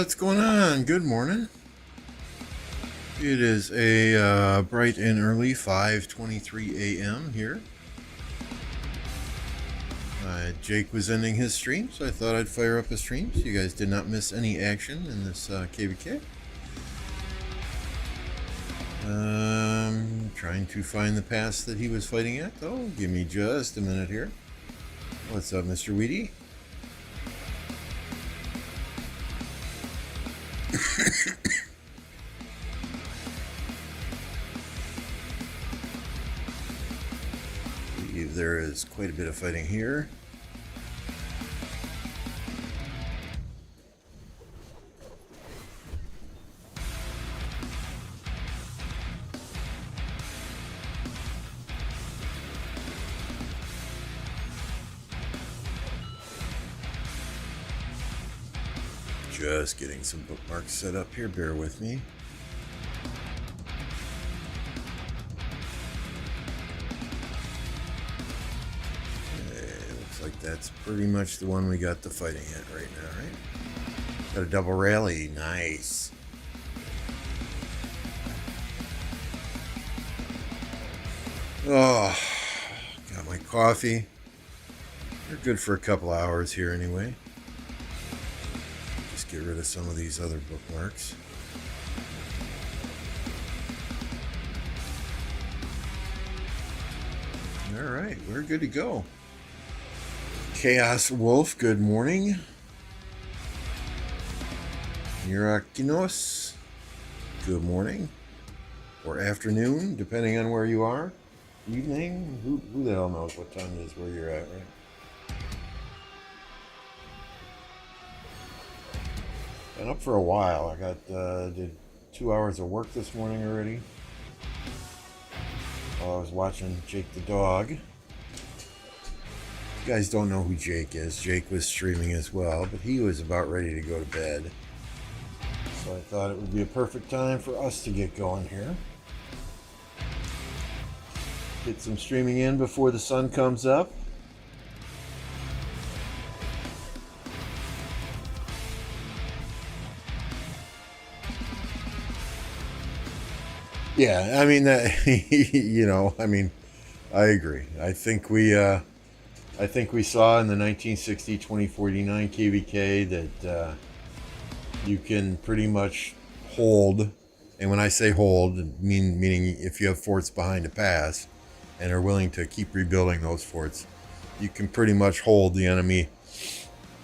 What's going on? Good morning. It is a bright and early 5:23 a.m. here. Jake was ending his stream, so I thought I'd fire up a stream so you guys did not miss any action in this KVK. Trying to find the pass that he was fighting at, though. Give me just a minute here. What's up, Mr. Weedy? I believe there is quite a bit of fighting here. Just getting some bookmarks set up here, bear with me. Okay, looks like that's pretty much the one we got the fighting at right now, right? Got a double rally, nice. Oh, got my coffee. We're good for a couple hours here anyway. Get rid of some of these other bookmarks. All right, we're good to go. Chaos Wolf, good morning. Mirakinos, good morning. Or afternoon, depending on where you are. Evening, who the hell knows what time it is where you're at, right? Been up for a while. I did 2 hours of work this morning already. While I was watching Jake the dog. You guys don't know who Jake is. Jake was streaming as well, but he was about ready to go to bed. So I thought it would be a perfect time for us to get going here. Get some streaming in before the sun comes up. Yeah, I mean that. I agree. I think we saw in the 1960 2049 KVK that you can pretty much hold, and when I say hold, meaning if you have forts behind a pass and are willing to keep rebuilding those forts, you can pretty much hold the enemy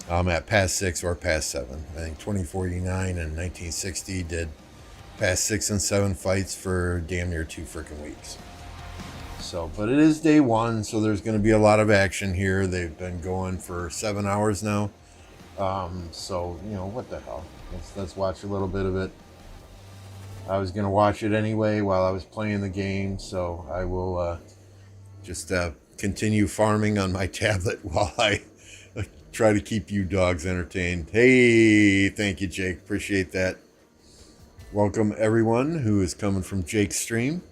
at pass 6 or pass 7. I think 2049 and 1960 did past 6 and 7 fights for damn near 2 freaking weeks. So, but it is day 1, so there's going to be a lot of action here. They've been going for 7 hours now. So, what the hell? Let's watch a little bit of it. I was going to watch it anyway while I was playing the game, so I will just continue farming on my tablet while I try to keep you dogs entertained. Hey, thank you, Jake. Appreciate that. Welcome everyone who is coming from Jake's stream.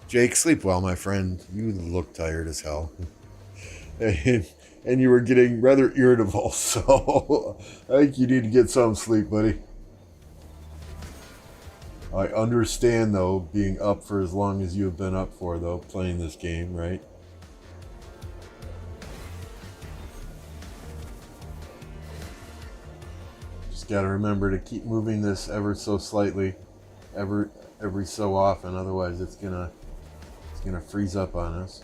Jake, sleep well, my friend. You look tired as hell. And you were getting rather irritable, so I think you need to get some sleep, buddy. I understand, though, being up for as long as you have been up for, though, playing this game, right? Got to remember to keep moving this ever so slightly, every so often. Otherwise, it's gonna freeze up on us.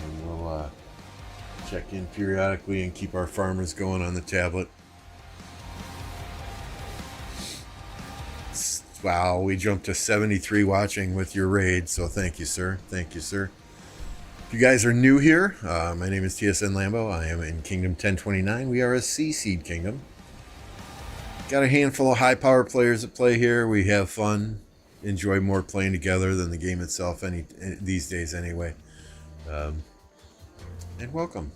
And we'll check in periodically and keep our farmers going on the tablet. Wow, we jumped to 73 watching with your raid, so thank you, sir. Thank you, sir. If you guys are new here, my name is TSN Lambo. I am in Kingdom 1029. We are a C-Seed Kingdom. Got a handful of high-power players that play here. We have fun. Enjoy more playing together than the game itself these days anyway. And welcome.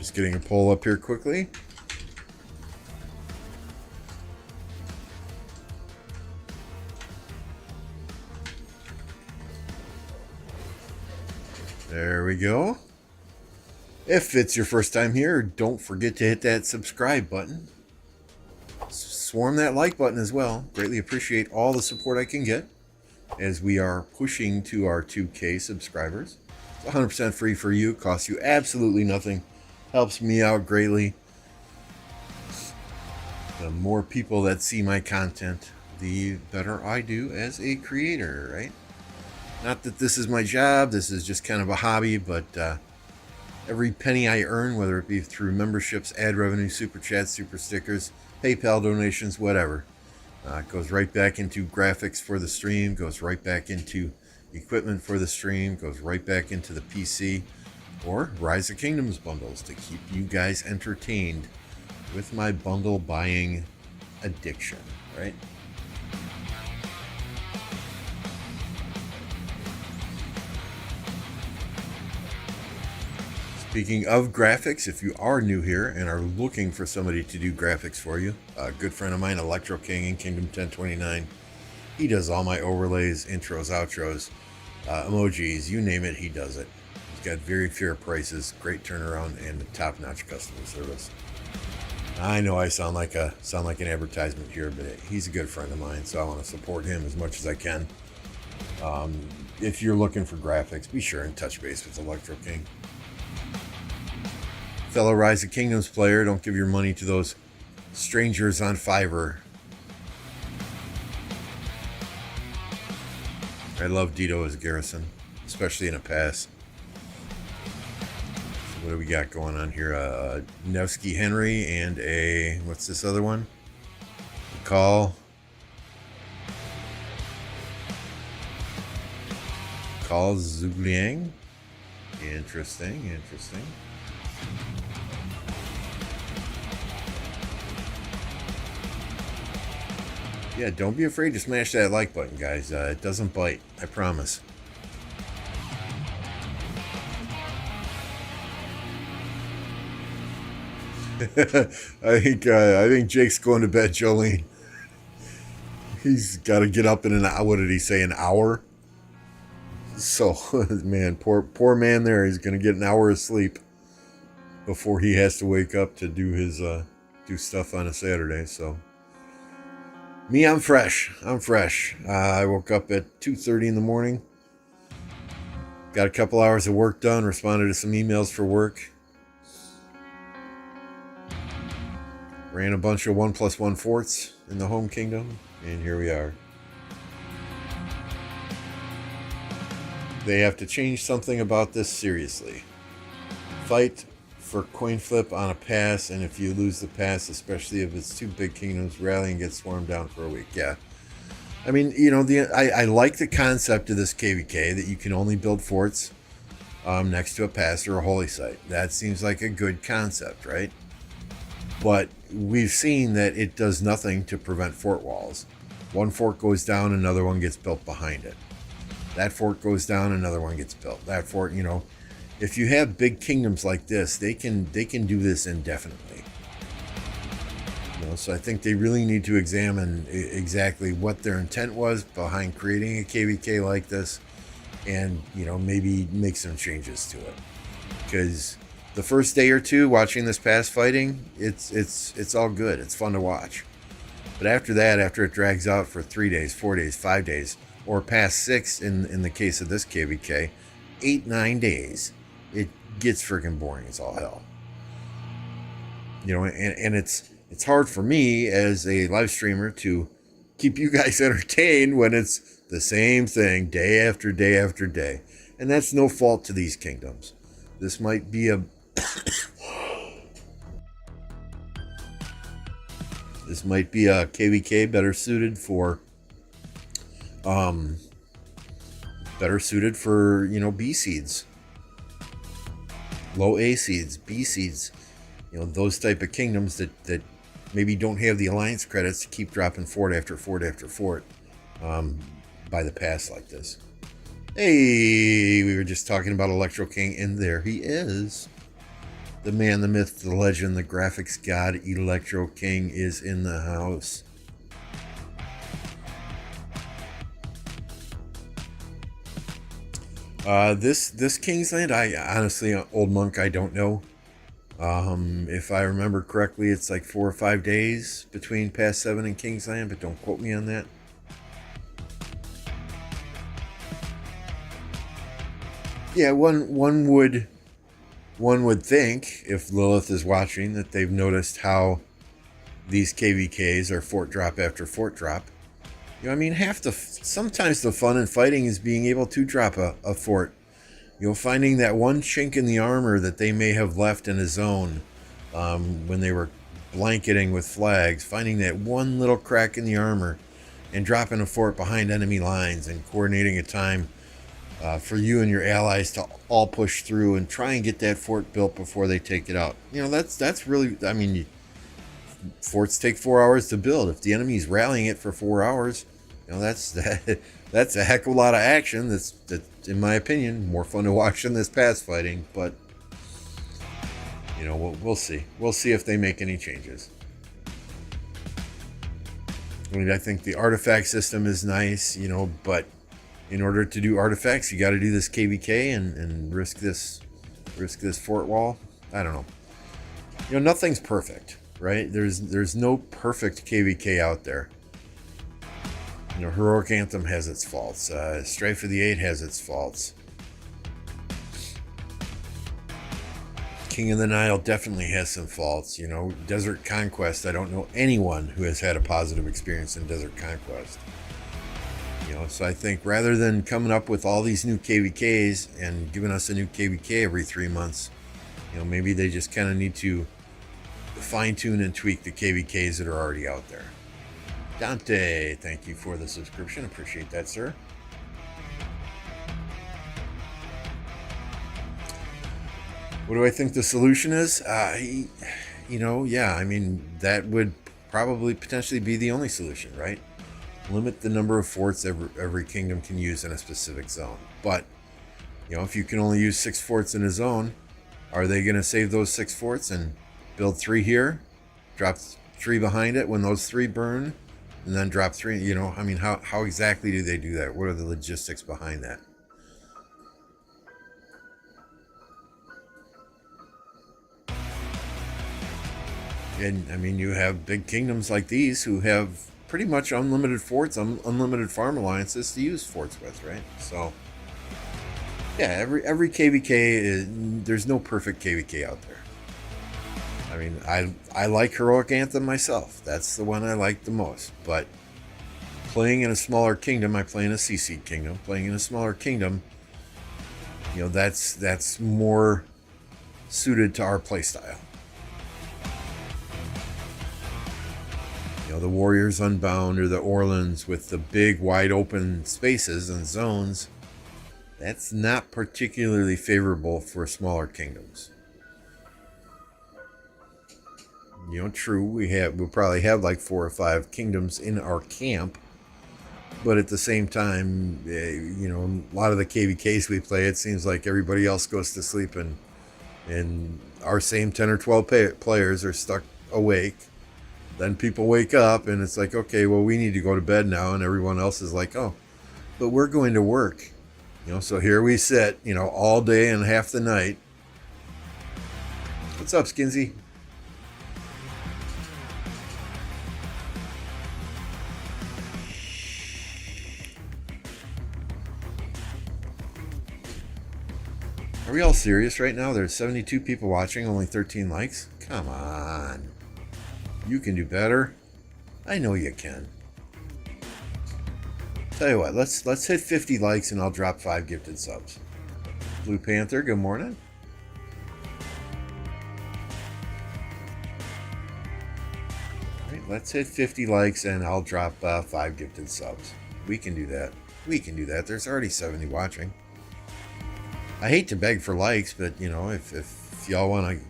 Just getting a poll up here quickly. There we go. If it's your first time here, don't forget to hit that subscribe button. Swarm that like button as well. Greatly appreciate all the support I can get as we are pushing to our 2K subscribers. It's 100% free for you. Costs you absolutely nothing. Helps me out greatly. The more people that see my content, the better I do as a creator, right? Not that this is my job. This is just kind of a hobby, but every penny I earn, whether it be through memberships, ad revenue, super chats, super stickers, PayPal donations, whatever, goes right back into graphics for the stream, goes right back into equipment for the stream, goes right back into the PC, or Rise of Kingdoms bundles to keep you guys entertained with my bundle buying addiction, right? Speaking of graphics, if you are new here and are looking for somebody to do graphics for you, a good friend of mine, Electro King in Kingdom 1029, he does all my overlays, intros, outros, emojis, you name it, he does it. He's got very fair prices, great turnaround, and top-notch customer service. I know I sound like an advertisement here, but he's a good friend of mine, so I want to support him as much as I can. If you're looking for graphics, be sure and touch base with Electro King. Fellow Rise of Kingdoms player, don't give your money to those strangers on Fiverr. I love Dito as Garrison, especially in a pass. So what do we got going on here? Nevsky Henry and a, what's this other one? Call Zugliang. Interesting. Yeah, don't be afraid to smash that like button, guys. It doesn't bite, I promise. I think Jake's going to bed, Jolene. He's got to get up in an hour. What did he say? An hour? So, man, poor man there. He's going to get an hour of sleep before he has to wake up to do his do stuff on a Saturday. So, me, I'm fresh. I woke up at 2:30 in the morning. Got a couple hours of work done. Responded to some emails for work. Ran a bunch of 1+1 forts in the home kingdom, and here we are. They have to change something about this seriously. Fight for coin flip on a pass, and if you lose the pass, especially if it's two big kingdoms, rally and get swarmed down for a week. Yeah. I mean, you know, I like the concept of this KVK that you can only build forts next to a pass or a holy site. That seems like a good concept, right? But we've seen that it does nothing to prevent fort walls. One fort goes down, another one gets built behind it. That fort goes down, another one gets built. That fort, you know, if you have big kingdoms like this, they can do this indefinitely. You know, so I think they really need to examine exactly what their intent was behind creating a KVK like this, and, you know, maybe make some changes to it. Because the first day or two watching this pass fighting, it's all good. It's fun to watch. But after that, after it drags out for 3 days, 4 days, 5 days, or past 6 in the case of this KVK, 8, 9 days, it gets freaking boring as all hell. You know, and it's hard for me as a live streamer to keep you guys entertained when it's the same thing day after day after day. And that's no fault to these kingdoms. This might be a this might be a KVK better suited for you know, B seeds, low A seeds, B seeds, you know, those type of kingdoms that maybe don't have the alliance credits to keep dropping fort after fort after fort by the pass like this. Hey, we were just talking about Electro King, and there he is. The man, the myth, the legend, the graphics god, Electro King is in the house. This Kingsland, I honestly, Old Monk, I don't know. If I remember correctly, it's like 4 or 5 days between Pass 7 and Kingsland, but don't quote me on that. Yeah, one would think, if Lilith is watching, that they've noticed how these KVKs are fort drop after fort drop. You know, I mean, sometimes the fun in fighting is being able to drop a fort. You know, finding that one chink in the armor that they may have left in a zone when they were blanketing with flags, finding that one little crack in the armor and dropping a fort behind enemy lines and coordinating a time for you and your allies to all push through and try and get that fort built before they take it out. You know, that's really, I mean, forts take 4 hours to build. If the enemy's rallying it for 4 hours, you know, that's a heck of a lot of action. That's in my opinion more fun to watch than this pass fighting. But you know, we'll see. We'll see if they make any changes. I mean, I think the artifact system is nice, you know, but in order to do artifacts, you got to do this KVK and risk this fort wall. I don't know. You know, nothing's perfect, right? There's no perfect KVK out there. You know, Heroic Anthem has its faults. Strife of the Eight has its faults. King of the Nile definitely has some faults. You know, Desert Conquest, I don't know anyone who has had a positive experience in Desert Conquest. You know, so I think rather than coming up with all these new KVKs and giving us a new KVK every 3 months, you know, maybe they just kind of need to fine-tune and tweak the KVKs that are already out there. Dante, thank you for the subscription. Appreciate that, sir. What do I think the solution is? You know, yeah, I mean, that would probably potentially be the only solution, right? Limit the number of forts every kingdom can use in a specific zone. But, you know, if you can only use 6 forts in a zone, are they going to save those 6 forts and build 3 here, drop 3 behind it when those 3 burn, and then drop 3? You know, I mean, how exactly do they do that? What are the logistics behind that? And I mean, you have big kingdoms like these who have pretty much unlimited forts, unlimited farm alliances to use forts with, right? So yeah, every KVK there's no perfect KVK out there. I mean, I like Heroic Anthem myself. That's the one I like the most. But playing in a smaller kingdom, I play in a CC kingdom. Playing in a smaller kingdom, you know, that's more suited to our playstyle. You know, the Warriors Unbound or the Orlands with the big wide open spaces and zones, that's not particularly favorable for smaller kingdoms. You know, true, we'll probably have like 4 or 5 kingdoms in our camp, but at the same time, you know, a lot of the KVKs we play, it seems like everybody else goes to sleep and our same 10 or 12 players are stuck awake. Then people wake up and it's like, okay, well, we need to go to bed now, and everyone else is like, oh, but we're going to work. You know, so here we sit, you know, all day and half the night. What's up, Skinsy? Are we all serious right now? There's 72 people watching, only 13 likes? Come on. You can do better. I know you can. Tell you what, let's hit 50 likes and I'll drop 5 gifted subs. Blue Panther, good morning. All right, let's hit 50 likes and I'll drop 5 gifted subs. We can do that. We can do that. There's already 70 watching. I hate to beg for likes, but you know, if y'all want to,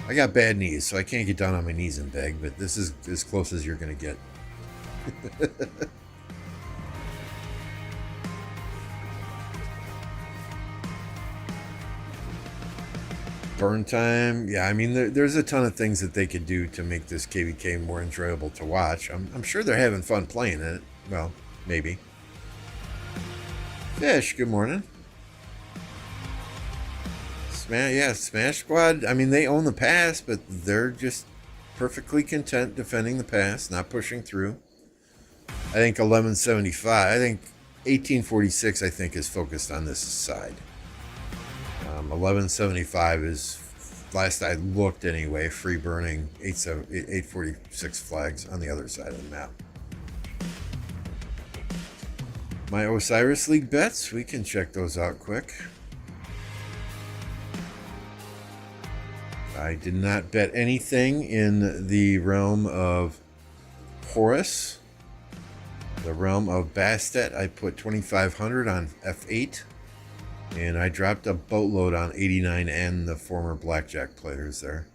I got bad knees, so I can't get down on my knees and beg, but this is as close as you're going to get. Burn time. Yeah, I mean, there's a ton of things that they could do to make this KVK more enjoyable to watch. I'm sure they're having fun playing it. Well, maybe. Fish, good morning. Smash Squad. I mean, they own the pass, but they're just perfectly content defending the pass, not pushing through. I think 1175. I think 1846. I think is focused on this side. 1175 is, last I looked anyway, free burning 846 flags on the other side of the map. My Osiris League bets, we can check those out quick. I did not bet anything in the realm of Horus. The realm of Bastet, I put 2,500 on F8. And I dropped a boatload on 89 and the former blackjack players there.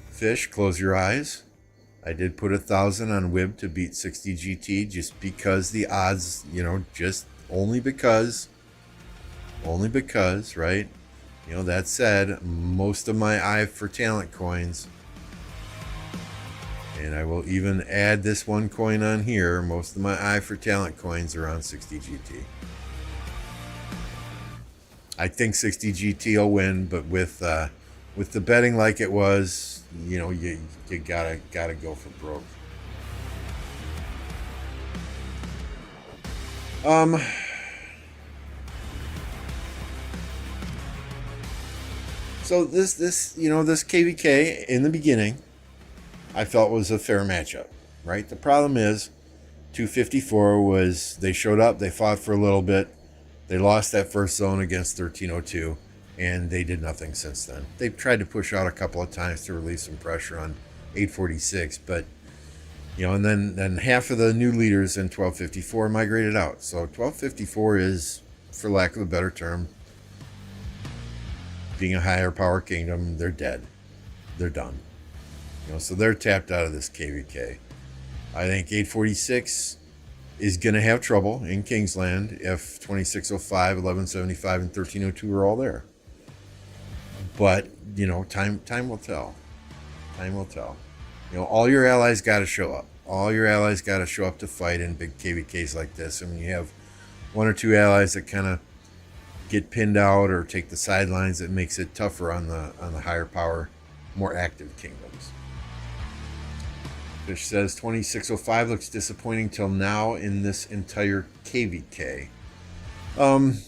Fish, close your eyes. I did put 1,000 on Wib to beat 60 GT just because the odds, just only because, right? That said, most of my eye for talent coins, and I will even add this one coin on here, most of my eye for talent coins are on 60 GT. I think 60 GT will win, but with the betting like it was, you gotta go for broke. So this KVK in the beginning, I felt was a fair matchup, right? The problem is, 254 was they showed up, they fought for a little bit. They lost that first zone against 1302, and they did nothing since then. They've tried to push out a couple of times to release some pressure on 846, but, and then half of the new leaders in 1254 migrated out. So 1254 is, for lack of a better term, being a higher power kingdom, they're dead. They're done. So they're tapped out of this KVK. I think 846 is going to have trouble in Kingsland if 2605, 1175, and 1302 are all there. But, time will tell. Time will tell. All your allies got to show up. All your allies got to show up to fight in big KVKs like this. And when you have one or two allies that kind of get pinned out or take the sidelines, it makes it tougher on the higher power, more active kingdoms. Fish says 2605 looks disappointing till now in this entire KVK. I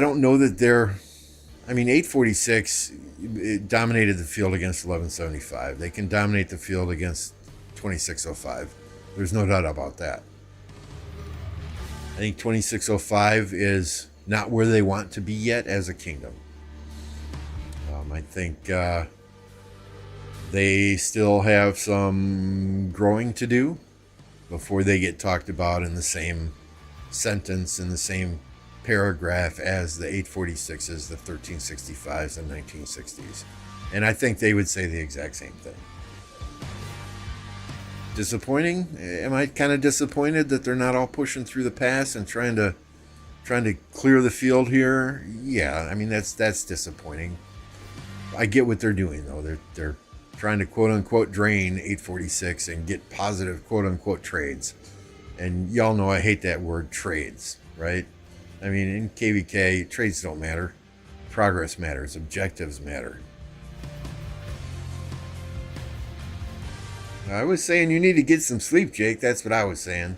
don't know that they're. 846 dominated the field against 1175. They can dominate the field against 2605. There's no doubt about that. I think 2605 is not where they want to be yet as a kingdom. I think they still have some growing to do before they get talked about in the same sentence, in the same paragraph as the 846s, the 1365s, and 1960s. And I think they would say the exact same thing. Disappointing? Am I kind of disappointed that they're not all pushing through the pass and trying to clear the field here? Yeah, that's disappointing. I get what they're doing though. They're trying to quote unquote drain 846 and get positive quote unquote trades. And y'all know I hate that word trades, right? In KVK, trades don't matter. Progress matters. Objectives matter. I was saying you need to get some sleep, Jake. That's what I was saying.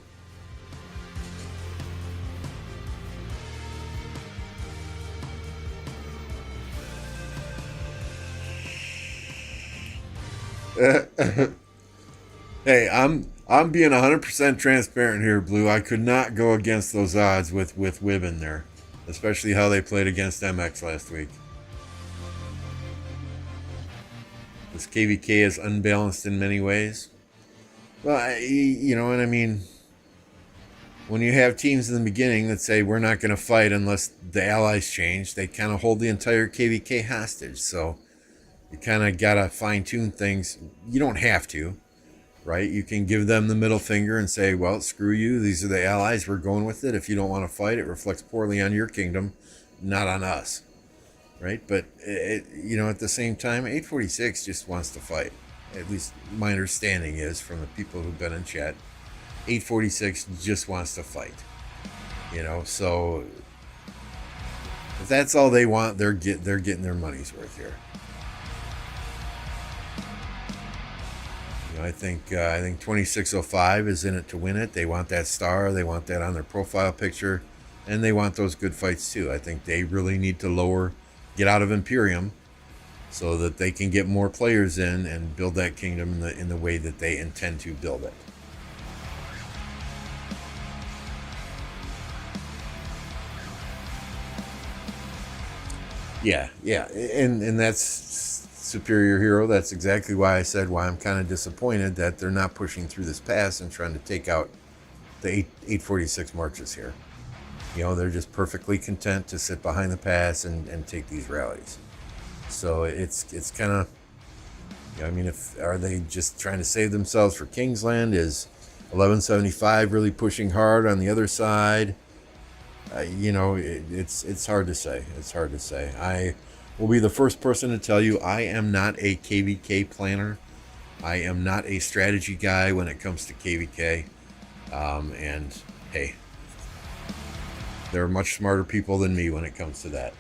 Hey, I'm being 100% transparent here, Blue. I could not go against those odds with Wib in there, especially how they played against MX last week. This KVK is unbalanced in many ways. Well, when you have teams in the beginning that say we're not going to fight unless the allies change, they kind of hold the entire KVK hostage. So you kind of got to fine-tune things. You don't have to, right? You can give them the middle finger and say, well, screw you. These are the allies. We're going with it. If you don't want to fight, it reflects poorly on your kingdom, not on us, right? But, at the same time, 846 just wants to fight. At least my understanding is from the people who've been in chat, 846 just wants to fight. So if that's all they want, they're getting their money's worth here. I think 2605 is in it to win it. They want that star. They want that on their profile picture, and they want those good fights too. I think they really need to get out of Imperium, so that they can get more players in and build that kingdom in the way that they intend to build it. Yeah, and that's Superior Hero. That's exactly why I said why I'm kind of disappointed that they're not pushing through this pass and trying to take out the 846 marches here. They're just perfectly content to sit behind the pass and take these rallies. So it's kind of, are they just trying to save themselves for Kingsland? Is 1175 really pushing hard on the other side? It's hard to say. It's hard to say. I will be the first person to tell you I am not a KVK planner. I am not a strategy guy when it comes to KVK. And hey, there are much smarter people than me when it comes to that.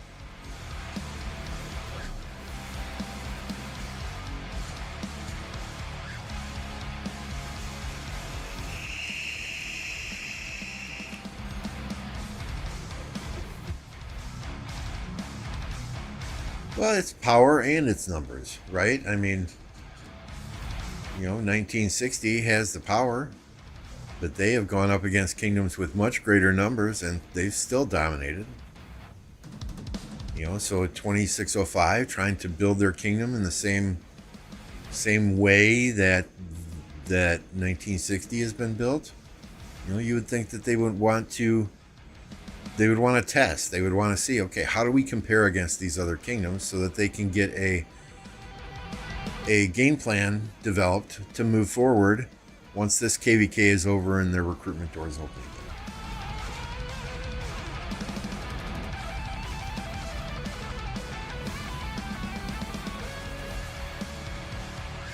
Well, it's power and it's numbers, right? 1960 has the power, but they have gone up against kingdoms with much greater numbers, and they've still dominated. So 2605 trying to build their kingdom in the same way that 1960 has been built. You would think that they would want to test. They would want to see, okay, how do we compare against these other kingdoms so that they can get a game plan developed to move forward once this KVK is over and their recruitment doors open again.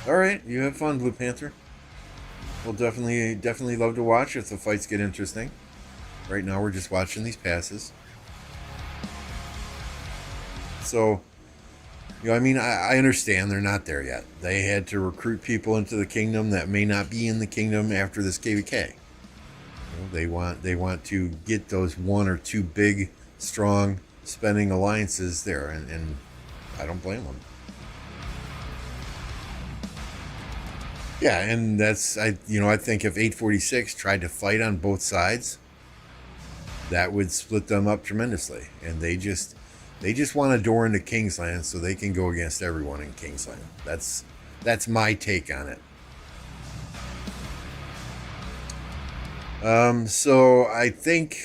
All right, you have fun, Blue Panther. We'll definitely love to watch if the fights get interesting. Right now, we're just watching these passes. So, I understand they're not there yet. They had to recruit people into the kingdom that may not be in the kingdom after this KVK. They want to get those one or two big, strong spending alliances there, and I don't blame them. Yeah, and that's I think if 846 tried to fight on both sides, that would split them up tremendously, and they just want a door into Kingsland so they can go against everyone in Kingsland. That's my take on it. So I think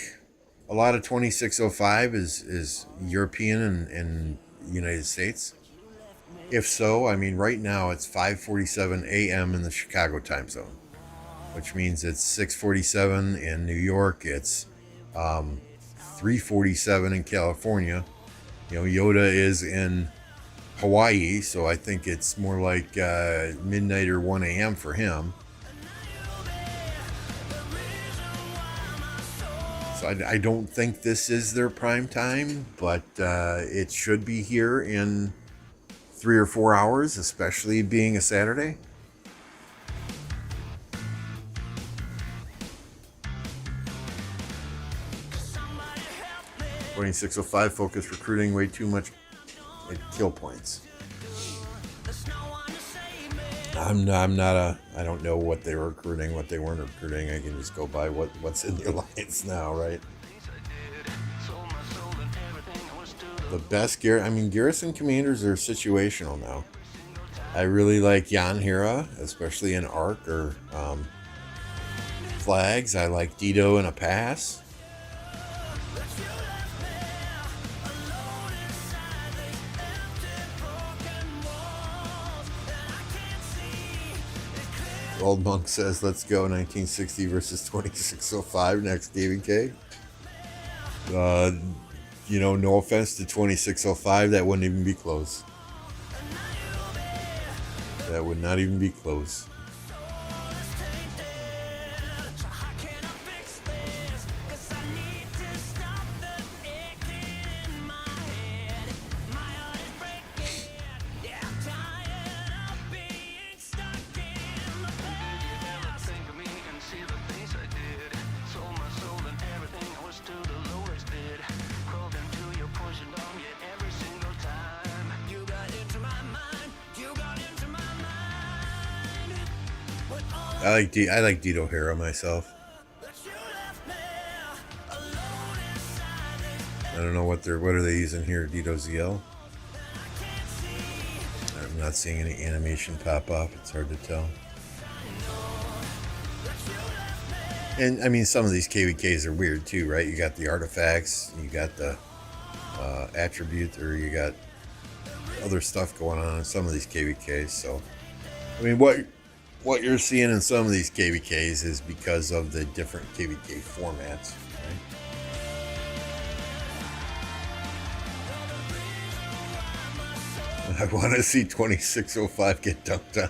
a lot of 2605 is European and United States. If so, right now it's 5:47 a.m. in the Chicago time zone, which means it's 6:47 in New York. It's 3:47 in California. Yoda is in Hawaii, so I think it's more like midnight or 1 a.m. for him. So I don't think this is their prime time, but it should be here in 3 or 4 hours, especially being a Saturday. .2605 focus recruiting way too much at kill points. I don't know what they were recruiting, what they weren't recruiting. I can just go by what's in the alliance now, right? The best garrison commanders are situational now. I really like Jan Hira, especially in Arc or flags. I like Dido in a pass. Old Monk says, let's go 1960 versus 2605 next KVK. No offense to 2605, that wouldn't even be close. That would not even be close. I like Dito Hero myself. I don't know what are they using here. Dito ZL. I'm not seeing any animation pop up. It's hard to tell. And I mean, some of these KVKs are weird too, right? You got the artifacts, you got the attributes, or you got other stuff going on in some of these KVKs. So, I mean, what you're seeing in some of these KVKs is because of the different KVK formats, right? I want to see 2605 get dunked on.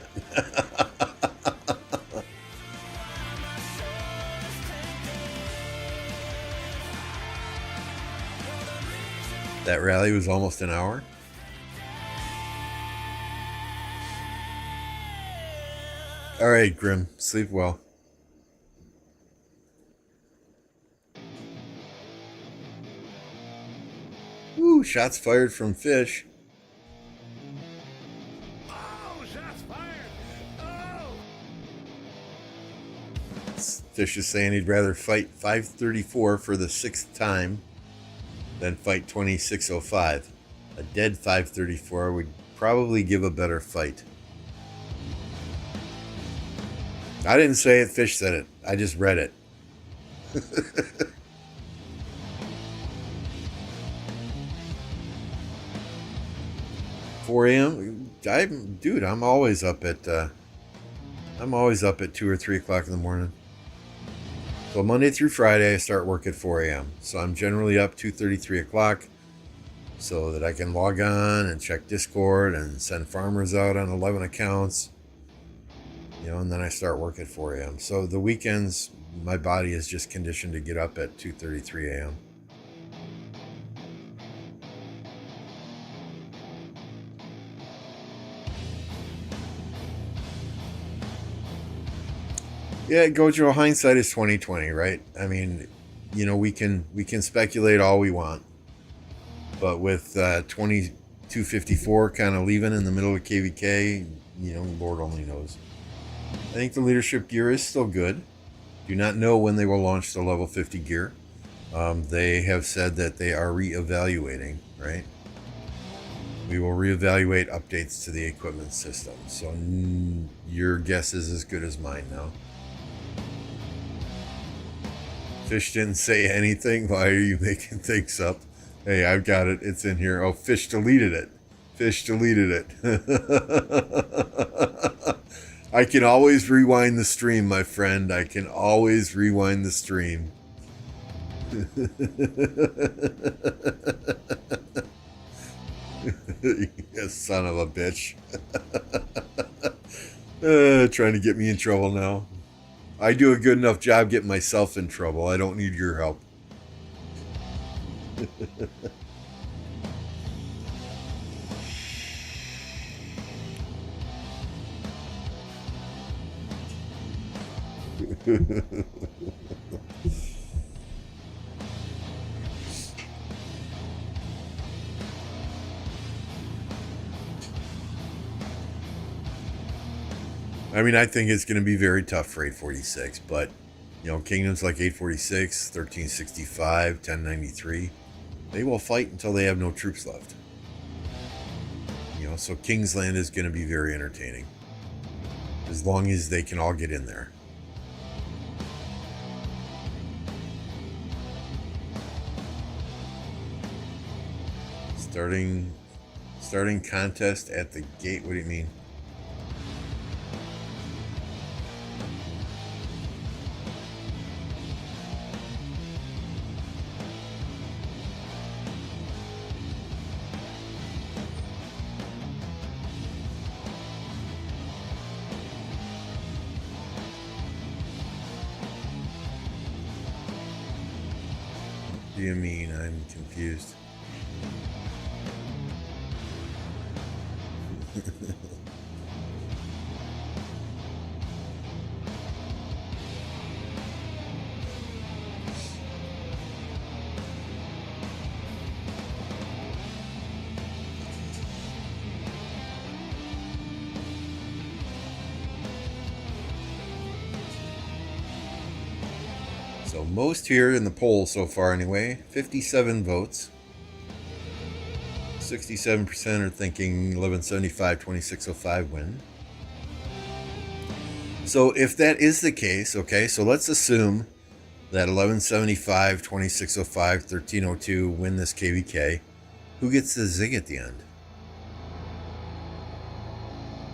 That rally was almost an hour. All right, Grim. Sleep well. Ooh, shots fired from Fish. Oh, shots fired. Oh. Fish is saying he'd rather fight 534 for the 6th time than fight 2605. A dead 534 would probably give a better fight. I didn't say it, Fish said it. I just read it. 4 a.m. I'm always up at 2 or 3 o'clock in the morning. So Monday through Friday, I start work at 4 a.m. So I'm generally up 2:30, 3 o'clock, so that I can log on and check Discord and send farmers out on 11 accounts. And then I start work at 4 a.m. So the weekends, my body is just conditioned to get up at 2:30, 3 a.m. Yeah, Gojo, hindsight is 2020, right? I mean, we can speculate all we want, but with 2254 kind of leaving in the middle of KVK, Lord only knows. I think the leadership gear is still good. Do not know when they will launch the level 50 gear. They have said that they are reevaluating, right? We will reevaluate updates to the equipment system. So your guess is as good as mine now. Fish didn't say anything. Why are you making things up? Hey, I've got it. It's in here. Oh, Fish deleted it. Fish deleted it. I can always rewind the stream, my friend. I can always rewind the stream. You son of a bitch. Trying to get me in trouble now. I do a good enough job getting myself in trouble. I don't need your help. I mean, I think it's going to be very tough for 846, but, kingdoms like 846, 1365, 1093, they will fight until they have no troops left. So Kingsland is going to be very entertaining, as long as they can all get in there. Starting contest at the gate. What do you mean? do you mean? I'm confused. So most here in the poll so far anyway, 57 votes. 67% are thinking 1175, 2605 win. So if that is the case, okay, so let's assume that 1175, 2605, 1302 win this KVK. Who gets the zig at the end?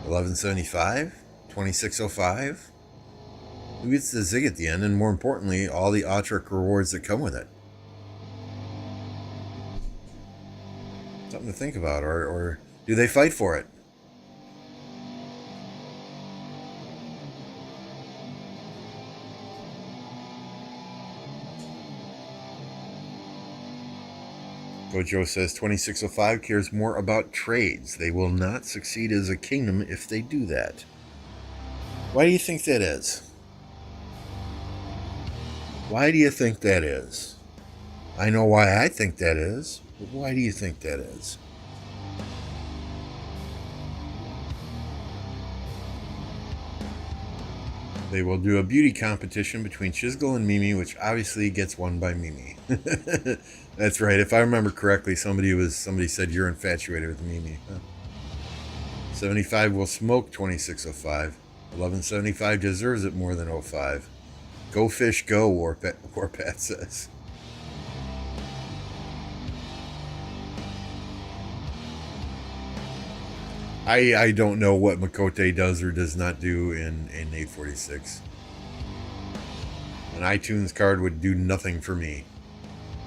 1175, 2605? Who gets the zig at the end? And more importantly, all the Autric rewards that come with it. Something to think about, or do they fight for it? Gojo says 2605 cares more about trades. They will not succeed as a kingdom if they do that. Why do you think that is? Why do you think that is? I know why I think that is, but why do you think that is? They will do a beauty competition between Chisgul and Mimi, which obviously gets won by Mimi. That's right. If I remember correctly, somebody said you're infatuated with Mimi. Huh. 75 will smoke 2605. 1175 deserves it more than 05. Go fish, go, Warpath says. I don't know what Makote does or does not do in 846. An iTunes card would do nothing for me.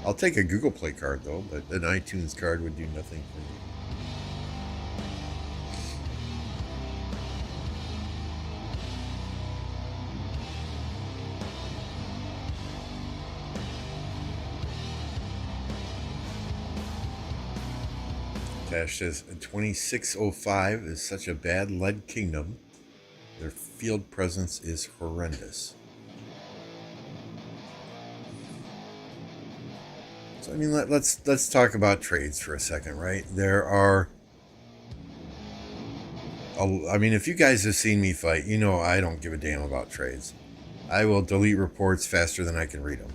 I'll take a Google Play card though, but an iTunes card would do nothing for me. Tash says 2605 is such a bad lead kingdom. Their field presence is horrendous. So I mean, let's talk about trades for a second, right? There are, I mean, if you guys have seen me fight, you know I don't give a damn about trades. I will delete reports faster than I can read them.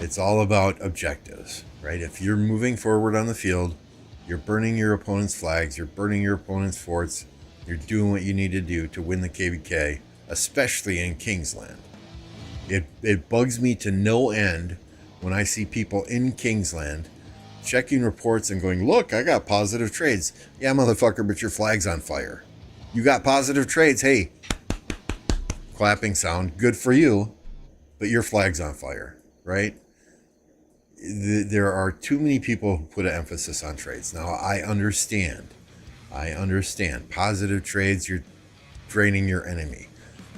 It's all about objectives, right? If you're moving forward on the field, you're burning your opponent's flags, you're burning your opponent's forts, you're doing what you need to do to win the KVK, especially in Kingsland. It bugs me to no end when I see people in Kingsland checking reports and going, look, I got positive trades. Yeah, motherfucker, but your flag's on fire. You got positive trades. Hey, clapping sound, good for you, but your flag's on fire, right? There are too many people who put an emphasis on trades. Now, I understand. Positive trades, you're draining your enemy.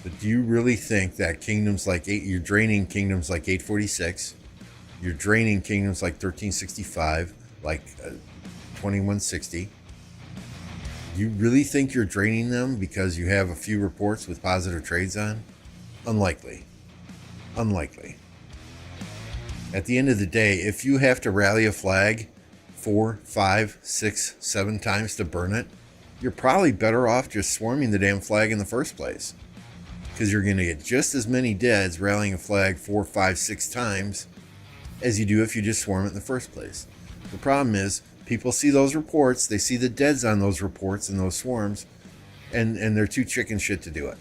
But do you really think that you're draining kingdoms like 846, you're draining kingdoms like 1365, like 2160? Do you really think you're draining them because you have a few reports with positive trades on? Unlikely. At the end of the day, if you have to rally a flag 4, 5, 6, 7 times to burn it, you're probably better off just swarming the damn flag in the first place. Because you're going to get just as many deads rallying a flag 4, 5, 6 times as you do if you just swarm it in the first place. The problem is, people see those reports, they see the deads on those reports and those swarms, and they're too chicken shit to do it.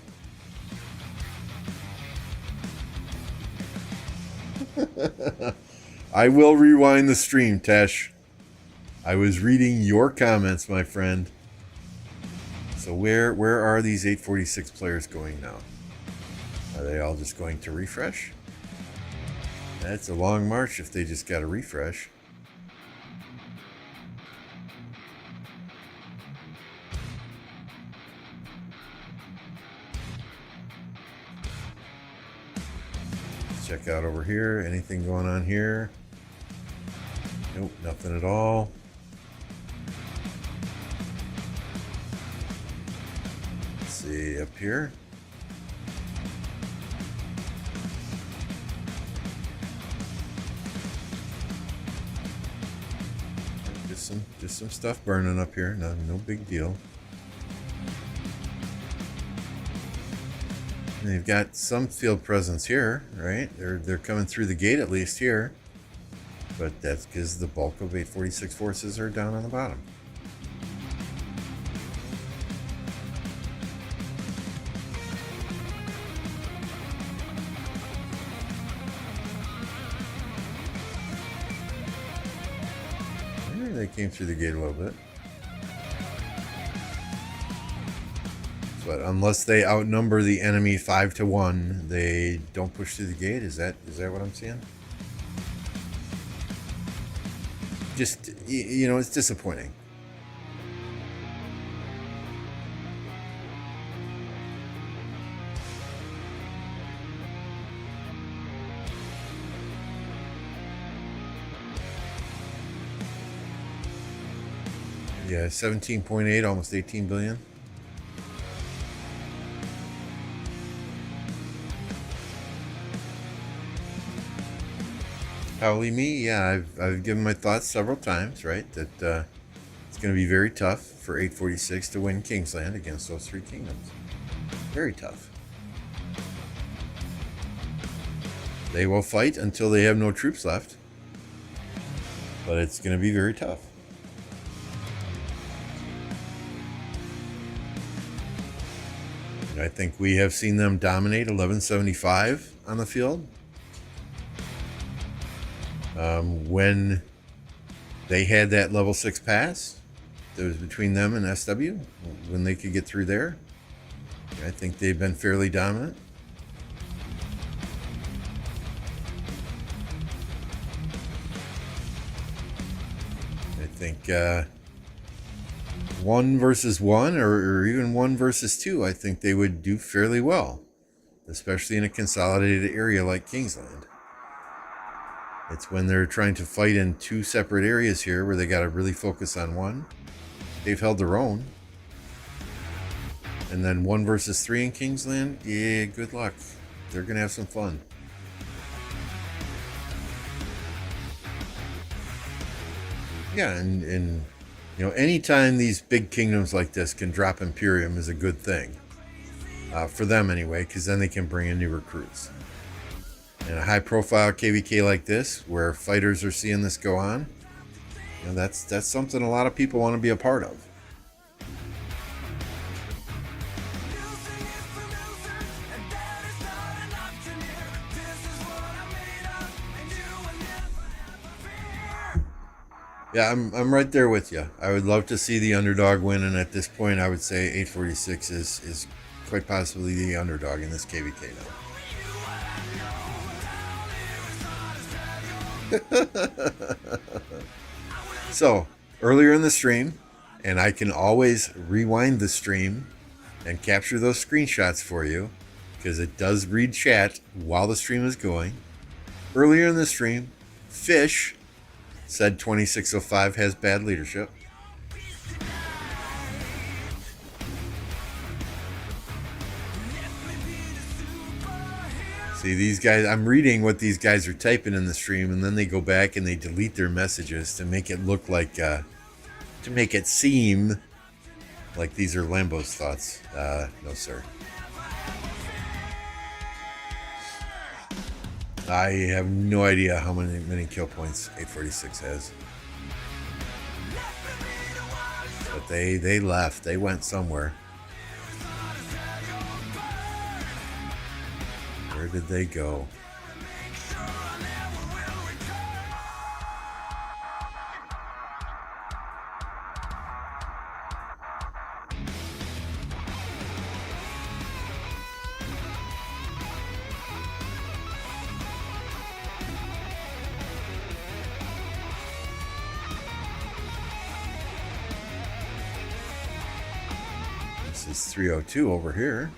I will rewind the stream, Tesh. I was reading your comments, my friend. So where are these 846 players going now? Are they all just going to refresh? That's a long march if they just got a refresh. Let's check out over here. Anything going on here? Nope, nothing at all. Let's see up here. Just some stuff burning up here. No big deal. And they've got some field presence here, right? They're coming through the gate at least here. But that's because the bulk of 846 forces are down on the bottom. They came through the gate a little bit. But unless they outnumber the enemy 5-1, they don't push through the gate. Is that what I'm seeing? Just, you know, it's disappointing. Yeah, 17.8, almost 18 billion. Howley me, yeah, I've given my thoughts several times, right? That it's going to be very tough for 846 to win Kingsland against those three kingdoms. Very tough. They will fight until they have no troops left, but it's going to be very tough. I think we have seen them dominate 1175 on the field. When they had that level 6 pass that was between them and SW, when they could get through there, I think they've been fairly dominant. I think 1 versus 1 or even 1 versus 2, I think they would do fairly well, especially in a consolidated area like Kingsland. It's when they're trying to fight in two separate areas here where they got to really focus on one. They've held their own. And then 1 versus 3 in Kingsland, yeah, good luck. They're going to have some fun. Yeah, and you know, anytime these big kingdoms like this can drop Imperium is a good thing. For them anyway, because then they can bring in new recruits. And a high-profile KVK like this, where fighters are seeing this go on, you know, that's something a lot of people want to be a part of. Yeah, I'm right there with you. I would love to see the underdog win, and at this point, I would say 846 is quite possibly the underdog in this KVK now. So, earlier in the stream, and I can always rewind the stream and capture those screenshots for you, because it does read chat while the stream is going. Earlier in the stream, Fish said 2605 has bad leadership. See, these guys, I'm reading what these guys are typing in the stream, and then they go back and they delete their messages to make it look like, to make it seem like these are Lambo's thoughts. No, sir. I have no idea how many kill points 846 has. But they left. They went somewhere. Where did they go? This is 302 over here.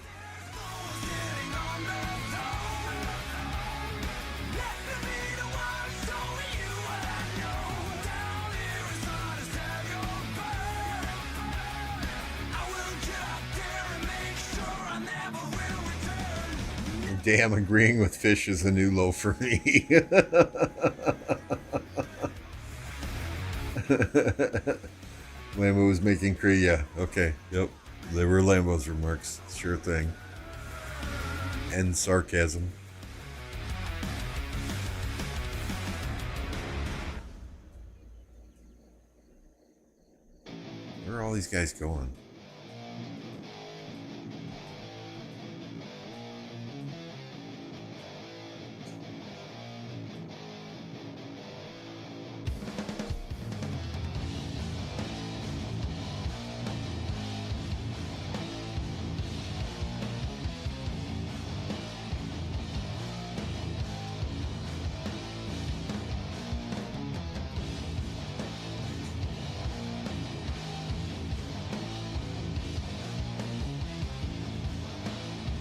Damn, agreeing with fish is a new low for me. Lambo was making crazy. Yeah, okay. Yep. They were Lambo's remarks. Sure thing. And sarcasm. Where are all these guys going?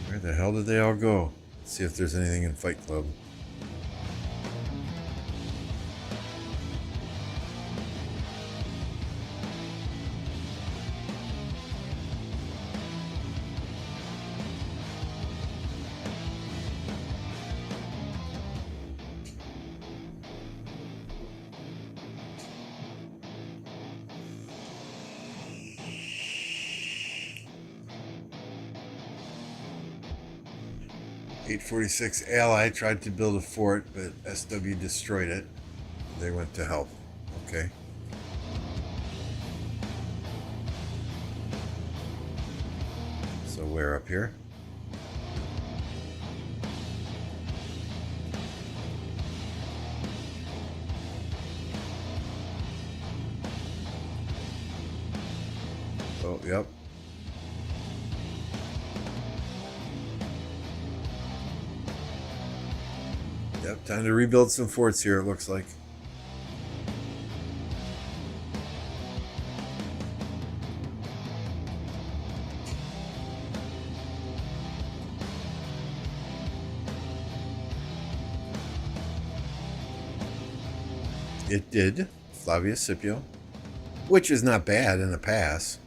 Where the hell did they all go? Let's see if there's anything in Fight Club. .46 Ally tried to build a fort, but SW destroyed it. They went to help. Okay. So we're up here. Oh, yep. Yep, time to rebuild some forts here, it looks like. It did, Flavia Scipio, which is not bad in a pass.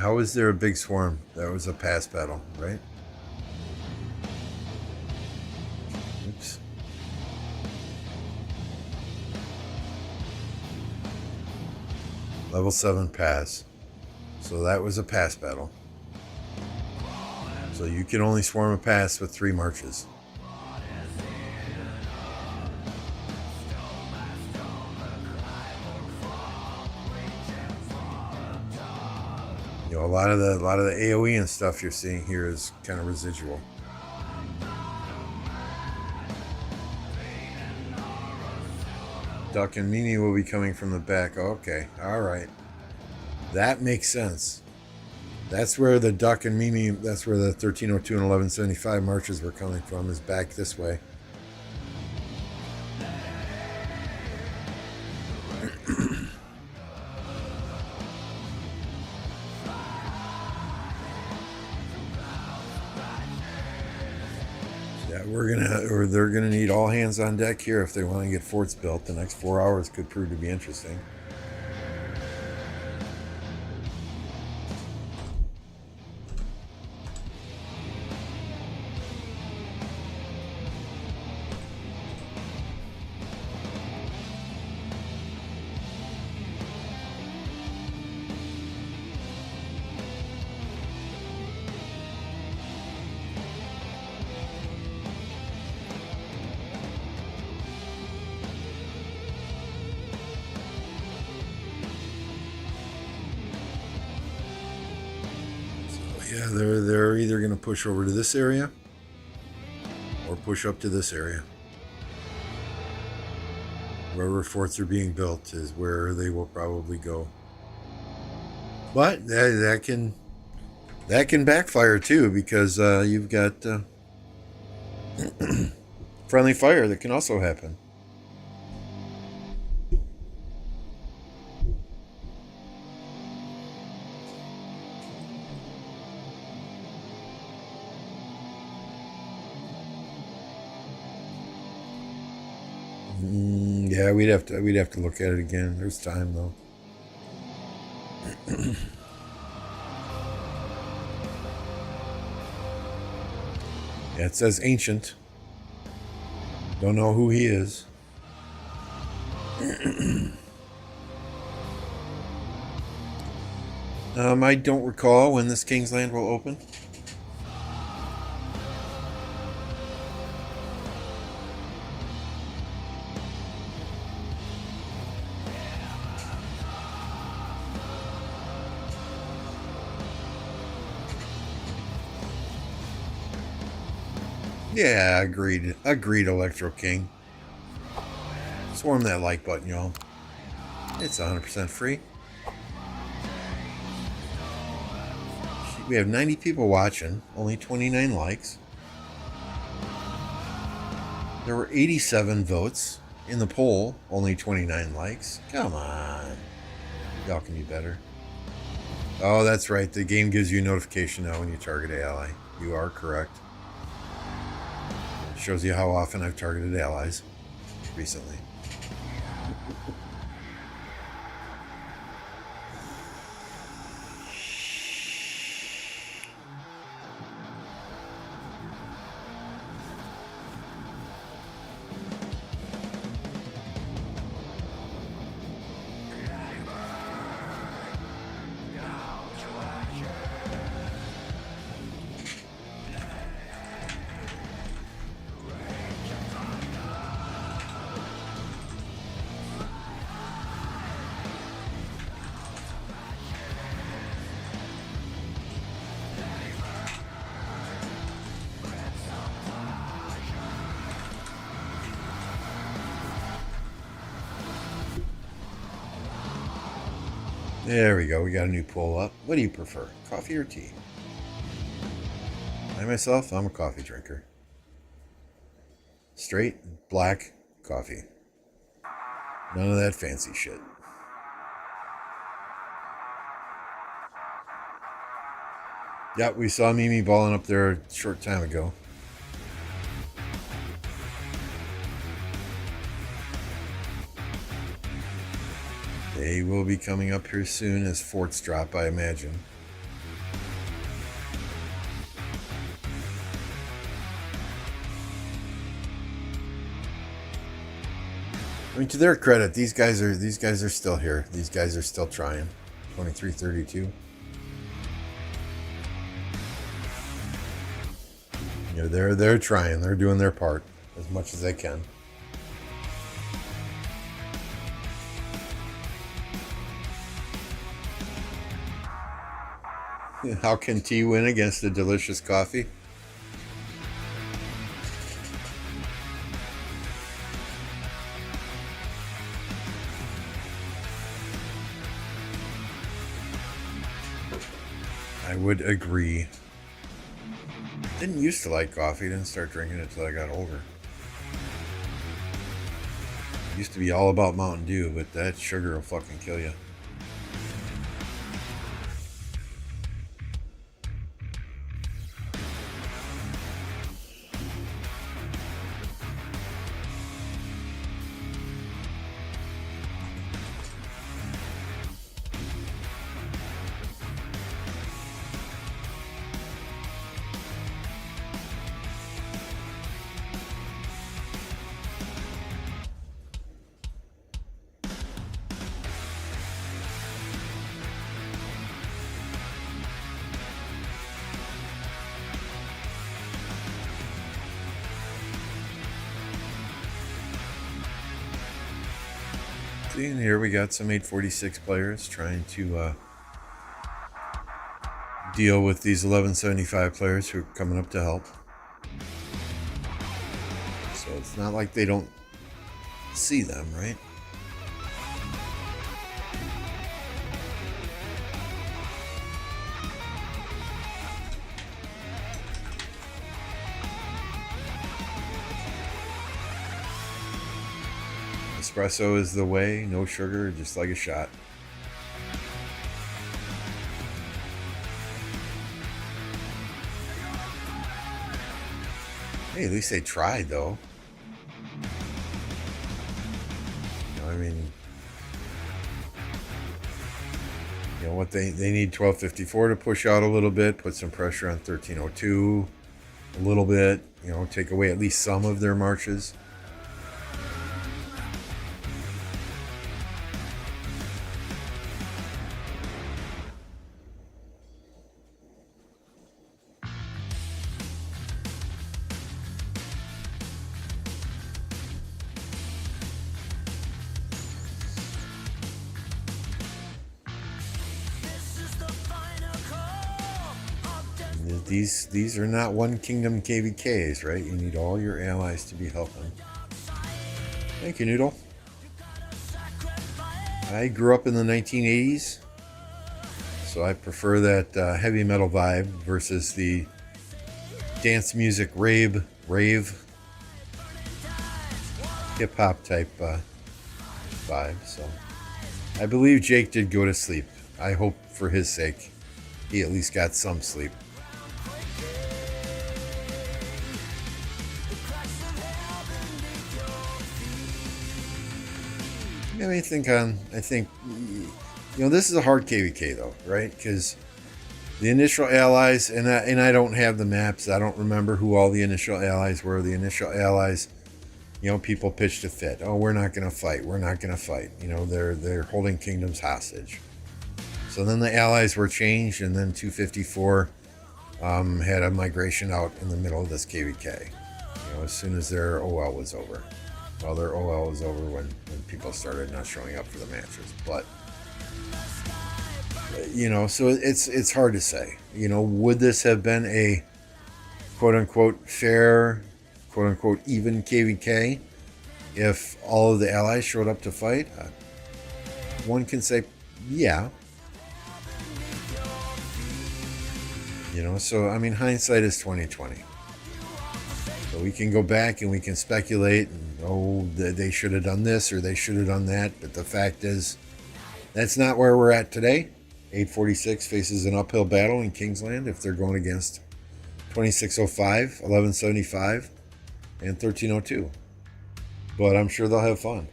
How is there a big swarm? That was a pass battle, right? Oops. Level 7 pass. So that was a pass battle. So you can only swarm a pass with 3 marches. You know, a lot of the AoE and stuff you're seeing here is kind of residual. Duck and Mimi will be coming from the back. Okay, all right, that makes sense. That's where the Duck and Mimi. That's where the 1302 and 1175 marches were coming from. Is back this way. They're gonna need all hands on deck here if they want to get forts built. The next 4 hours could prove to be interesting. Yeah, they're either going to push over to this area or push up to this area. Wherever forts are being built is where they will probably go. But that can backfire too, because you've got friendly fire that can also happen. Yeah, we'd have to look at it again. There's time though. Yeah, it says ancient. Don't know who he is. I don't recall when this Kingsland will open. Yeah, agreed. Agreed, Electro King. Swarm that like button, y'all. It's 100% free. We have 90 people watching, only 29 likes. There were 87 votes in the poll, only 29 likes. Come on. Y'all can be better. Oh, that's right. The game gives you a notification now when you target an ally. You are correct. It shows you how often I've targeted allies recently. There we go. We got a new pull up. What do you prefer, coffee or tea? I myself, I'm a coffee drinker. Straight, black coffee. None of that fancy shit. Yeah, we saw Mimi balling up there a short time ago. They will be coming up here soon as forts drop, I imagine. I mean, to their credit, these guys are still here. These guys are still trying. 2332. You know, they're trying. They're doing their part as much as they can. How can tea win against a delicious coffee? I would agree. Didn't used to like coffee. Didn't start drinking it till I got older. Used to be all about Mountain Dew, but that sugar will fucking kill you. And here we got some 846 players trying to deal with these 1175 players who are coming up to help. So it's not like they don't see them, right? Espresso is the way, no sugar, just like a shot. Hey, at least they tried though. mean, you know what they need 1254 to push out a little bit, put some pressure on 1302 a little bit, you know, take away at least some of their marches. These are not one kingdom KVKs, right? You need all your allies to be helping. Thank you, Noodle. I grew up in the 1980s, so I prefer that heavy metal vibe versus the dance music rave hip hop type vibe. So I believe Jake did go to sleep. I hope for his sake he at least got some sleep. I think, you know, this is a hard KVK though, right? Because the initial allies, and I don't have the maps. I don't remember who all the initial allies were. The initial allies, you know, people pitched a fit. Oh, we're not going to fight. We're not going to fight. You know, they're holding kingdoms hostage. So then the allies were changed, and then 254 had a migration out in the middle of this KVK. You know, as soon as their OL was over. Well, their OL was over when people started not showing up for the matches. But, you know, so it's hard to say. You know, would this have been a quote-unquote fair, quote-unquote even KVK if all of the allies showed up to fight? One can say, yeah. You know, so, I mean, hindsight is 20/20. So we can go back and we can speculate and, oh, they should have done this or they should have done that. But the fact is, that's not where we're at today. 846 faces an uphill battle in Kingsland if they're going against 2605, 1175, and 1302. But I'm sure they'll have fun.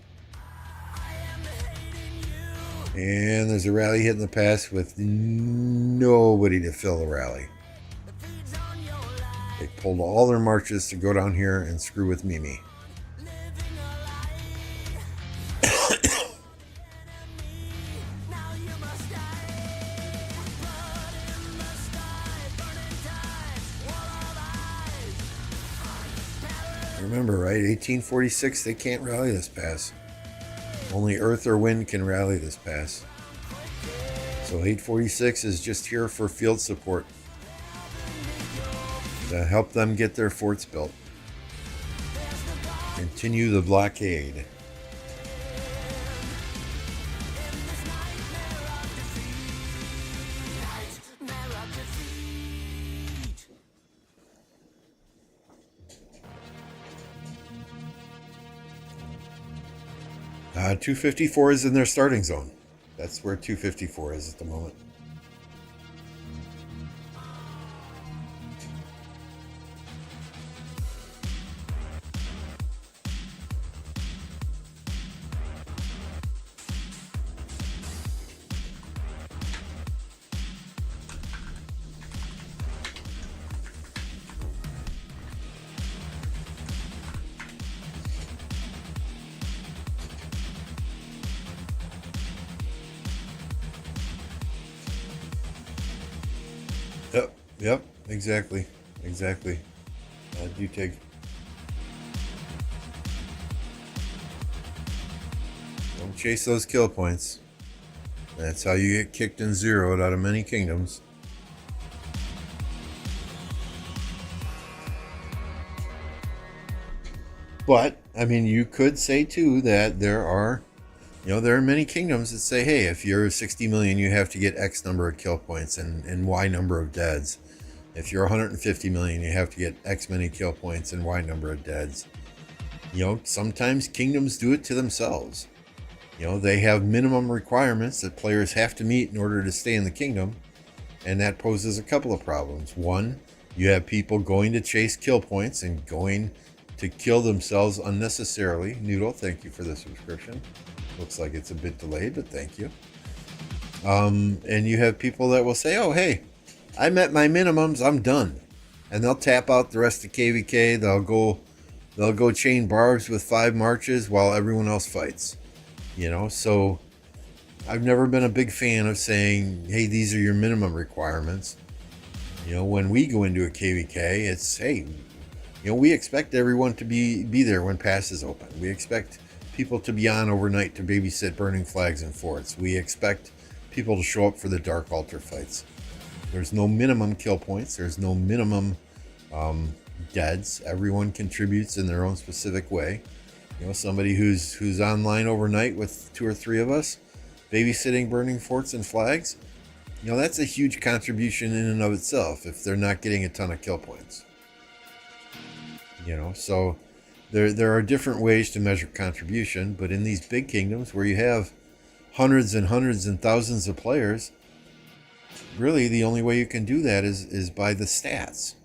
And there's a rally hit in the past with nobody to fill the rally. They pulled all their marches to go down here and screw with Mimi. Remember, right? 1846, they can't rally this pass. Only earth or wind can rally this pass. So 846 is just here for field support to help them get their forts built. Continue the blockade. Uh, 254 is in their starting zone. That's where 254 is at the moment. Yep, exactly. You take. Don't chase those kill points. That's how you get kicked and zeroed out of many kingdoms. But, I mean, you could say too that there are many kingdoms that say, hey, if you're 60 million, you have to get X number of kill points and Y number of deads. If you're 150 million, you have to get X many kill points and Y number of deads. You know, sometimes kingdoms do it to themselves. You know, they have minimum requirements that players have to meet in order to stay in the kingdom. And that poses a couple of problems. One, you have people going to chase kill points and going to kill themselves unnecessarily. Noodle, thank you for the subscription. Looks like it's a bit delayed, but thank you. And you have people that will say, oh, hey, I met my minimums, I'm done. And they'll tap out the rest of KVK. They'll go chain barbs with 5 marches while everyone else fights. So I've never been a big fan of saying, hey, these are your minimum requirements. When we go into a KVK, it's, hey, we expect everyone to be there when pass is open. We expect people to be on overnight to babysit burning flags and forts. We expect people to show up for the Dark Altar fights. There's no minimum kill points. There's no minimum deads. Everyone contributes in their own specific way. Somebody who's online overnight with 2 or 3 of us, babysitting burning forts and flags, that's a huge contribution in and of itself if they're not getting a ton of kill points. So there are different ways to measure contribution, but in these big kingdoms where you have hundreds and hundreds and thousands of players, really the only way you can do that is by the stats,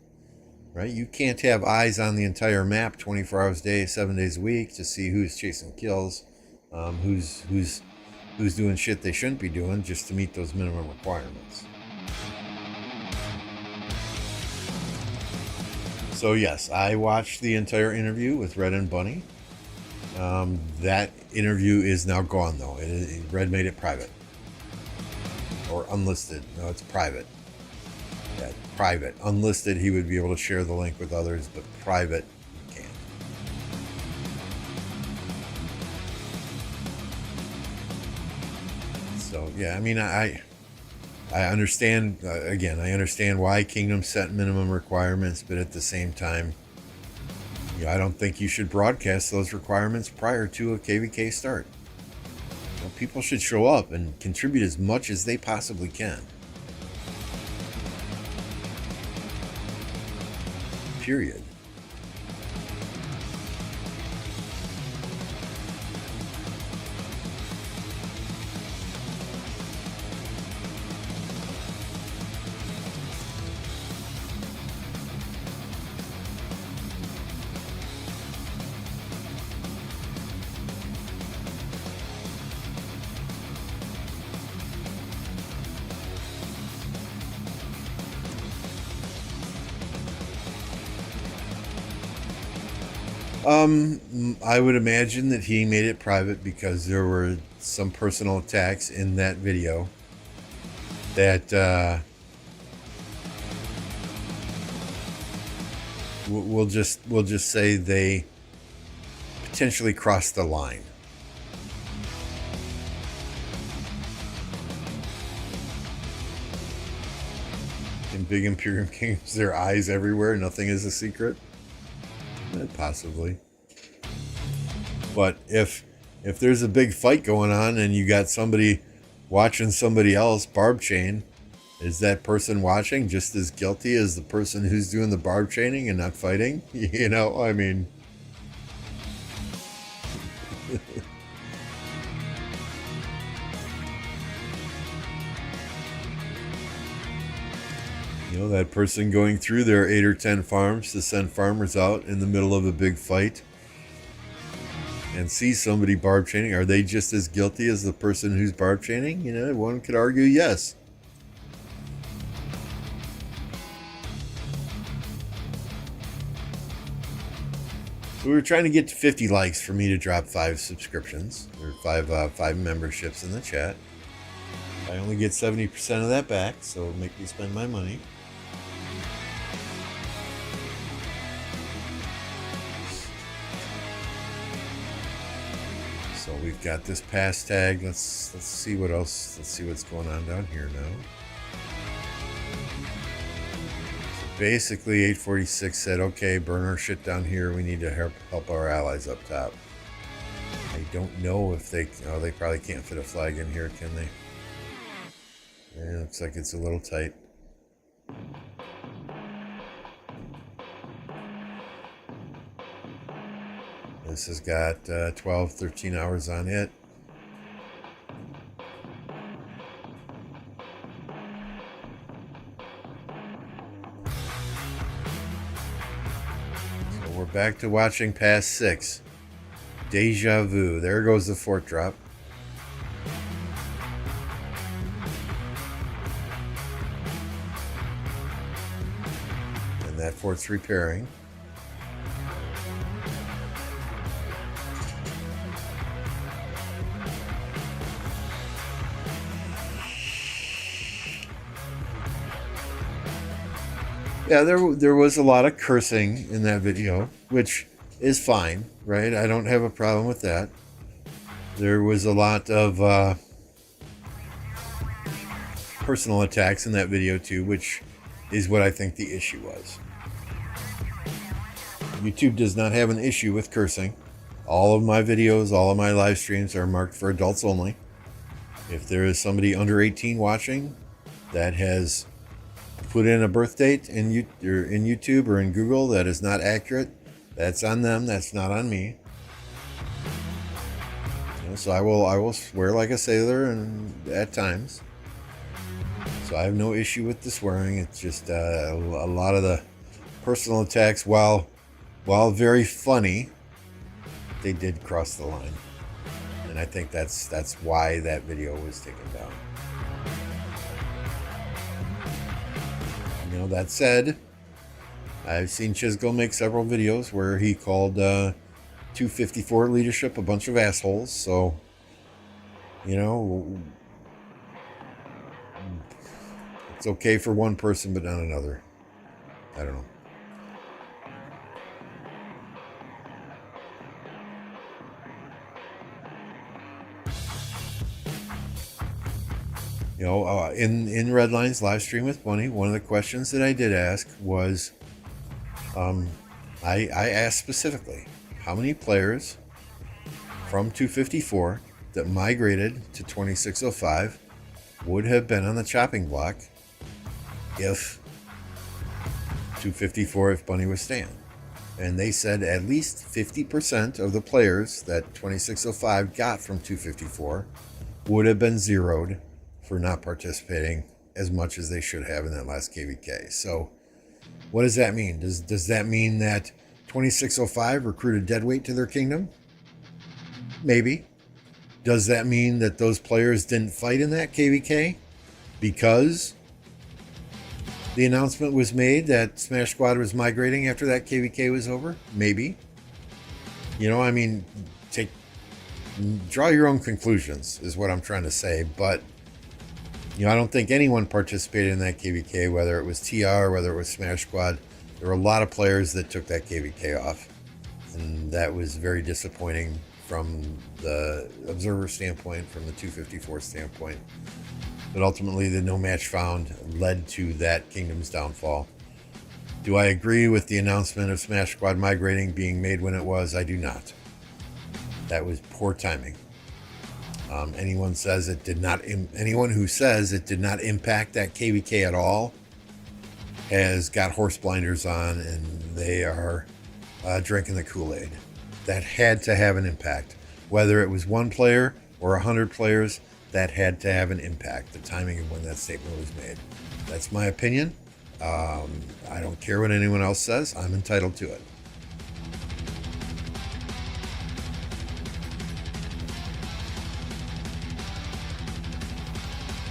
right? You can't have eyes on the entire map 24 hours a day, 7 days a week to see who's chasing kills, who's doing shit they shouldn't be doing just to meet those minimum requirements. So yes, I watched the entire interview with Red and Bunny. That interview is now gone though. Red made it private. Or unlisted. No, it's private. Yeah, private. Unlisted, he would be able to share the link with others, but private, you can't. So yeah, I mean, I understand, again, I understand why Kingdom set minimum requirements, but at the same time, I don't think you should broadcast those requirements prior to a KVK start. People should show up and contribute as much as they possibly can. Period. I would imagine that he made it private because there were some personal attacks in that video that we'll just say they potentially crossed the line. In big Imperium Kingdoms, there are eyes everywhere. Nothing is a secret. Possibly. But if there's a big fight going on and you got somebody watching somebody else barb chain, is that person watching just as guilty as the person who's doing the barb chaining and not fighting? I mean... that person going through their 8 or 10 farms to send farmers out in the middle of a big fight and see somebody barb chaining, are they just as guilty as the person who's barb chaining? One could argue yes. So we were trying to get to 50 likes for me to drop 5 subscriptions, or 5 memberships in the chat. I only get 70% of that back, so it'll make me spend my money. So we've got this pass tag. Let's see what else. Let's see what's going on down here now. So basically, 846 said, "Okay, burn our shit down here. We need to help our allies up top." I don't know if they. Oh, they probably can't fit a flag in here, can they? Yeah, looks like it's a little tight. This has got 12, 13 hours on it. So we're back to watching past 6. Deja vu. There goes the fort drop. before it's repairing. Yeah, there was a lot of cursing in that video, which is fine, right? I don't have a problem with that. There was a lot of personal attacks in that video too, which is what I think the issue was. YouTube does not have an issue with cursing. All of my videos, all of my live streams are marked for adults only. If there is somebody under 18 watching that has put in a birth date in YouTube or in Google that is not accurate, that's on them. That's not on me. So I will swear like a sailor and at times. So I have no issue with the swearing. It's just a lot of the personal attacks, while very funny, they did cross the line, and I think that's why that video was taken down. That said, I've seen Chisgo make several videos where he called 254 leadership a bunch of assholes. So, it's okay for one person, but not another. I don't know. In Redline's live stream with Bunny, one of the questions that I did ask was, I asked specifically, how many players from 254 that migrated to 2605 would have been on the chopping block if 254, if Bunny was staying? And they said at least 50% of the players that 2605 got from 254 would have been zeroed for not participating as much as they should have in that last KVK. So what does that mean? Does that mean that 2605 recruited deadweight to their kingdom? Maybe. Does that mean that those players didn't fight in that KVK because the announcement was made that Smash Squad was migrating after that KVK was over? Maybe. Draw your own conclusions is what I'm trying to say. But I don't think anyone participated in that KVK, whether it was TR, whether it was Smash Squad. There were a lot of players that took that KVK off, and that was very disappointing from the observer standpoint, from the 254 standpoint. But ultimately, the no match found led to that kingdom's downfall. Do I agree with the announcement of Smash Squad migrating being made when it was? I do not. That was poor timing. Anyone who says it did not impact that KVK at all has got horse blinders on, and they are drinking the Kool-Aid. That had to have an impact. Whether it was one player or 100 players, that had to have an impact. The timing of when that statement was made. That's my opinion. I don't care what anyone else says. I'm entitled to it.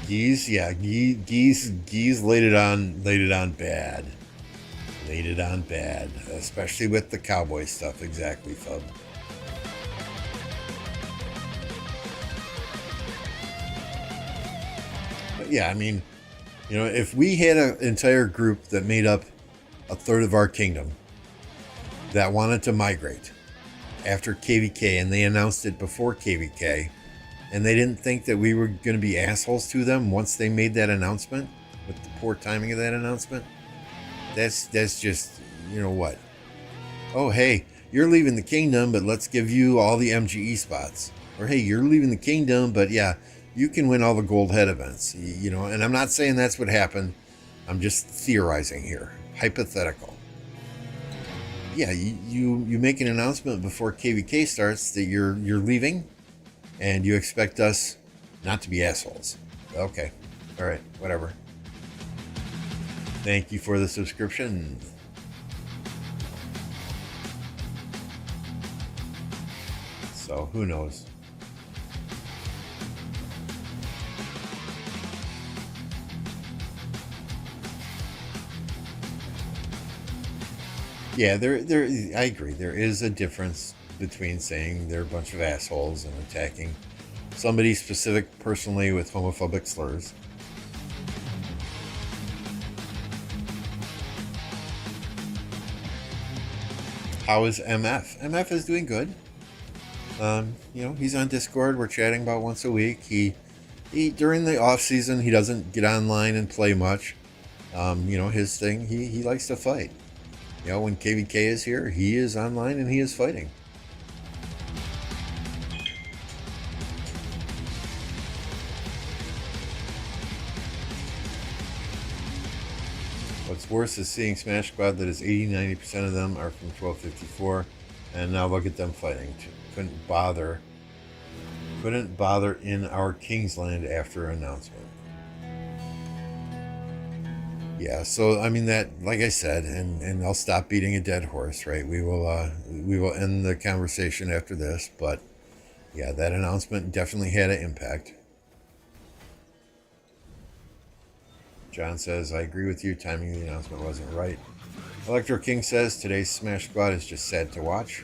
Geese laid it on bad. Laid it on bad, especially with the cowboy stuff. Exactly, Fub. But yeah, if we had an entire group that made up a third of our kingdom that wanted to migrate after KVK, and they announced it before KVK, and they didn't think that we were going to be assholes to them once they made that announcement, with the poor timing of that announcement, that's just, what? Oh, hey, you're leaving the kingdom, but let's give you all the MGE spots. Or, hey, you're leaving the kingdom, but yeah, you can win all the gold head events. And I'm not saying that's what happened. I'm just theorizing here. Hypothetical. Yeah, you make an announcement before KVK starts that you're leaving, and you expect us not to be assholes. Okay. All right. Whatever. Thank you for the subscription. So, who knows? Yeah, I agree. There is a difference between saying they're a bunch of assholes and attacking somebody specific personally with homophobic slurs. How is MF? MF is doing good. He's on Discord. We're chatting about once a week. He during the off season, he doesn't get online and play much. His thing, he likes to fight. When KVK is here, he is online and he is fighting. What's worse is seeing Smash Squad that is 80-90% of them are from 1254, and now look at them fighting. Couldn't bother in our Kingsland after announcement. Yeah, so I mean that, like I said, and I'll stop beating a dead horse, right? We will end the conversation after this, but yeah, that announcement definitely had an impact. John says, I agree with you, timing of the announcement wasn't right. Electro King says, today's Smash Squad is just sad to watch.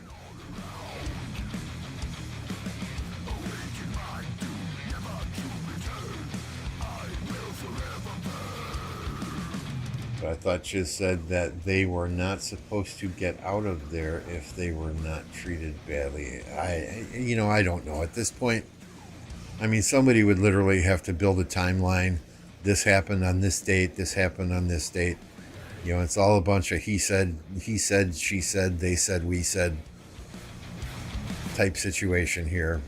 But I thought Chiz said that they were not supposed to get out of there if they were not treated badly. I don't know. At this point, I mean, somebody would literally have to build a timeline. This happened on this date. This happened on this date. It's all a bunch of he said, she said, they said, we said type situation here.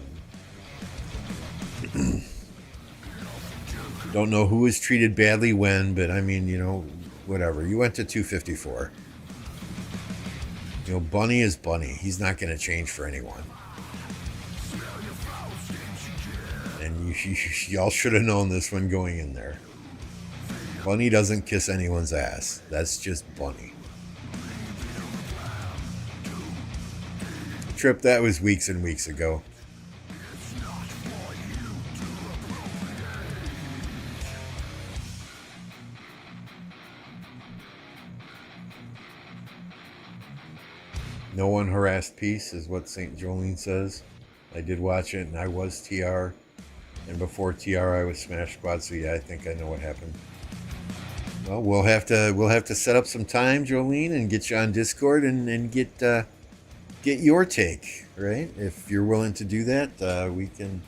Don't know who was treated badly when, but I mean, whatever. You went to 254. Bunny is Bunny. He's not going to change for anyone. And y'all should have known this when going in there. Bunny doesn't kiss anyone's ass. That's just Bunny. Trip, that was weeks and weeks ago. No one harassed peace is what St. Jolene says. I did watch it and I was TR. And before TR I was Smash Squad, so yeah, I think I know what happened. Well, we'll have to set up some time, Jolene, and get you on Discord and get your take, right? If you're willing to do that, we can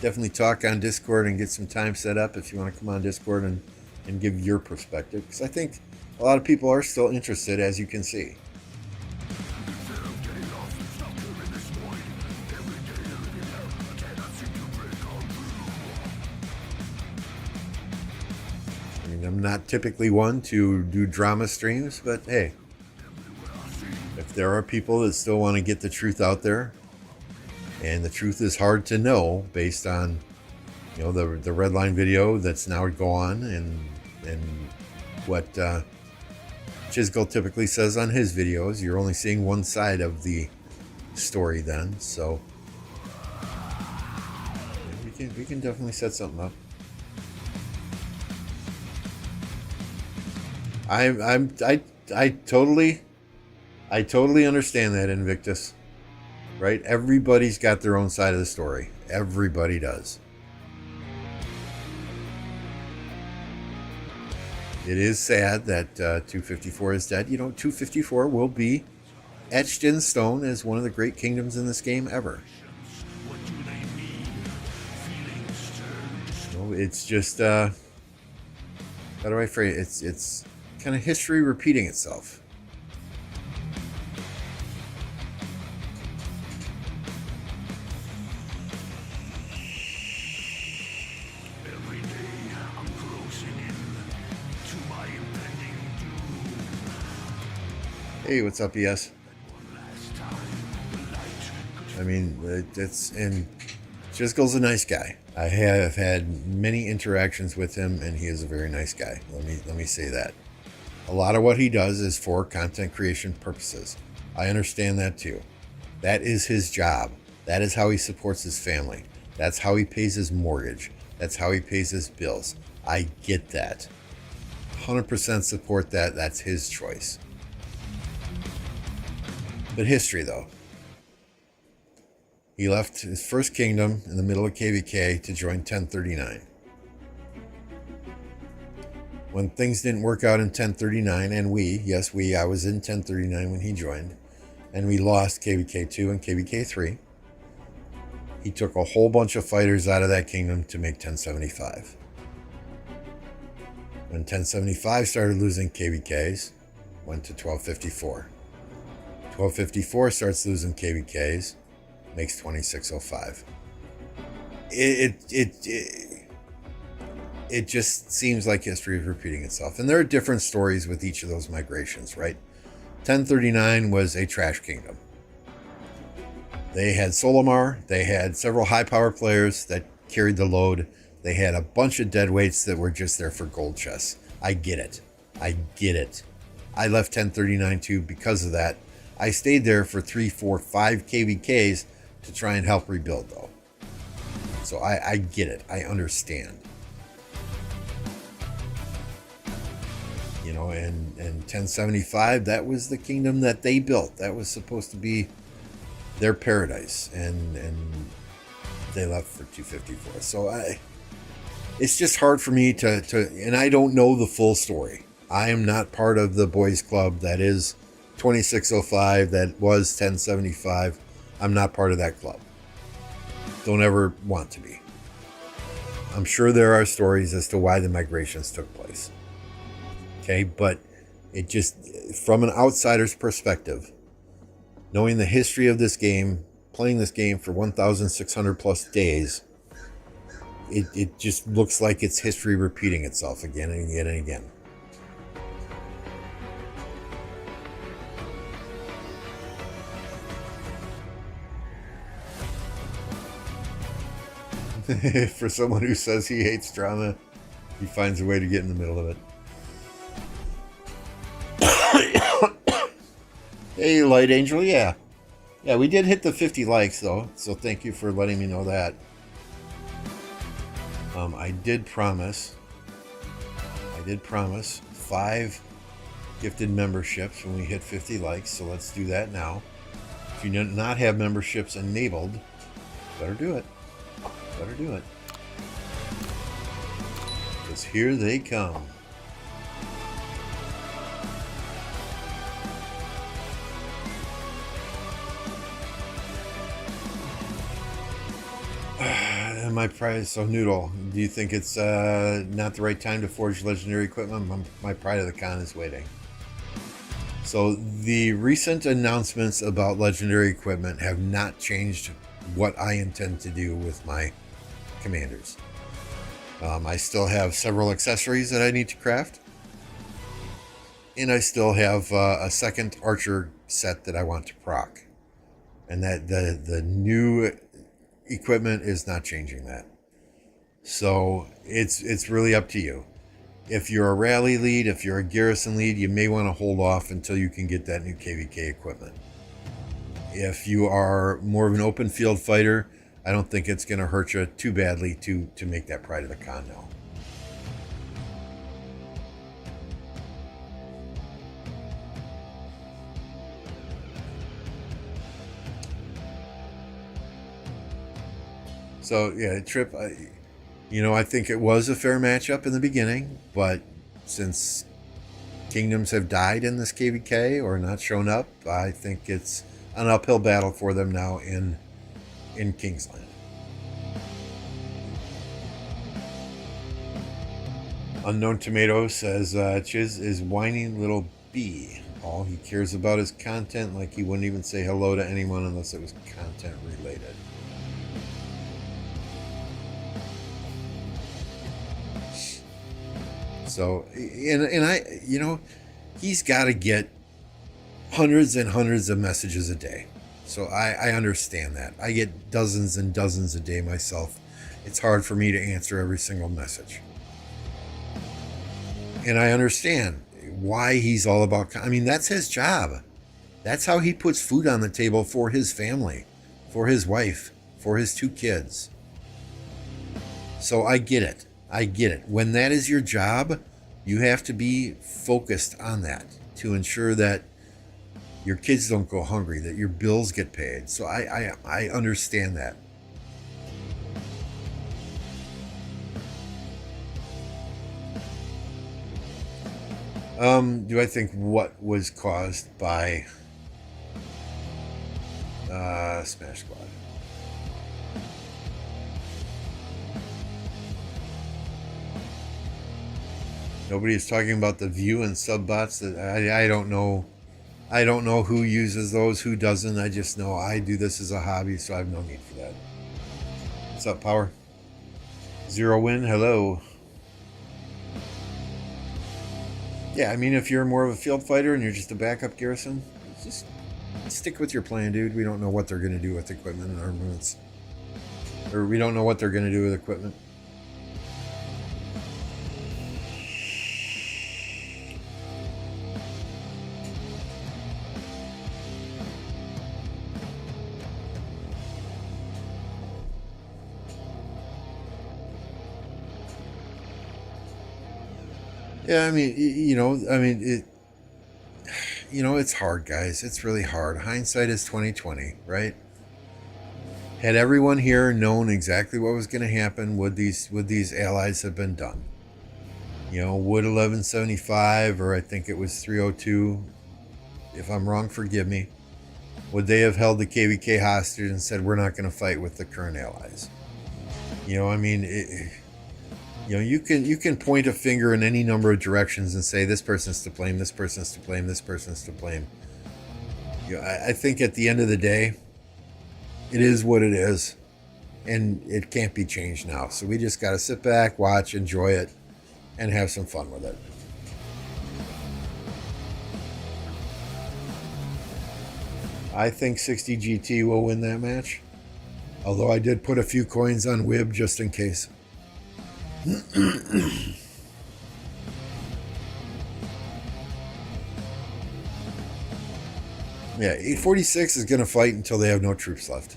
definitely talk on Discord and get some time set up if you want to come on Discord and give your perspective. Because I think a lot of people are still interested, as you can see. I'm not typically one to do drama streams, but hey, if there are people that still want to get the truth out there, and the truth is hard to know based on, the red line video that's now gone and what Chisgul typically says on his videos, you're only seeing one side of the story then, so we can definitely set something up. I totally understand that, Invictus, right? Everybody's got their own side of the story. Everybody does. It is sad that 254 is dead. 254 will be etched in stone as one of the great kingdoms in this game ever. It's just, how do I phrase it? It's kind of history repeating itself. Every day I'm closing in to my impending doom. Hey, what's up, ES? I mean, and Chisgul's a nice guy. I have had many interactions with him, and he is a very nice guy. Let me say that. A lot of what he does is for content creation purposes. I understand that too. That is his job. That is how he supports his family. That's how he pays his mortgage. That's how he pays his bills. I get that. 100% support that. That's his choice. But history, though. He left his first kingdom in the middle of KVK to join 1039. When things didn't work out in 1039, and I was in 1039 when he joined, and we lost KVK2 and KVK3, he took a whole bunch of fighters out of that kingdom to make 1075. When 1075 started losing KVKs, went to 1254. 1254 starts losing KVKs, makes 2605. It just seems like history is repeating itself. And there are different stories with each of those migrations, right? 1039 was a trash kingdom. They had Solomar, they had several high power players that carried the load. They had a bunch of deadweights that were just there for gold chests. I get it. I left 1039 too because of that. I stayed there for 3, 4, 5 KVKs to try and help rebuild though. So I get it. I understand. You know, and 1075, that was the kingdom that they built. That was supposed to be their paradise, and they left for 254. So it's just hard for me to, and I don't know the full story. I am not part of the boys club that is 2605, that was 1075. I'm not part of that club. Don't ever want to be. I'm sure there are stories as to why the migrations took place. Okay, but it just, from an outsider's perspective, knowing the history of this game, playing this game for 1,600 plus days, it just looks like it's history repeating itself again and again and again. For someone who says he hates drama, he finds a way to get in the middle of it. Hey, Light Angel, yeah, we did hit the 50 likes though, so thank you for letting me know that. I did promise 5 gifted memberships when we hit 50 likes, so let's do that now. If you do not have memberships enabled, better do it. Because here they come. My prize, so Noodle, do you think it's not the right time to forge legendary equipment? My pride of the con is waiting. So the recent announcements about legendary equipment have not changed what I intend to do with my commanders. I still have several accessories that I need to craft, and I still have a second archer set that I want to proc, and that the new equipment is not changing that. So it's really up to you. If you're a rally lead, if you're a garrison lead, you may want to hold off until you can get that new KVK equipment. If you are more of an open field fighter, I don't think it's going to hurt you too badly to make that pride of the con now. So yeah, Trip, I think it was a fair matchup in the beginning, but since kingdoms have died in this KVK or not shown up, I think it's an uphill battle for them now in Kingsland. Unknown Tomato says Chiz is whining little bee. All he cares about is content, like he wouldn't even say hello to anyone unless it was content related. So, and I, he's got to get hundreds and hundreds of messages a day. So I understand that. I get dozens and dozens a day myself. It's hard for me to answer every single message. And I understand why he's all about, that's his job. That's how he puts food on the table for his family, for his wife, for his 2 kids. So I get it. When that is your job, you have to be focused on that to ensure that your kids don't go hungry, that your bills get paid. So I understand that. Do I think what was caused by Smash Squad? Nobody is talking about the view and sub bots. That I don't know. I don't know who uses those, who doesn't. I just know I do this as a hobby, so I have no need for that. What's up, Power? Zero win. Hello. Yeah, I mean, if you're more of a field fighter and you're just a backup garrison, just stick with your plan, dude. We don't know what they're going to do with equipment and armaments. Or we don't know what they're going to do with equipment. Yeah, I mean, it's hard, guys. It's really hard. Hindsight is 2020, right? Had everyone here known exactly what was going to happen, would these allies have been done? Would 1175, or I think it was 302, if I'm wrong, forgive me, would they have held the KVK hostage and said, we're not going to fight with the current allies? You can point a finger in any number of directions and say this person's to blame, this person's to blame, this person's to blame. I think at the end of the day, it is what it is, and it can't be changed now. So we just got to sit back, watch, enjoy it, and have some fun with it. I think 60 GT will win that match, although I did put a few coins on Wib just in case. Yeah, 846 is going to fight until they have no troops left.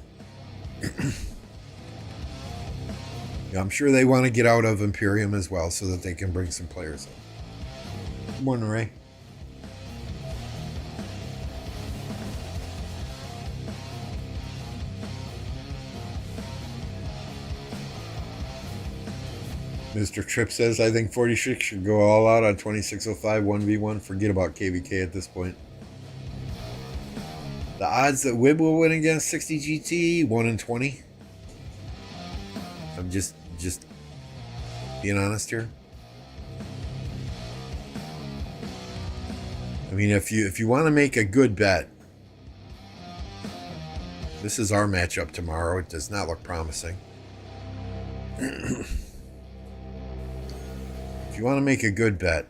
Yeah, I'm sure they want to get out of Imperium as well so that they can bring some players in. Good morning, Ray. Mr. Tripp says, I think 46 should go all out on 2605 1v1. Forget about KVK at this point. The odds that Wib will win against 60 GT, 1 in 20. I'm just being honest here. I mean, if you want to make a good bet, this is our matchup tomorrow. It does not look promising. If you want to make a good bet,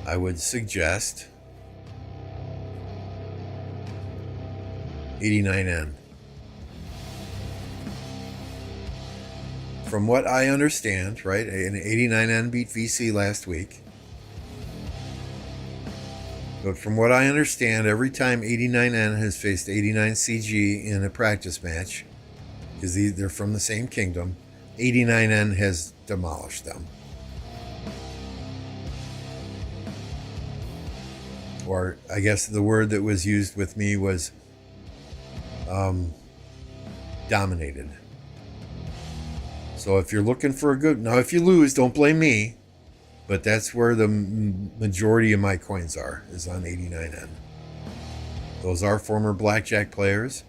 I would suggest 89N. From what I understand, right, an 89N beat VC last week. But from what I understand, every time 89N has faced 89CG in a practice match, because they're from the same kingdom, 89N has demolished them. Or I guess the word that was used with me was dominated. So if you're looking for a good... Now, if you lose, don't blame me. But that's where the majority of my coins are, is on 89N. Those are former blackjack players.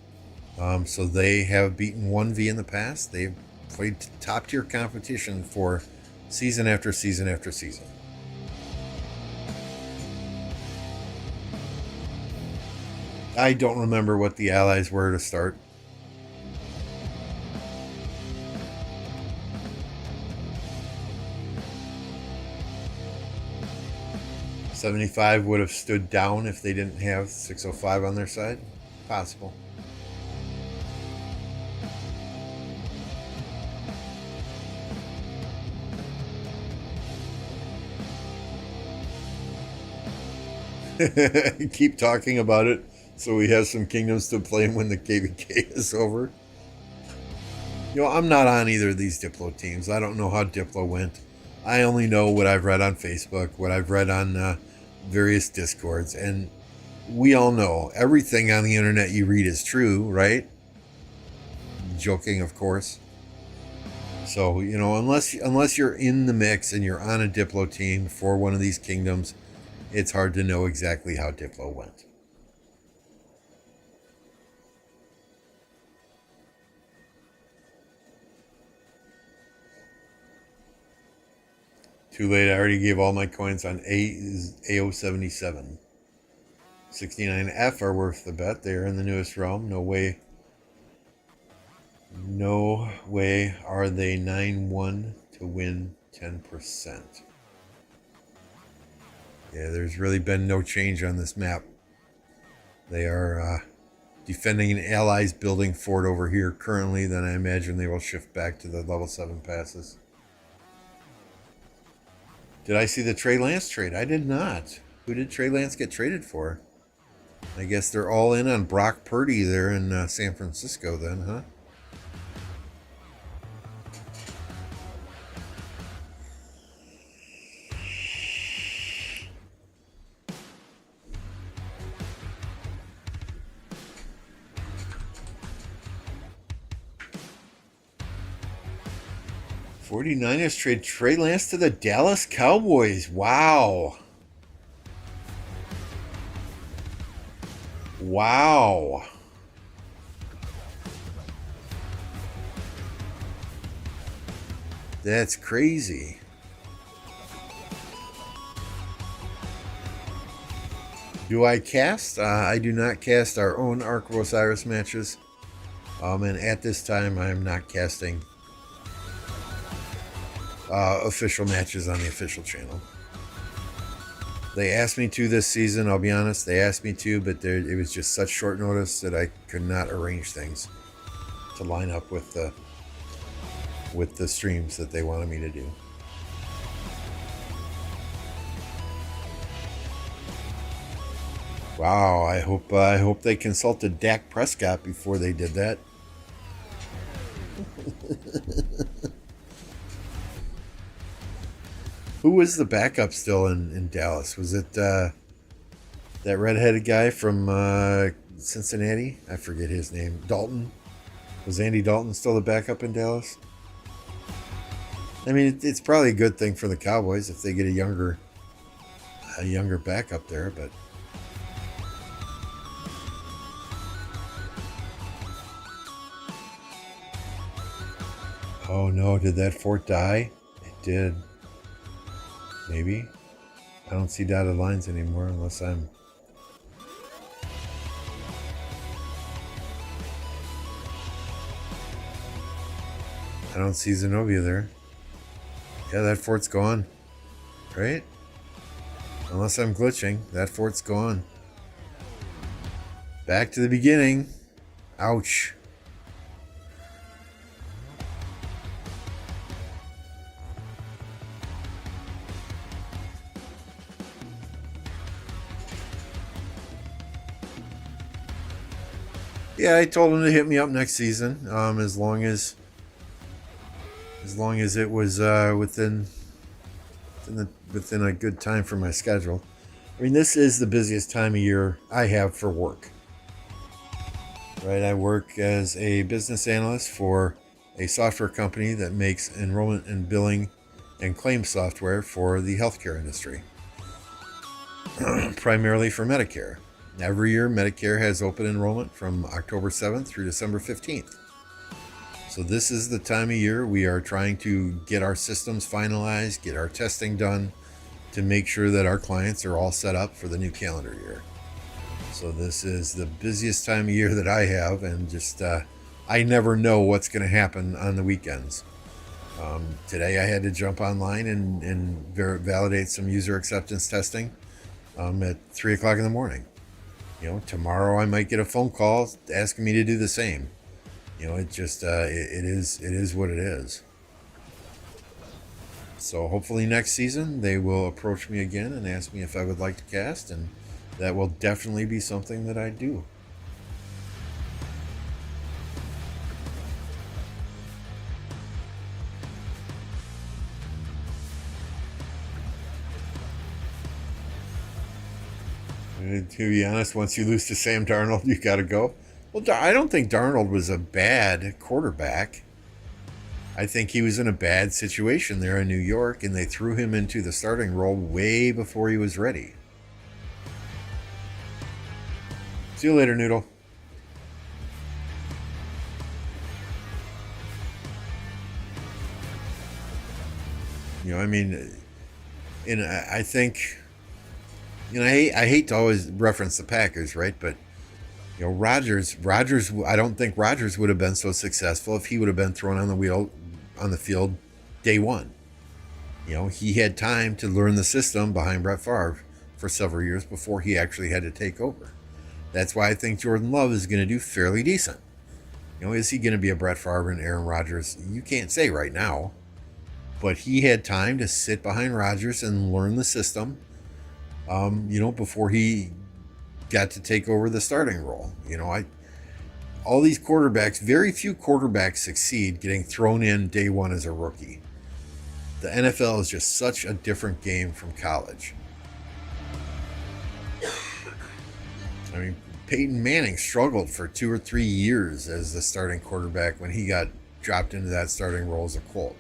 So they have beaten 1V in the past. They've played top tier competition for season after season after season. I don't remember what the allies were to start. $75 would have stood down if they didn't have 605 on their side. Possible. Keep talking about it so we have some kingdoms to play when the KVK is over. I'm not on either of these Diplo teams. I don't know how Diplo went. I only know what I've read on Facebook, what I've read on various discords, and we all know everything on the internet you read is true, right? Joking, of course. So, unless you're in the mix and you're on a Diplo team for one of these kingdoms, it's hard to know exactly how Diplo went. Too late, I already gave all my coins on AO77. 69F are worth the bet. They are in the newest realm. No way are they 9-1 to win 10%. Yeah, there's really been no change on this map. They are defending an allies building fort over here currently. Then I imagine they will shift back to the level 7 passes. Did I see the Trey Lance trade? I did not. Who did Trey Lance get traded for? I guess they're all in on Brock Purdy there in San Francisco then, huh? '49ers trade Trey Lance to the Dallas Cowboys. Wow. Wow. That's crazy. Do I cast? I do not cast our own Ark of Osiris matches. And at this time, I am not casting official matches on the official channel. They asked me to this season, I'll be honest. They asked me to, but it was just such short notice that I could not arrange things to line up with the streams that they wanted me to do. Wow, I hope they consulted Dak Prescott before they did that. Who was the backup still in Dallas? Was it that redheaded guy from Cincinnati? I forget his name. Dalton? Was Andy Dalton still the backup in Dallas? I mean, it's probably a good thing for the Cowboys if they get a younger backup there, but oh no, did that fort die? It did. Maybe. I don't see dotted lines anymore unless I'm... I don't see Zenobia there. Yeah, that fort's gone. Right? Unless I'm glitching, that fort's gone. Back to the beginning. Ouch. Yeah, I told him to hit me up next season, as long as it was within a good time for my schedule. I mean, this is the busiest time of year I have for work. Right, I work as a business analyst for a software company that makes enrollment and billing and claim software for the healthcare industry, primarily for Medicare. Every year, Medicare has open enrollment from October 7th through December 15th. So this is the time of year we are trying to get our systems finalized, get our testing done to make sure that our clients are all set up for the new calendar year. So this is the busiest time of year that I have, and just I never know what's going to happen on the weekends. Today I had to jump online and validate some user acceptance testing at 3 o'clock in the morning. Tomorrow I might get a phone call asking me to do the same. It just it is what it is. So hopefully next season they will approach me again and ask me if I would like to cast, and that will definitely be something that I do. To be honest, once you lose to Sam Darnold, you got to go. Well, I don't think Darnold was a bad quarterback. I think he was in a bad situation there in New York, and they threw him into the starting role way before he was ready. See you later, Noodle. You know, I mean, and I think, you know, I hate to always reference the Packers, right? But, you know, Rodgers, I don't think Rodgers would have been so successful if he would have been thrown on the field day one. You know, he had time to learn the system behind Brett Favre for several years before he actually had to take over. That's why I think Jordan Love is going to do fairly decent. You know, is he going to be a Brett Favre and Aaron Rodgers? You can't say right now. But he had time to sit behind Rodgers and learn the system, you know, before he got to take over the starting role. You know, all these quarterbacks, very few quarterbacks succeed getting thrown in day one as a rookie. The NFL is just such a different game from college. I mean, Peyton Manning struggled for 2 or 3 years as the starting quarterback when he got dropped into that starting role as a Colt.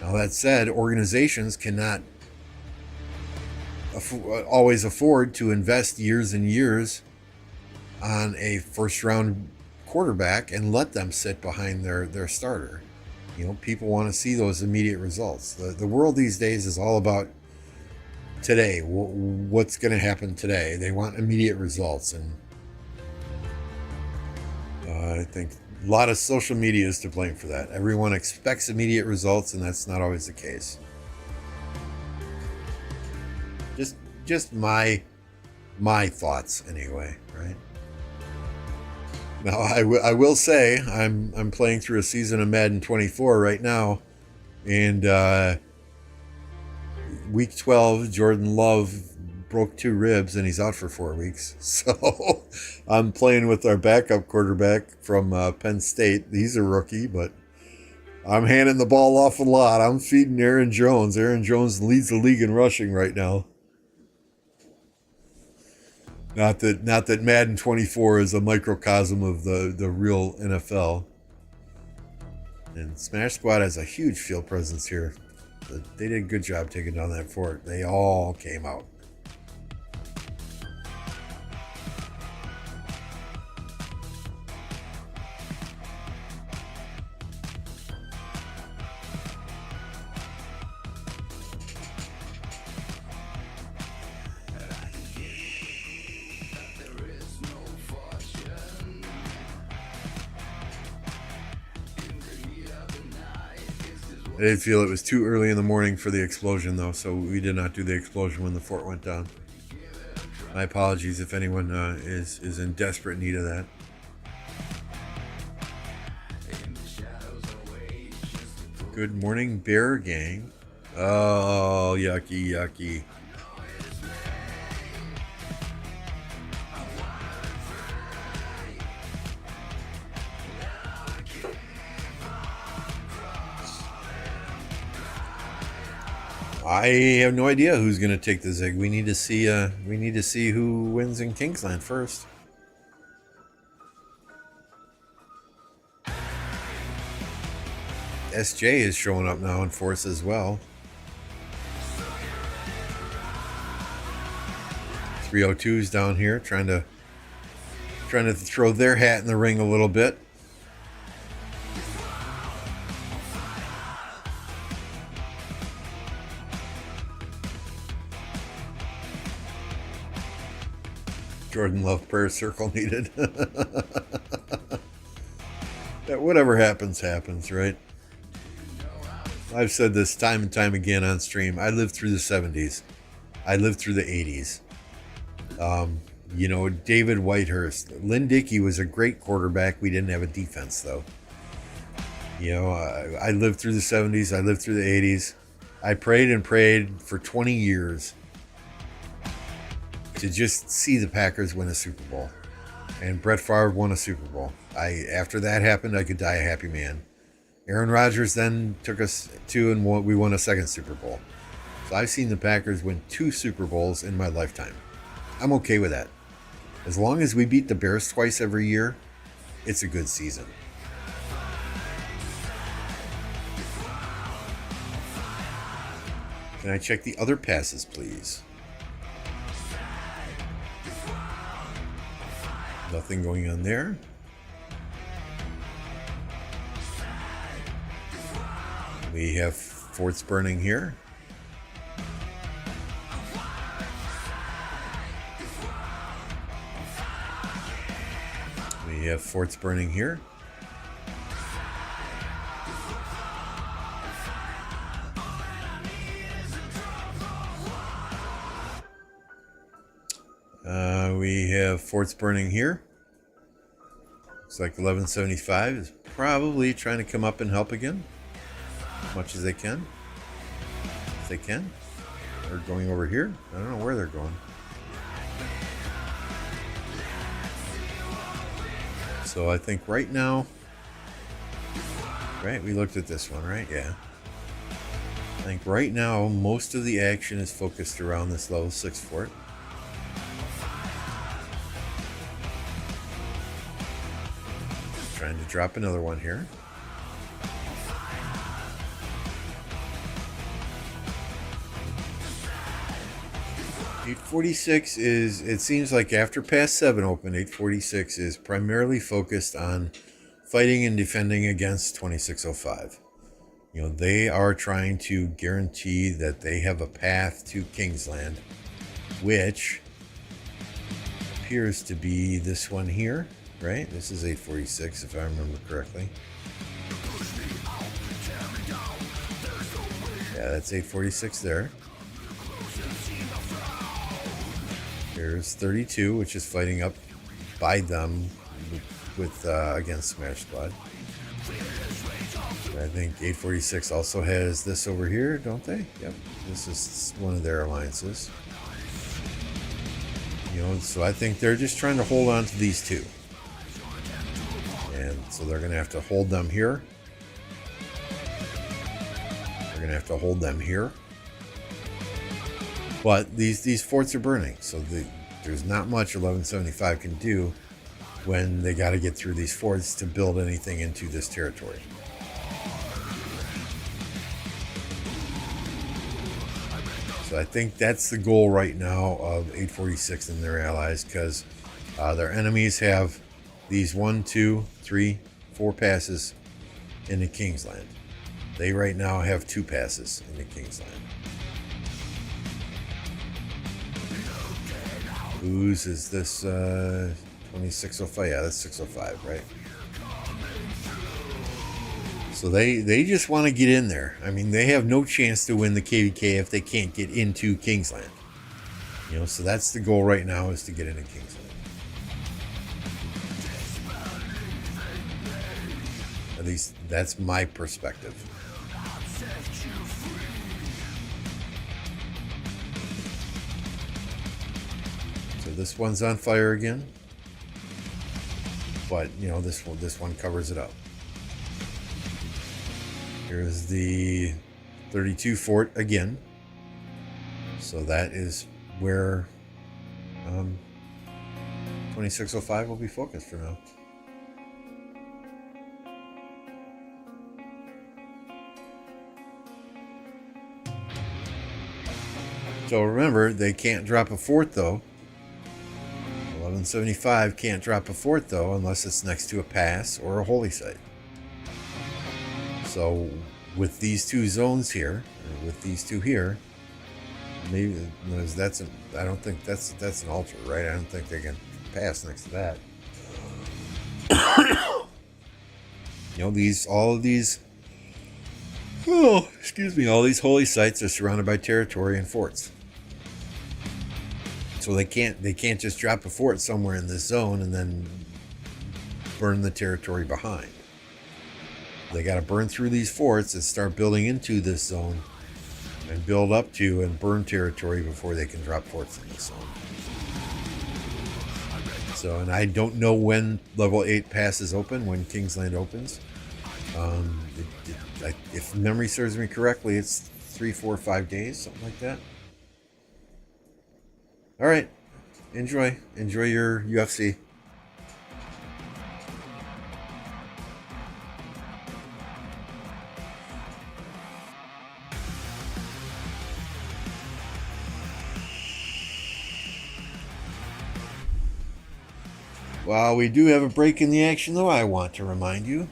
Now, that said, organizations cannot always afford to invest years and years on a first-round quarterback and let them sit behind their starter. You know, people want to see those immediate results. The world these days is all about today. What's going to happen today? They want immediate results, and I think a lot of social media is to blame for that. Everyone expects immediate results, and that's not always the case. Just my thoughts anyway, right? Now, I will say I'm playing through a season of Madden 24 right now, and week 12, Jordan Love broke 2 ribs and he's out for 4 weeks. So I'm playing with our backup quarterback from Penn State. He's a rookie, but I'm handing the ball off a lot. I'm feeding Aaron Jones. Aaron Jones leads the league in rushing right now. Not that Madden 24 is a microcosm of the real NFL. And Smash Squad has a huge field presence here. They did a good job taking down that fort. They all came out. I did feel it was too early in the morning for the explosion, though, so we did not do the explosion when the fort went down. My apologies if anyone is in desperate need of that. Good morning, Bear Gang. Oh, yucky, yucky. I have no idea who's going to take the zig. We need to see. We need to see who wins in Kingsland first. SJ is showing up now in force as well. 302's down here trying to throw their hat in the ring a little bit. Jordan Love prayer circle needed. That whatever happens, happens, right? I've said this time and time again on stream. I lived through the 70s. I lived through the 80s. You know, David Whitehurst. Lynn Dickey was a great quarterback. We didn't have a defense, though. You know, I lived through the 70s. I lived through the 80s. I prayed and prayed for 20 years to just see the Packers win a Super Bowl. And Brett Favre won a Super Bowl. After that happened, I could die a happy man. Aaron Rodgers then took us to, and we won a second Super Bowl. So I've seen the Packers win 2 Super Bowls in my lifetime. I'm okay with that. As long as we beat the Bears twice every year, it's a good season. Can I check the other passes, please? Nothing going on there. We have forts burning here. We have forts burning here. We have forts burning here. Looks like 1175 is probably trying to come up and help again, as much as they can. If they can. They're going over here. I don't know where they're going. So I think right now, right, we looked at this one, right? Yeah. I think right now most of the action is focused around this level 6 fort. Trying to drop another one here. .846 is, it seems like after past 7 open, .846 is primarily focused on fighting and defending against 2605. You know, they are trying to guarantee that they have a path to Kingsland, which appears to be this one here, right? This is .846 if I remember correctly. Yeah, that's .846 there. Here's 32, which is fighting up by them with against Smash Squad. I think .846 also has this over here, don't they? Yep, this is one of their alliances. You know, so I think they're just trying to hold on to these two. And so they're going to have to hold them here. They're going to have to hold them here. But these forts are burning, so there's not much 1175 can do when they got to get through these forts to build anything into this territory. So I think that's the goal right now of .846 and their allies, because their enemies have these 1, 2, 3, 4 passes into Kingsland. They right now have 2 passes into Kingsland. Whose is this 2605? Yeah, that's 605, right? So they just want to get in there. I mean, they have no chance to win the KVK if they can't get into Kingsland. You know, so that's the goal right now, is to get into Kingsland. At least that's my perspective. So this one's on fire again, but you know, this one covers it up. Here's the 32 fort again. So that is where 2605 will be focused for now. So remember, they can't drop a fort though. 1175 can't drop a fort though unless it's next to a pass or a holy site. So with these two zones here, or with these two here, maybe that's an, I don't think that's an altar, right? I don't think they can pass next to that. You know, all of these all these holy sites are surrounded by territory and forts. So they can't just drop a fort somewhere in this zone and then burn the territory behind. They got to burn through these forts and start building into this zone and build up to and burn territory before they can drop forts in this zone. So, and I don't know when level 8 passes open, when Kingsland opens. If memory serves me correctly, it's 3, 4, 5 days, something like that. All right, Enjoy your UFC. While we do have a break in the action, though, I want to remind you,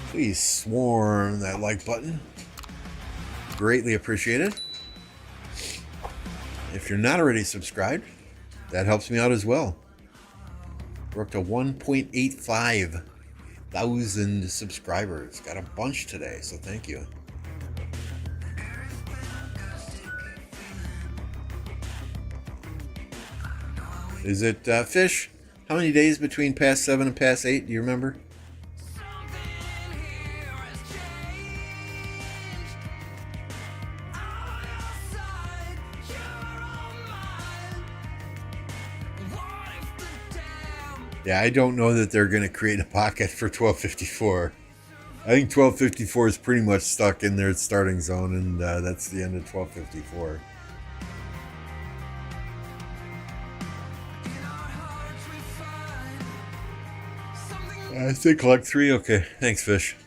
please swarm that like button. Greatly appreciated. If you're not already subscribed, that helps me out as well. We're up to 1.85 thousand subscribers. Got a bunch today, so thank you. Is it Fish? How many days between past 7 and past 8? Do you remember? Yeah, I don't know that they're going to create a pocket for 1254. I think 1254 is pretty much stuck in their starting zone, and that's the end of 1254. I think collect 3. Okay, thanks, Fish.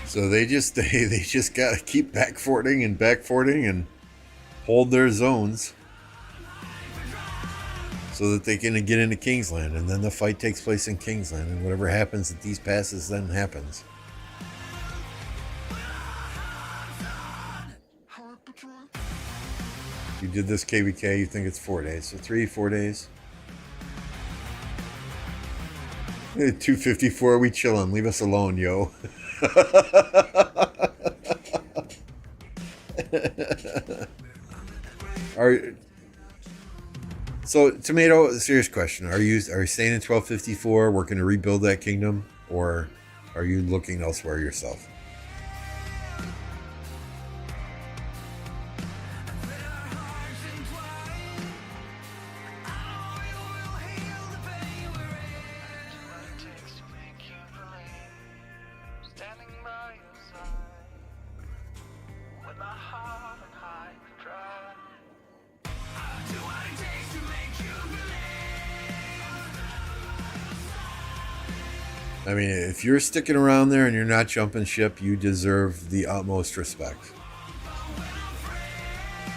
So they just got to keep backforting and hold their zones so that they can get into Kingsland, and then the fight takes place in Kingsland, and whatever happens at these passes then happens. You did this KVK, you think it's 4 days, so 4 days. 254, we chillin'. Leave us alone, yo. So, Tomato, serious question. Are you staying in 1254, working to rebuild that kingdom, or are you looking elsewhere yourself? I mean, if you're sticking around there and you're not jumping ship, you deserve the utmost respect.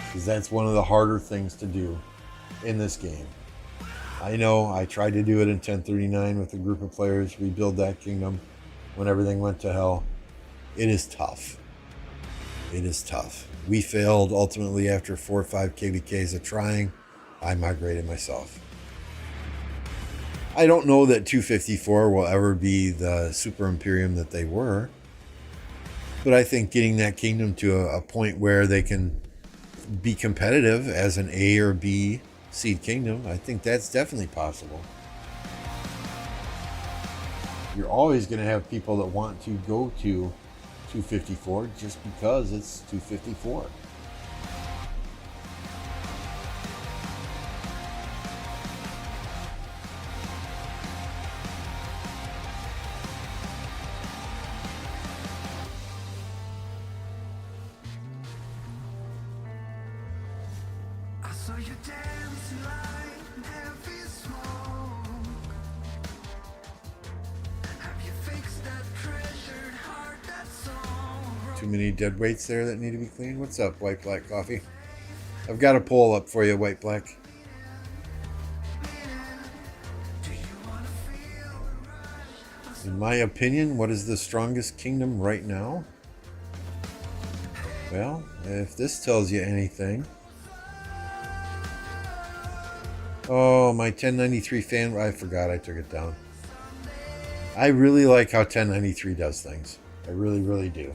Because that's one of the harder things to do in this game. I know I tried to do it in 1039 with a group of players, rebuild that kingdom when everything went to hell. It is tough. It is tough. We failed ultimately after 4 or 5 KVKs of trying. I migrated myself. I don't know that 254 will ever be the super imperium that they were, but I think getting that kingdom to a point where they can be competitive as an A or B seed kingdom, I think that's definitely possible. You're always going to have people that want to go to 254 just because it's 254. Too many dead weights there that need to be cleaned. What's up, White Black Coffee? I've got a poll up for you, White Black. In my opinion, what is the strongest kingdom right now? Well, if this tells you anything. Oh, my 1093 fan, I forgot I took it down. I really like how 1093 does things. I really, really do.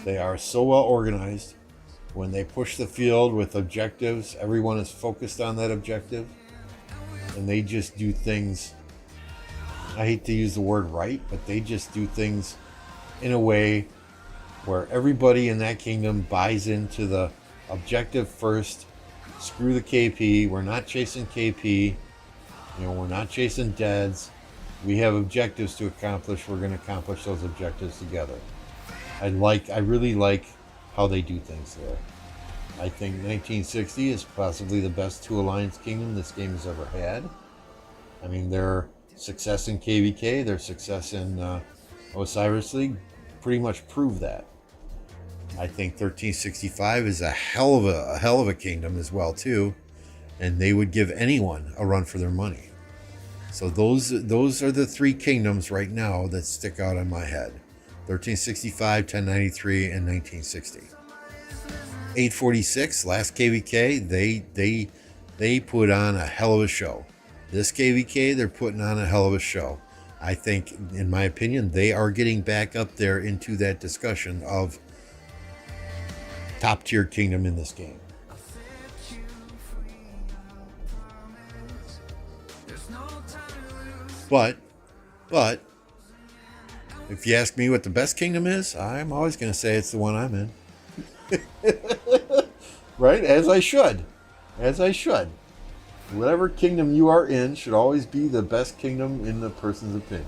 They are so well organized. When they push the field with objectives, everyone is focused on that objective. And they just do things, I hate to use the word right, but they just do things in a way where everybody in that kingdom buys into the objective first. Screw the KP. We're not chasing KP. We're not chasing deads. We have objectives to accomplish. We're going to accomplish those objectives together. I really like how they do things there. I think 1960 is possibly the best two alliance kingdom this game has ever had. I mean, their success in KVK, their success in Osiris League pretty much prove that. I think 1365 is a hell of a kingdom as well too, and they would give anyone a run for their money. So those are the three kingdoms right now that stick out on my head: 1365, 1093, and 1960. 846, last KVK, they put on a hell of a show. This KVK, they're putting on a hell of a show. I think, in my opinion, they are getting back up there into that discussion of top tier kingdom in this game. But if you ask me what the best kingdom is, I'm always going to say it's the one I'm in. Right? As I should. Whatever kingdom you are in should always be the best kingdom in the person's opinion.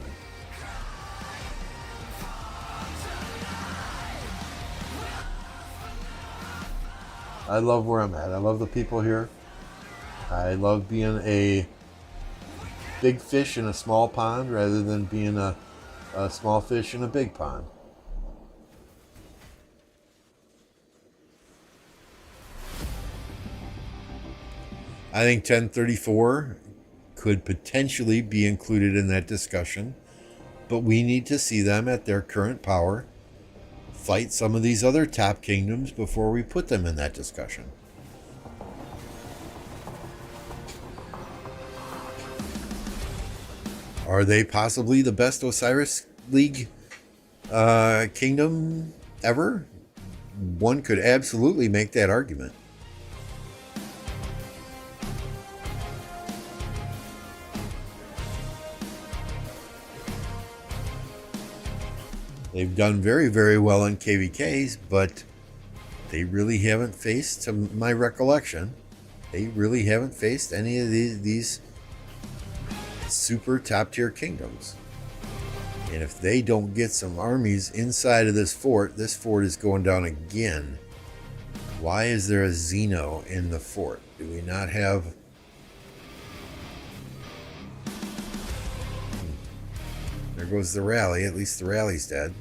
I love where I'm at. I love the people here. I love being a big fish in a small pond rather than being a small fish in a big pond. I think 1034 could potentially be included in that discussion, but we need to see them at their current power fight some of these other top kingdoms before we put them in that discussion. Are they possibly the best Osiris League kingdom ever? One could absolutely make that argument. They've done very, very well in KVKs, but they really haven't faced, to my recollection, they really haven't faced any of these super top tier kingdoms. And if they don't get some armies inside of this fort is going down again. Why is there a Xeno in the fort? Do we not have... There goes the rally. At least the rally's dead.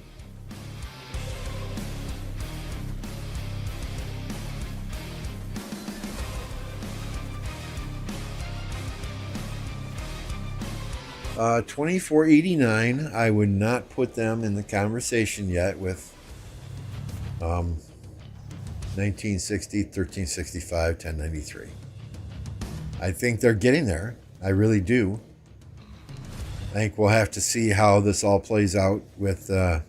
Uh, 2489, I would not put them in the conversation yet with 1960, 1365, 1093. I think they're getting there. I really do. I think we'll have to see how this all plays out with the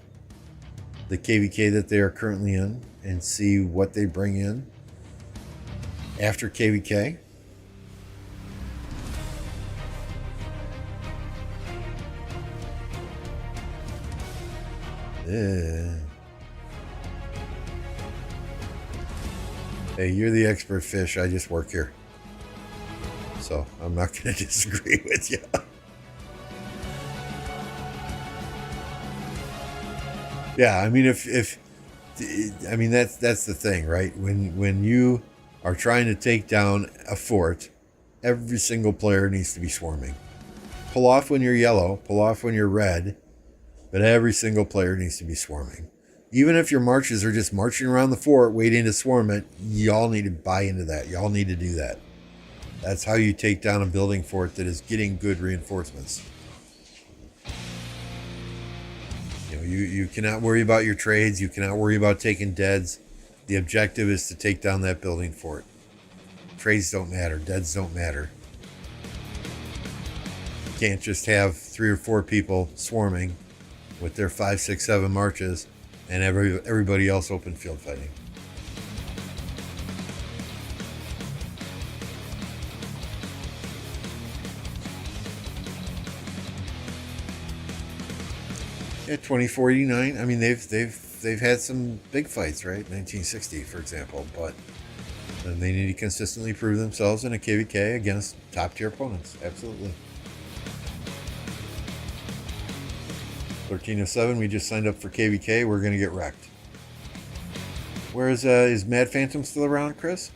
KVK that they are currently in and see what they bring in after KVK. Hey, you're the expert fish. I just work here. So I'm not going to disagree with you. Yeah, I mean, I mean, that's the thing, right? When you are trying to take down a fort, every single player needs to be swarming. Pull off when you're yellow, pull off when you're red, but every single player needs to be swarming. Even if your marches are just marching around the fort waiting to swarm it, y'all need to buy into that. Y'all need to do that. That's how you take down a building fort that is getting good reinforcements. You cannot worry about your trades. You cannot worry about taking deads. The objective is to take down that building fort. Trades don't matter. Deads don't matter. You can't just have 3 or 4 people swarming with their 5, 6, 7 marches and everybody else open field fighting. Yeah, 2489. I mean, they've had some big fights, right? 1960, for example, but they need to consistently prove themselves in a KVK against top tier opponents. Absolutely. 1307, we just signed up for KVK. We're going to get wrecked. Where is Mad Phantom still around, Chris?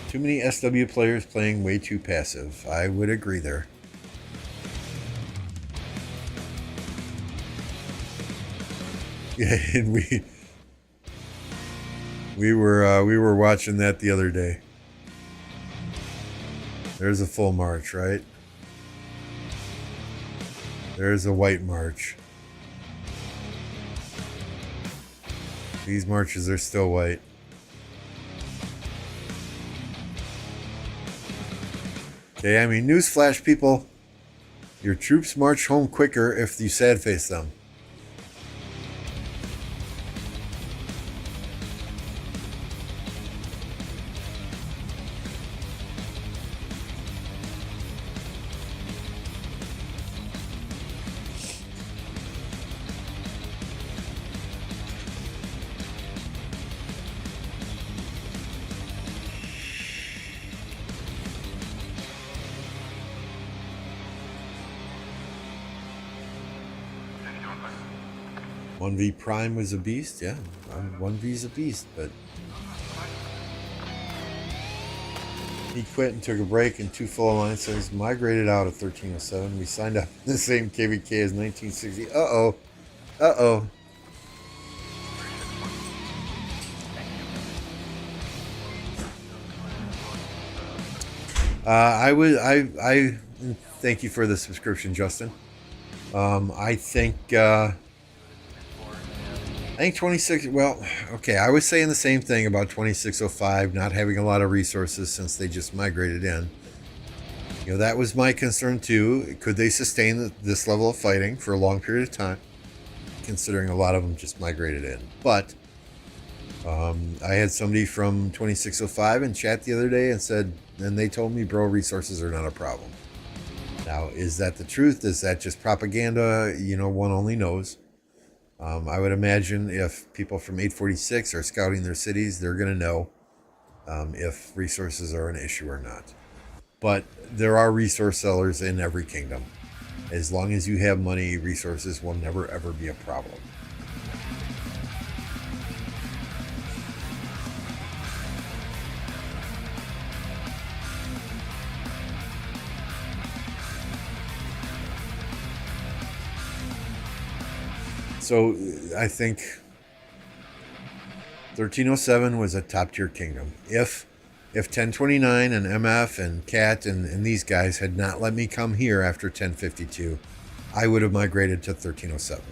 Too many SW players playing way too passive. I would agree there. Yeah, and we were watching that the other day. There's a full march, right? There's a white march. These marches are still white. Okay, I mean, newsflash, people. Your troops march home quicker if you sad face them. One V Prime was a beast, yeah. 1V's a beast, but he quit and took a break, and 2 full alliances migrated out of 1307. We signed up in the same KVK as 1960. Uh-oh. I thank you for the subscription, Justin. I think 26, well, okay, I was saying the same thing about 2605 not having a lot of resources since they just migrated in. You know, that was my concern too. Could they sustain this level of fighting for a long period of time, considering a lot of them just migrated in? But I had somebody from 2605 in chat the other day and they told me, bro, resources are not a problem. Now, is that the truth? Is that just propaganda? You know, one only knows. I would imagine if people from 846 are scouting their cities, they're going to know if resources are an issue or not. But there are resource sellers in every kingdom. As long as you have money, resources will never, ever be a problem. So I think 1307 was a top tier kingdom. If 1029 and MF and Cat and these guys had not let me come here after 1052, I would have migrated to 1307.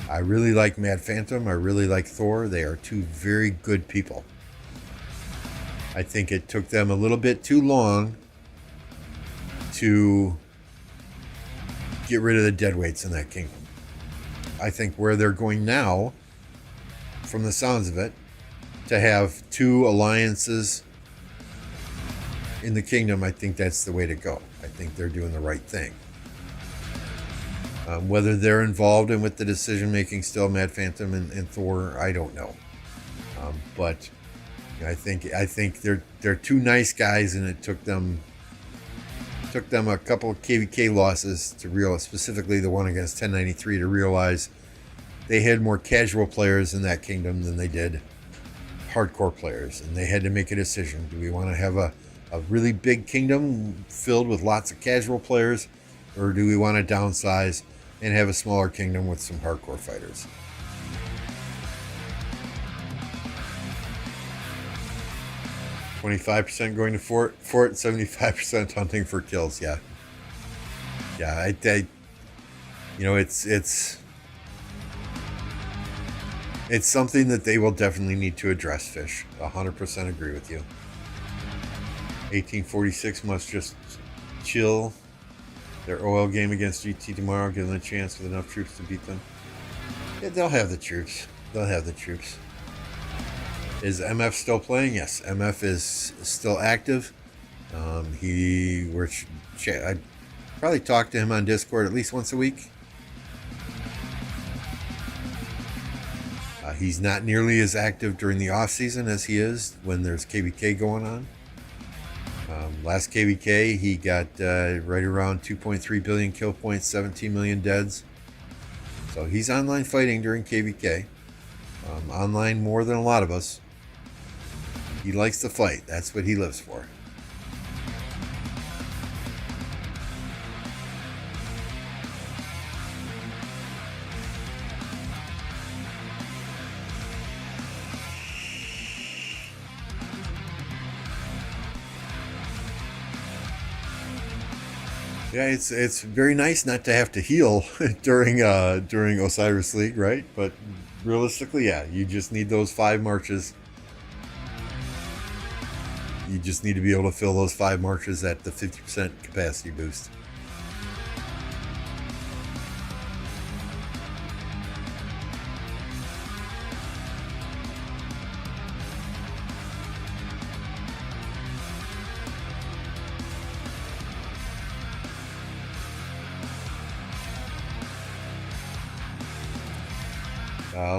I really like Mad Phantom. I really like Thor. They are 2 very good people. I think it took them a little bit too long to get rid of the deadweights in that kingdom. I think where they're going now, from the sounds of it, to have 2 alliances in the kingdom, I think that's the way to go. I think they're doing the right thing. Whether they're involved in with the decision making still, Mad Phantom and Thor, I don't know. But I think they're 2 nice guys, and it took them a couple of KVK losses to realize, specifically the one against 1093, to realize they had more casual players in that kingdom than they did hardcore players, and they had to make a decision. Do we want to have a really big kingdom filled with lots of casual players, or do we want to downsize and have a smaller kingdom with some hardcore fighters? %25 going to fort, 75% hunting for kills. Yeah, you know, it's something that they will definitely need to address, Fish. 100% agree with you. 1846 must just chill their OL game against GT tomorrow, give them a chance with enough troops to beat them. Yeah, they'll have the troops. Is MF still playing? Yes, MF is still active. I probably talk to him on Discord at least once a week. He's not nearly as active during the off season as he is when there's KVK going on. Last KVK, he got right around 2.3 billion kill points, 17 million deads. So he's online fighting during KVK. Online more than a lot of us. He likes to fight. That's what he lives for. Yeah, it's very nice not to have to heal during Osiris League, right? But realistically, yeah, you just need those 5 marches. You just need to be able to fill those 5 marches at the 50% capacity boost.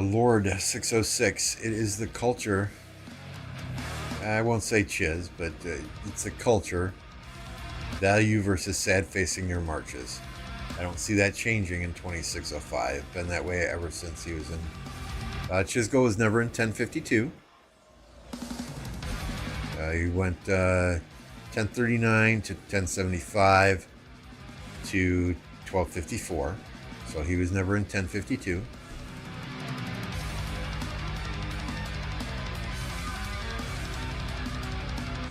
Lord 606, it is the culture. I won't say chiz, but it's a culture. Value versus sad facing your marches. I don't see that changing in 2605. Been that way ever since he was in. Chisgo was never in 1052. He went 1039 to 1075 to 1254. So he was never in 1052.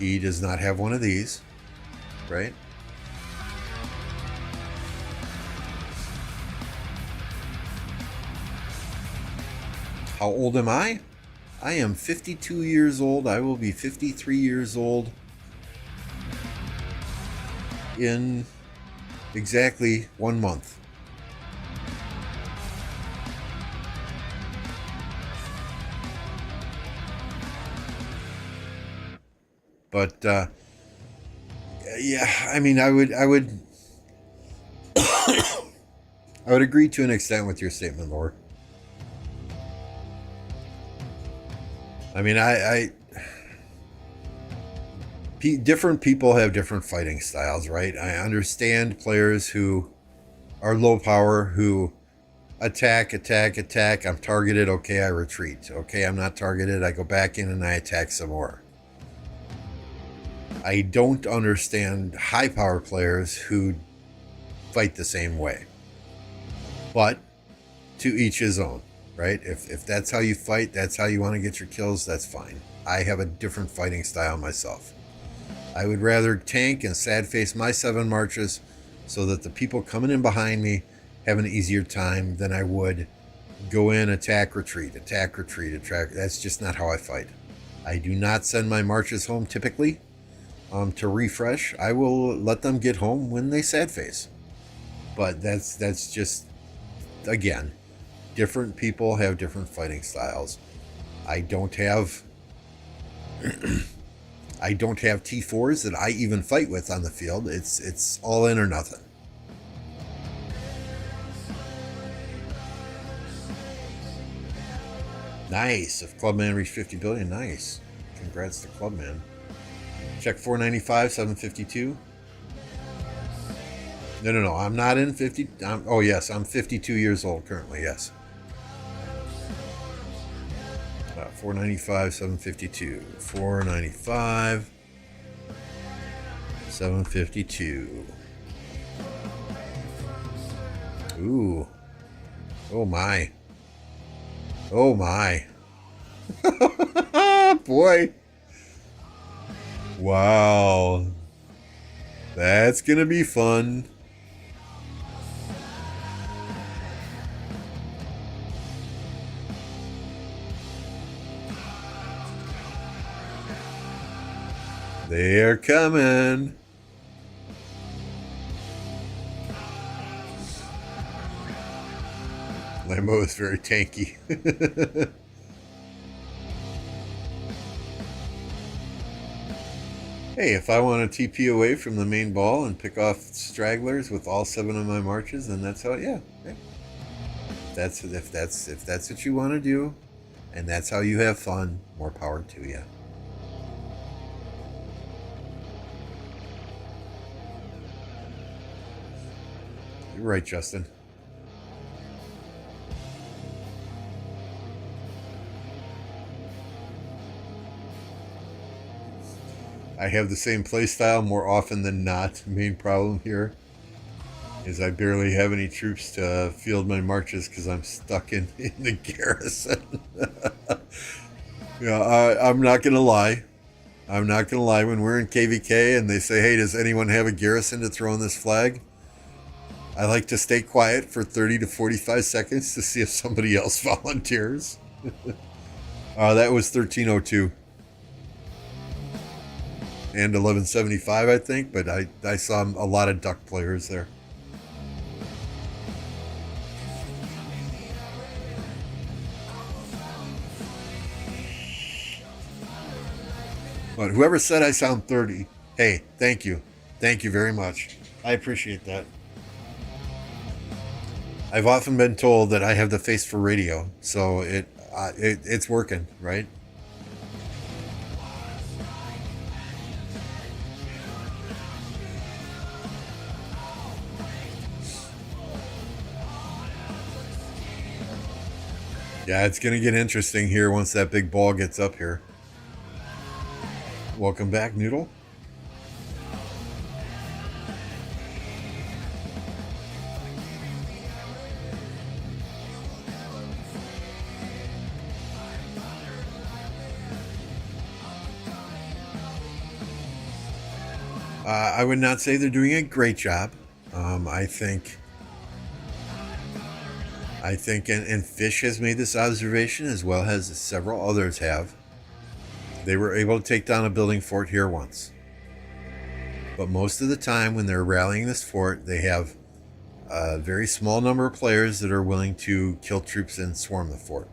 He does not have one of these, right? How old am I? I am 52 years old. I will be 53 years old in exactly 1 month. But yeah, I mean, I would I would agree to an extent with your statement, Lord. I mean, different people have different fighting styles, right? I understand players who are low power, who attack. I'm targeted. Okay, I retreat. Okay, I'm not targeted. I go back in and I attack some more. I don't understand high power players who fight the same way. But to each his own, right? If that's how you fight, that's how you want to get your kills, that's fine. I have a different fighting style myself. I would rather tank and sad face my 7 marches so that the people coming in behind me have an easier time than I would go in, attack, retreat. That's just not how I fight. I do not send my marches home typically. To refresh, I will let them get home when they sad face. But that's just, again, different people have different fighting styles. I don't have T4s that I even fight with on the field. It's all in or nothing. Nice. If Clubman reached 50 billion, nice. Congrats to Clubman. Check 495, 752. No. I'm not in 50. Oh, yes. I'm 52 years old currently. Yes. 495, 752. 495, 752. Ooh. Oh, my. Oh, my. Boy. Wow. That's gonna be fun. They're coming. Lambo is very tanky. Hey, if I want to TP away from the main ball and pick off stragglers with all 7 of my marches, then that's how. Yeah. If that's what you want to do, and that's how you have fun, more power to you. right, Justin. I have the same playstyle more often than not. The main problem here is I barely have any troops to field my marches because I'm stuck in the garrison. Yeah, I'm not going to lie. I'm not going to lie. When we're in KVK and they say, hey, does anyone have a garrison to throw on this flag? I like to stay quiet for 30 to 45 seconds to see if somebody else volunteers. That was 1302. And 1175, I think, but I saw a lot of duck players there. But whoever said I sound 30, hey, thank you. Thank you very much. I appreciate that. I've often been told that I have the face for radio, so it's working, right? Yeah, it's going to get interesting here once that big ball gets up here. Welcome back, Noodle. I would not say they're doing a great job. I think, and Fish has made this observation as well as several others have. They were able to take down a building fort here once. But most of the time when they're rallying this fort, they have a very small number of players that are willing to kill troops and swarm the fort.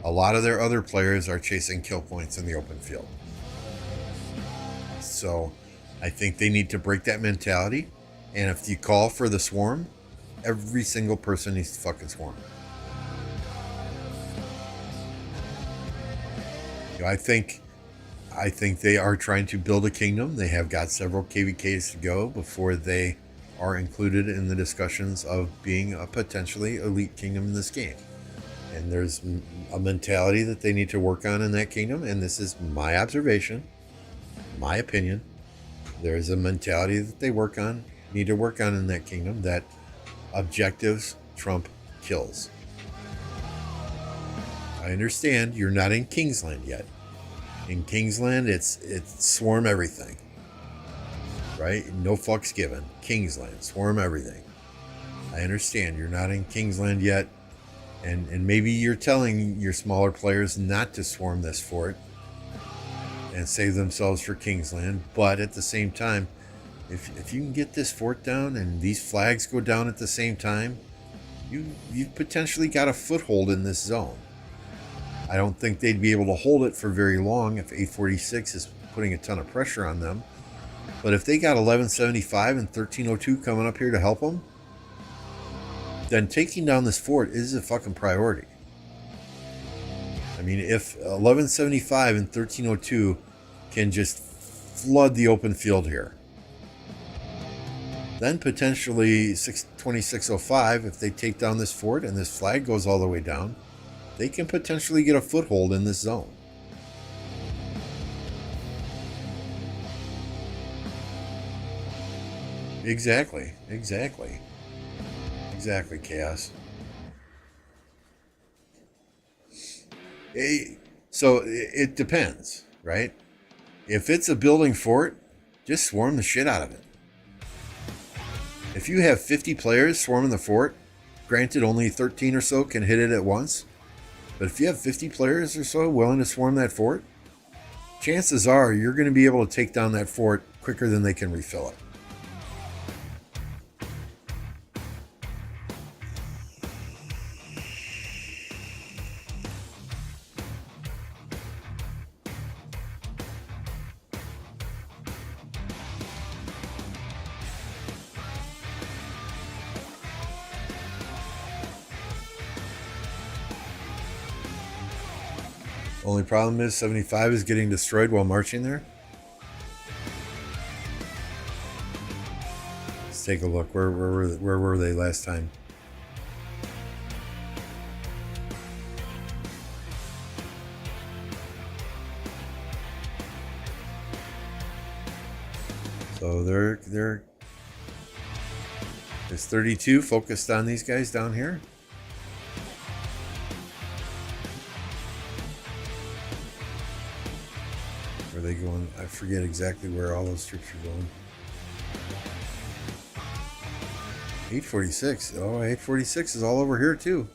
A lot of their other players are chasing kill points in the open field. So I think they need to break that mentality. And if you call for the swarm, every single person needs to fucking swarm. You know, I think they are trying to build a kingdom. They have got several KVKs to go before they are included in the discussions of being a potentially elite kingdom in this game. And there's a mentality that they need to work on in that kingdom. And this is my observation, my opinion. There's a mentality that they need to work on in that kingdom, that objectives trump kills. I understand you're not in Kingsland yet. In Kingsland, it's swarm everything, right? No fucks given. Kingsland, swarm everything. I understand you're not in Kingsland yet, and maybe you're telling your smaller players not to swarm this fort and save themselves for Kingsland, but at the same time, if you can get this fort down and these flags go down at the same time, you've potentially got a foothold in this zone. I don't think they'd be able to hold it for very long if 846 is putting a ton of pressure on them. But if they got 1175 and 1302 coming up here to help them, then taking down this fort is a fucking priority. I mean, if 1175 and 1302 can just flood the open field here, then potentially 2605, if they take down this fort and this flag goes all the way down, they can potentially get a foothold in this zone. Exactly, Chaos. So it depends, right? If it's a building fort, just swarm the shit out of it. If you have 50 players swarming the fort, granted only 13 or so can hit it at once, but if you have 50 players or so willing to swarm that fort, chances are you're going to be able to take down that fort quicker than they can refill it. Only problem is 75 is getting destroyed while marching there. take a look. Where were they last time? So there's 32 focused on these guys down here. Where are they going? I forget exactly where all those troops are going. 846. Oh, 846 is all over here too.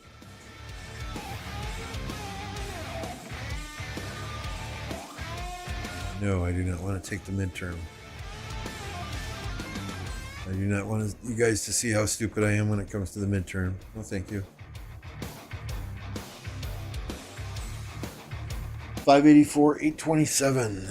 No, I do not want to take the midterm. I do not want you guys to see how stupid I am when it comes to the midterm. No, thank you. 584, 827.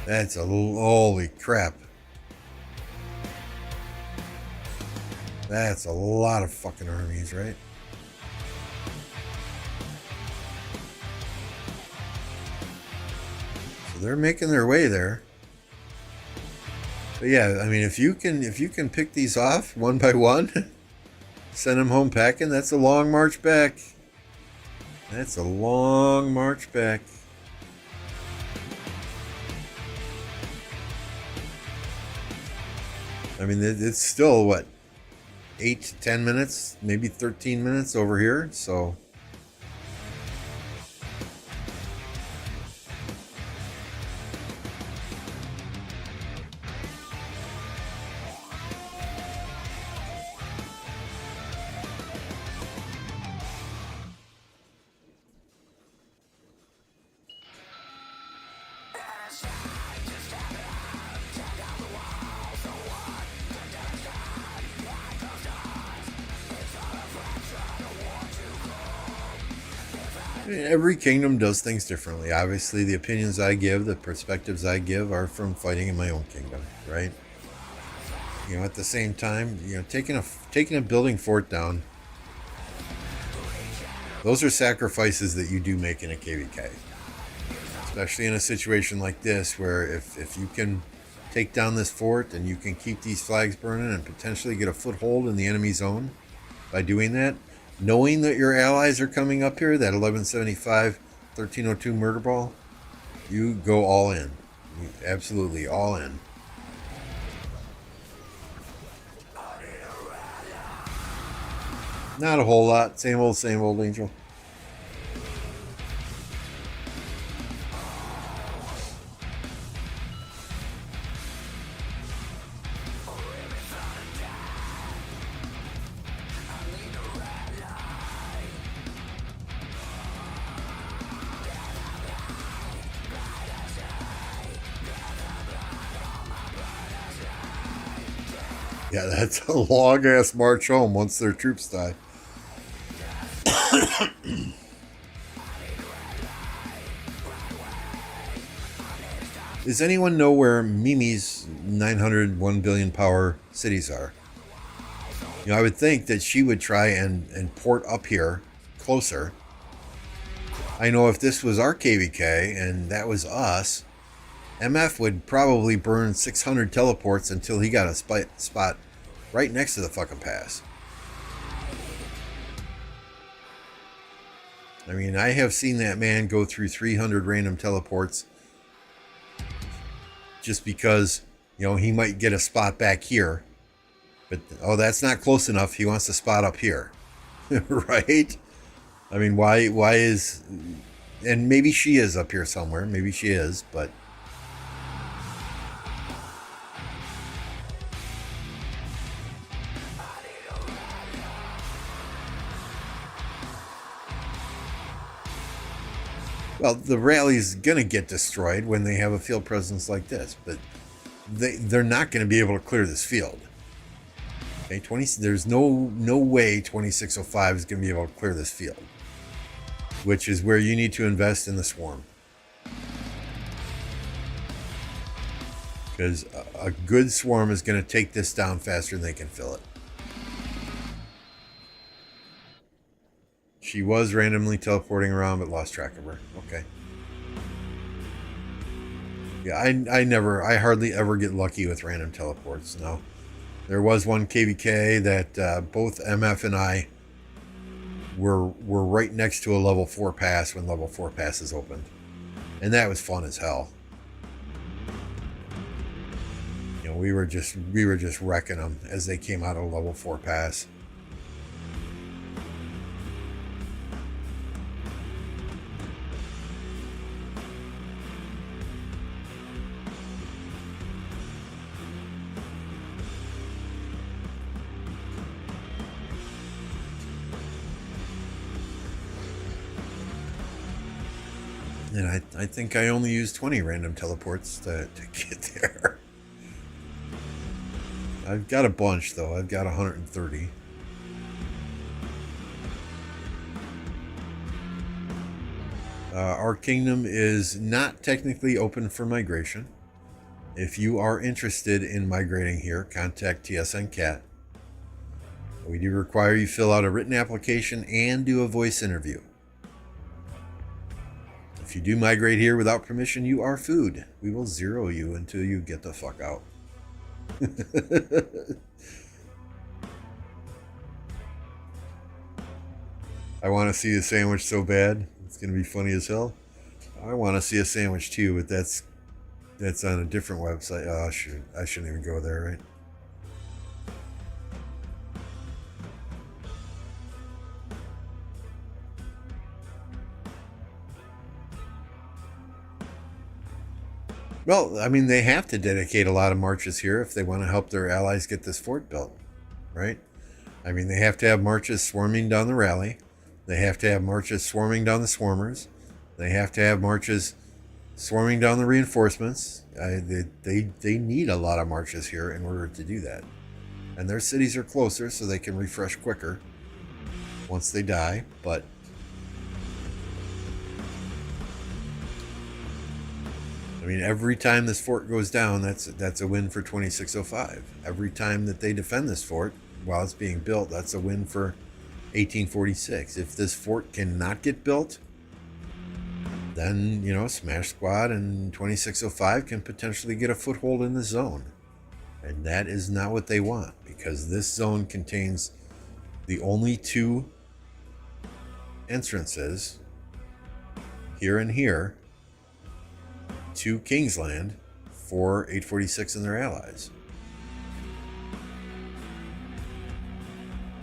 That's a little, holy crap. That's a lot of fucking armies, right? So they're making their way there. But yeah, I mean, if you can pick these off one by one, send them home packing, that's a long march back. That's a long march back. I mean, it's still, what, 8 to 10 minutes, maybe 13 minutes over here, so... Every kingdom does things differently. Obviously, the opinions I give, the perspectives I give are from fighting in my own kingdom, right? You know, at the same time, you know, taking a building fort down, those are sacrifices that you do make in a KVK. Especially in a situation like this, where if you can take down this fort and you can keep these flags burning and potentially get a foothold in the enemy zone by doing that, knowing that your allies are coming up here, that 1175, 1302 murder ball, you go all in. Absolutely all in. Not a whole lot. Same old, Angel. Yeah, that's a long-ass march home once their troops die. Does anyone know where Mimi's 901 billion power cities are? You know, I would think that she would try and port up here closer. I know if this was our KVK and that was us, MF would probably burn 600 teleports until he got a spot right next to the fucking pass. I mean, I have seen that man go through 300 random teleports just because, you know, he might get a spot back here. But, oh, that's not close enough. He wants a spot up here. Right? I mean, why is... And maybe she is up here somewhere. Maybe she is, but... Well, the rally's going to get destroyed when they have a field presence like this, but they're not going to be able to clear this field. Okay, there's no way 2605 is going to be able to clear this field, which is where you need to invest in the swarm. Because a good swarm is going to take this down faster than they can fill it. She was randomly teleporting around, but lost track of her. Okay. Yeah, I hardly ever get lucky with random teleports. No. There was one KVK that both MF and I were right next to a level 4 pass when level 4 passes opened. And that was fun as hell. You know, we were just wrecking them as they came out of a level 4 pass. And I think I only used 20 random teleports to get there. I've got a bunch, though. I've got 130. Our kingdom is not technically open for migration. If you are interested in migrating here, contact TSN Cat. We do require you fill out a written application and do a voice interview. If you do migrate here without permission, you are food. We will zero you until you get the fuck out. I want to see a sandwich so bad. It's going to be funny as hell. I want to see a sandwich too, but that's on a different website. Oh, shoot. I shouldn't even go there, right? Well, I mean, they have to dedicate a lot of marches here if they want to help their allies get this fort built, right? I mean, they have to have marches swarming down the rally. They have to have marches swarming down the swarmers. They have to have marches swarming down the reinforcements. They need a lot of marches here in order to do that. And their cities are closer, so they can refresh quicker once they die, but... I mean, every time this fort goes down, that's a win for 2605. Every time that they defend this fort while it's being built, that's a win for 1846. If this fort cannot get built, then, you know, Smash Squad and 2605 can potentially get a foothold in the zone. And that is not what they want, because this zone contains the only two entrances here and here to Kingsland for 846 and their allies.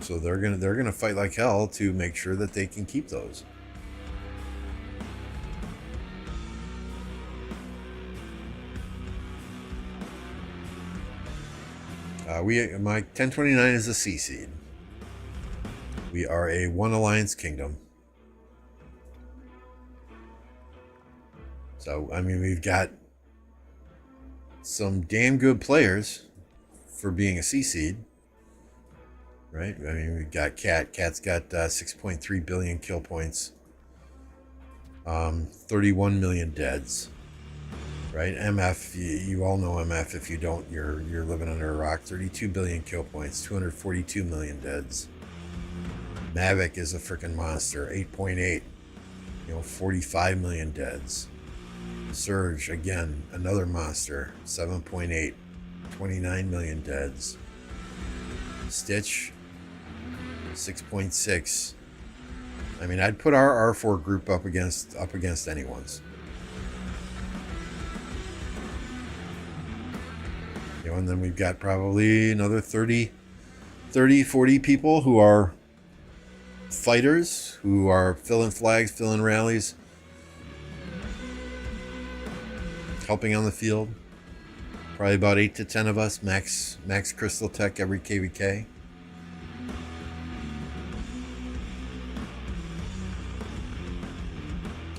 So they're gonna fight like hell to make sure that they can keep those. My 1029 is a C seed. We are a one alliance kingdom. So, I mean, we've got some damn good players for being a C seed, right? I mean, we've got Cat. Cat's got 6.3 billion kill points, 31 million deads, right? MF, you all know MF. If you don't, you're living under a rock. 32 billion kill points, 242 million deads. Mavic is a freaking monster, 8.8, 45 million deads. Surge, again, another monster, 7.8, 29 million deads. Stitch, 6.6. I mean, I'd put our R4 group up against anyone's. And then we've got probably another 30, 40 people who are fighters, who are filling flags, filling rallies, helping on the field. Probably about 8 to 10 of us, max Crystal Tech every KVK.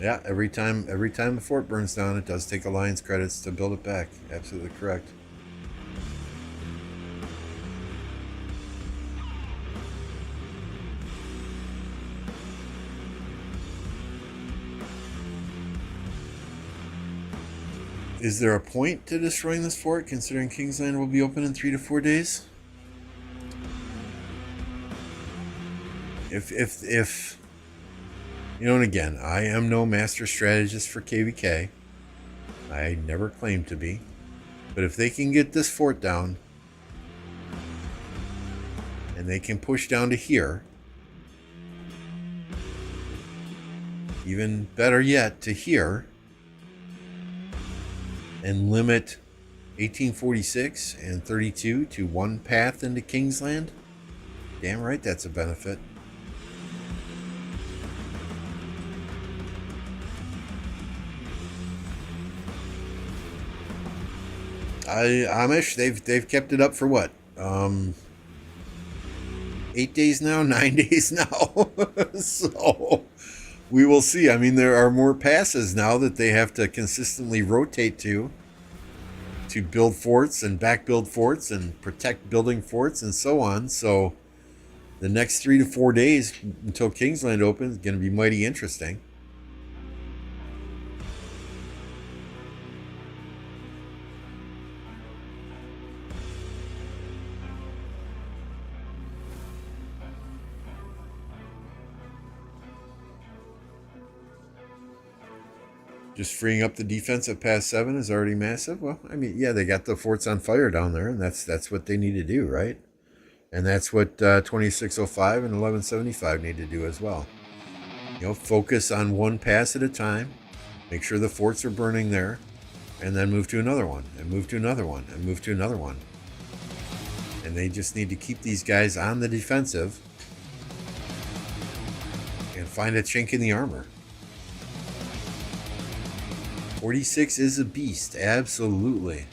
Yeah, every time the fort burns down, it does take Alliance credits to build it back. Absolutely correct. Is there a point to destroying this fort, considering Kingsland will be open in 3 to 4 days? If you know, and again, I am no master strategist for KVK. I never claimed to be. But if they can get this fort down, and they can push down to here, even better yet, to here, and limit 1846 and 32 to one path into Kingsland, damn right that's a benefit. Amish, they've kept it up for what? 8 days now, 9 days now. So we will see. I mean, there are more passes now that they have to consistently rotate to build forts and back build forts and protect building forts and so on. So the next 3 to 4 days until Kingsland opens is going to be mighty interesting. Just freeing up the defense at pass 7 is already massive. Well, I mean, yeah, they got the forts on fire down there, and that's what they need to do, right? And that's what 2605 and 1175 need to do as well. You know, focus on one pass at a time, make sure the forts are burning there, and then move to another one, and move to another one, and move to another one. And they just need to keep these guys on the defensive and find a chink in the armor. 46 is a beast, absolutely.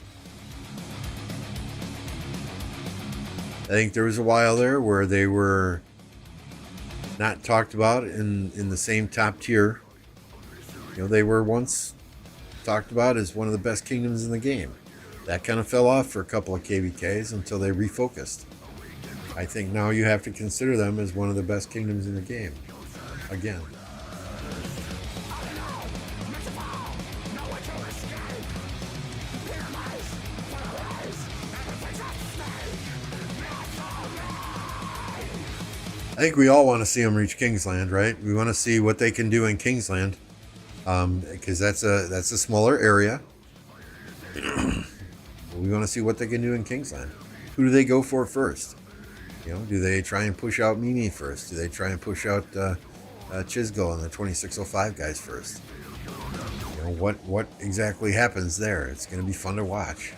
I think there was a while there where they were not talked about in the same top tier. You know, they were once talked about as one of the best kingdoms in the game. That kind of fell off for a couple of KVKs until they refocused. I think now you have to consider them as one of the best kingdoms in the game. Again. I think we all want to see them reach Kingsland, right? We want to see what they can do in Kingsland, because that's a smaller area. We want to see what they can do in Kingsland. Who do they go for first? You know, do they try and push out Mimi first? Do they try and push out Chisgo and the 2605 guys first? You know, what exactly happens there? It's going to be fun to watch.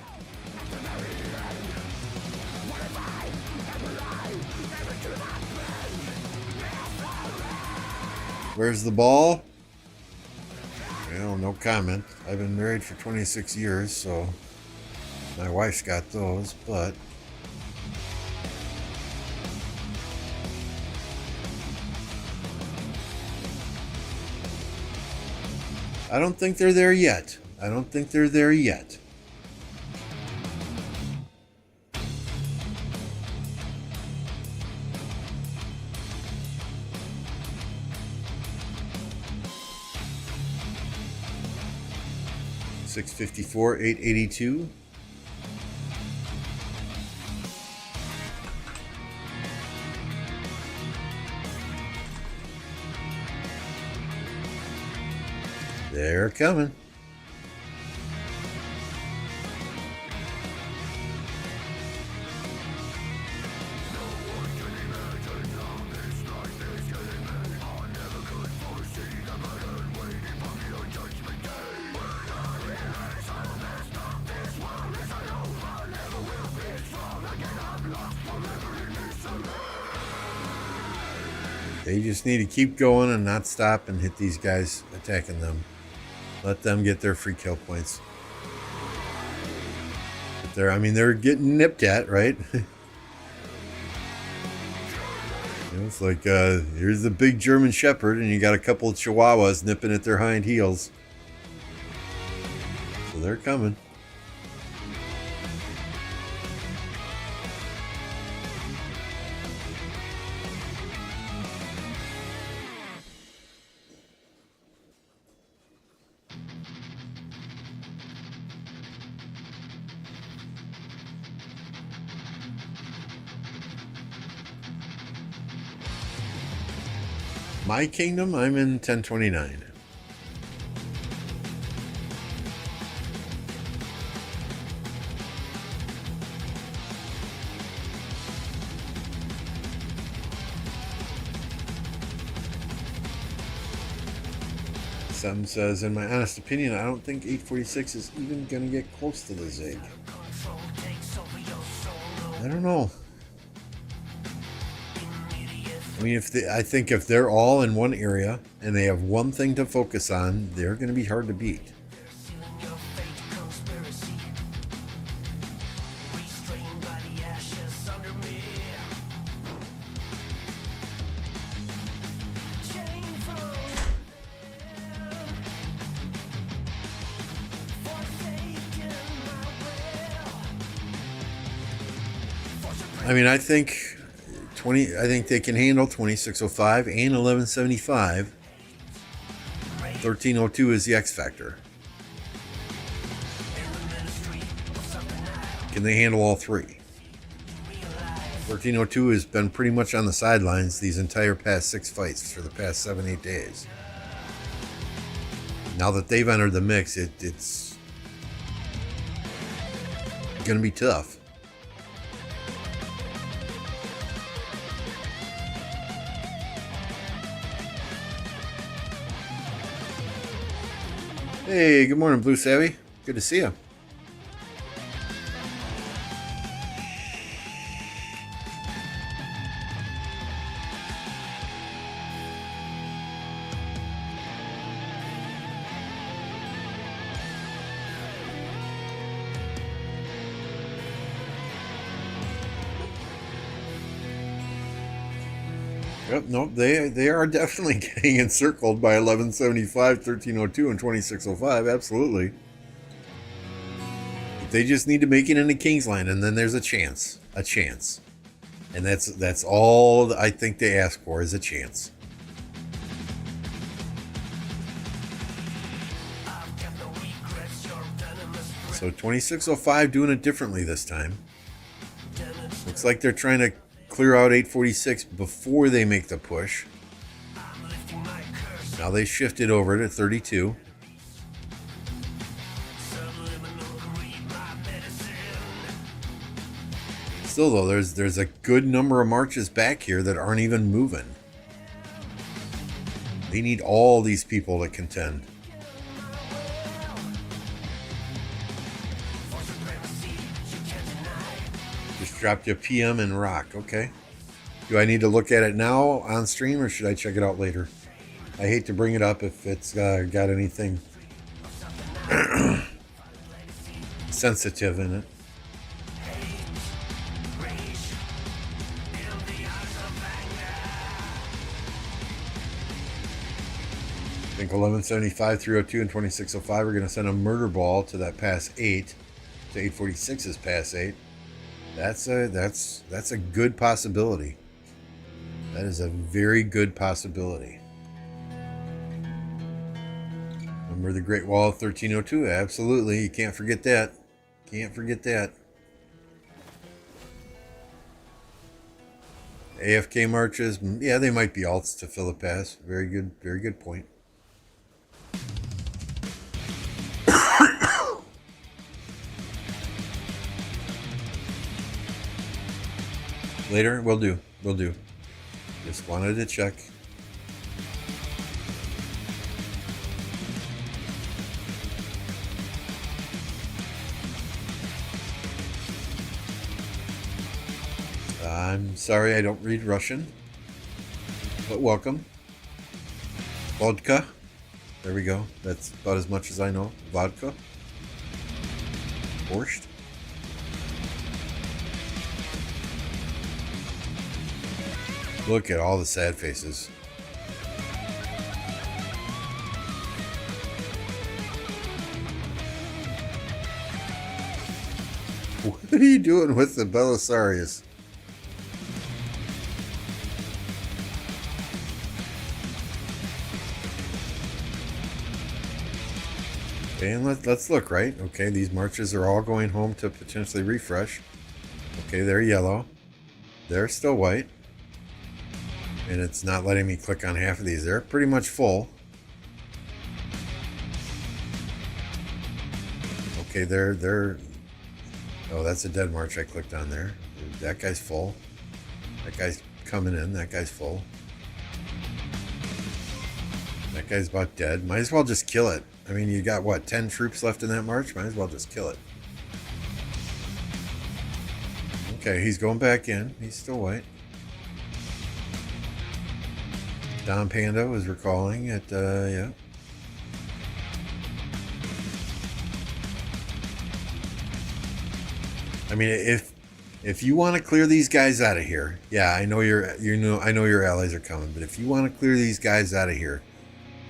Where's the ball? Well, no comment. I've been married for 26 years, so my wife's got those, but I don't think they're there yet. I don't think they're there yet. $654, $882. They're coming. They just need to keep going and not stop and hit these guys attacking them. Let them get their free kill points. But they're getting nipped at, right? You know, it's like here's the big German Shepherd, and you got a couple of Chihuahuas nipping at their hind heels. So they're coming. My kingdom, I'm in 1029. Some says, in my honest opinion, I don't think 846 is even going to get close to the Zig. I don't know. I mean, I think if they're all in one area and they have one thing to focus on, they're going to be hard to beat. I mean, I think they can handle 2605 and 1175. 1302 is the X factor. Can they handle all three? 1302 has been pretty much on the sidelines these entire past 6 fights for the past 7-8 days. Now that they've entered the mix, it's going to be tough. Hey, good morning, Blue Savvy. Good to see you. Yep, nope, they are definitely getting encircled by 1175, 1302, and 2605. Absolutely. They just need to make it into Kingsland, and then there's a chance. A chance. And that's all I think they ask for is a chance. So 2605 doing it differently this time. Looks like they're trying to clear out 846 before they make the push. Now they shifted over to 32. Still though, there's a good number of marches back here that aren't even moving. They need all these people to contend. Dropped you a PM and rock. Okay. Do I need to look at it now on stream or should I check it out later? I hate to bring it up if it's got anything sensitive in it. I think 1175, 302, and 2605 are going to send a murder ball to that pass 8, to 846's pass 8. That's a good possibility. That is a very good possibility. Remember the Great Wall of 1302? Absolutely. You can't forget that. Can't forget that. AFK marches. Yeah, they might be alts to fill a pass. Very good point. Later, we'll do. Just wanted to check. I'm sorry I don't read Russian, but welcome. Vodka. There we go. That's about as much as I know. Vodka. Borscht. Look at all the sad faces. What are you doing with the Belisarius? And let's look, right? Okay, these marches are all going home to potentially refresh. Okay, they're yellow. They're still white. And it's not letting me click on half of these. They're pretty much full. Okay, they're oh, that's a dead march I clicked on there. That guy's full. That guy's coming in. That guy's full. That guy's about dead. Might as well just kill it. I mean, you got what, 10 troops left in that march? Might as well just kill it. Okay, he's going back in. He's still white. Don Panda was recalling it, yeah. I mean, if you want to clear these guys out of here, yeah, I know your allies are coming, but if you want to clear these guys out of here,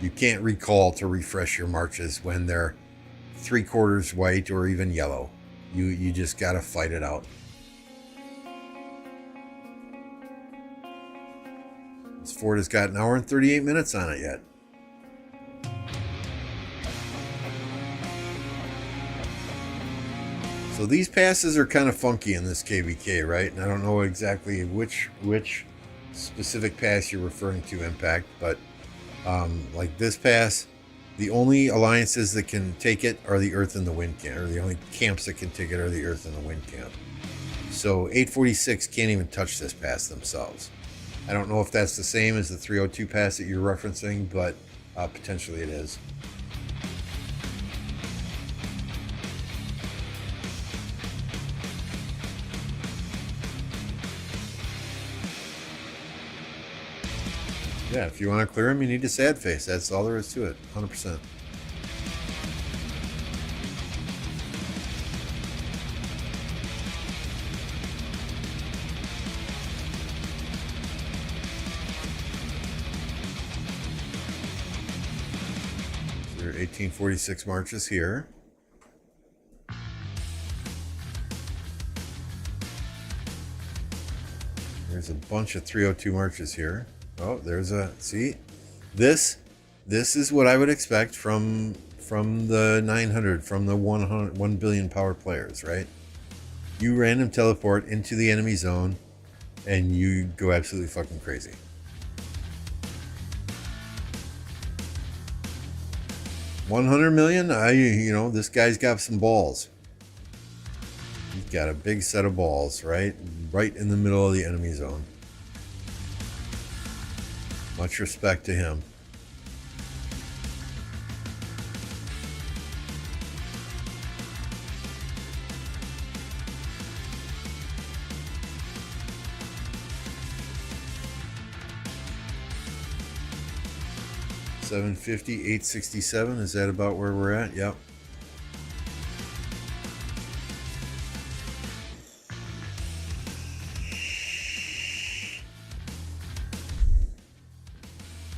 you can't recall to refresh your marches when they're 3/4 white or even yellow. You just gotta fight it out. This fort has got 1 hour and 38 minutes on it yet. So these passes are kind of funky in this KVK, right? And I don't know exactly which specific pass you're referring to, Impact, but like this pass, the only alliances that can take it are the Earth and the Wind camp, or the only camps that can take it are the Earth and the Wind camp. So 846 can't even touch this pass themselves. I don't know if that's the same as the 302 pass that you're referencing, but potentially it is. Yeah, if you want to clear him, you need to sad face. That's all there is to it. 100%. So there are 1846 marches here. There's a bunch of 302 marches here. Oh, there's a, see, this is what I would expect from the 900, from the 1 billion power players, right? You random teleport into the enemy zone and you go absolutely fucking crazy. $100 million, you know, this guy's got some balls. He's got a big set of balls, right in the middle of the enemy zone. Much respect to him. $750, $867. Is that about where we're at? Yep.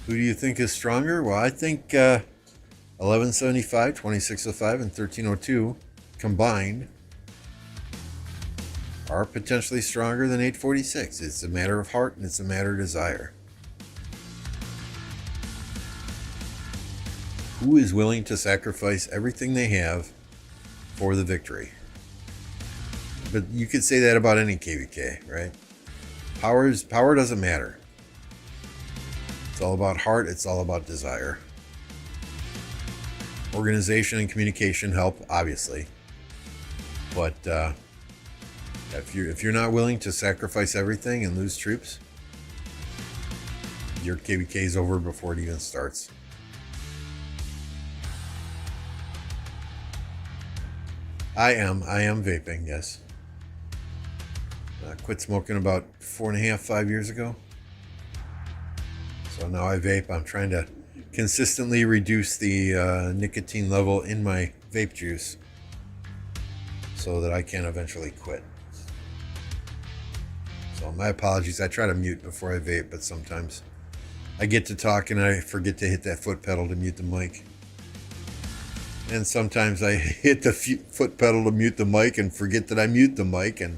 Who do you think is stronger? Well, I think 1175, 2605, and 1302 combined are potentially stronger than 846. It's a matter of heart and it's a matter of desire. Who is willing to sacrifice everything they have for the victory? But you could say that about any KVK, right? Power doesn't matter. It's all about heart. It's all about desire. Organization and communication help, obviously. But if you're not willing to sacrifice everything and lose troops, your KVK is over before it even starts. I am vaping, yes. I quit smoking about 4.5, 5 years ago. So now I vape. I'm trying to consistently reduce the nicotine level in my vape juice so that I can eventually quit. So my apologies. I try to mute before I vape, but sometimes I get to talk and I forget to hit that foot pedal to mute the mic. And sometimes I hit the foot pedal to mute the mic and forget that I mute the mic, and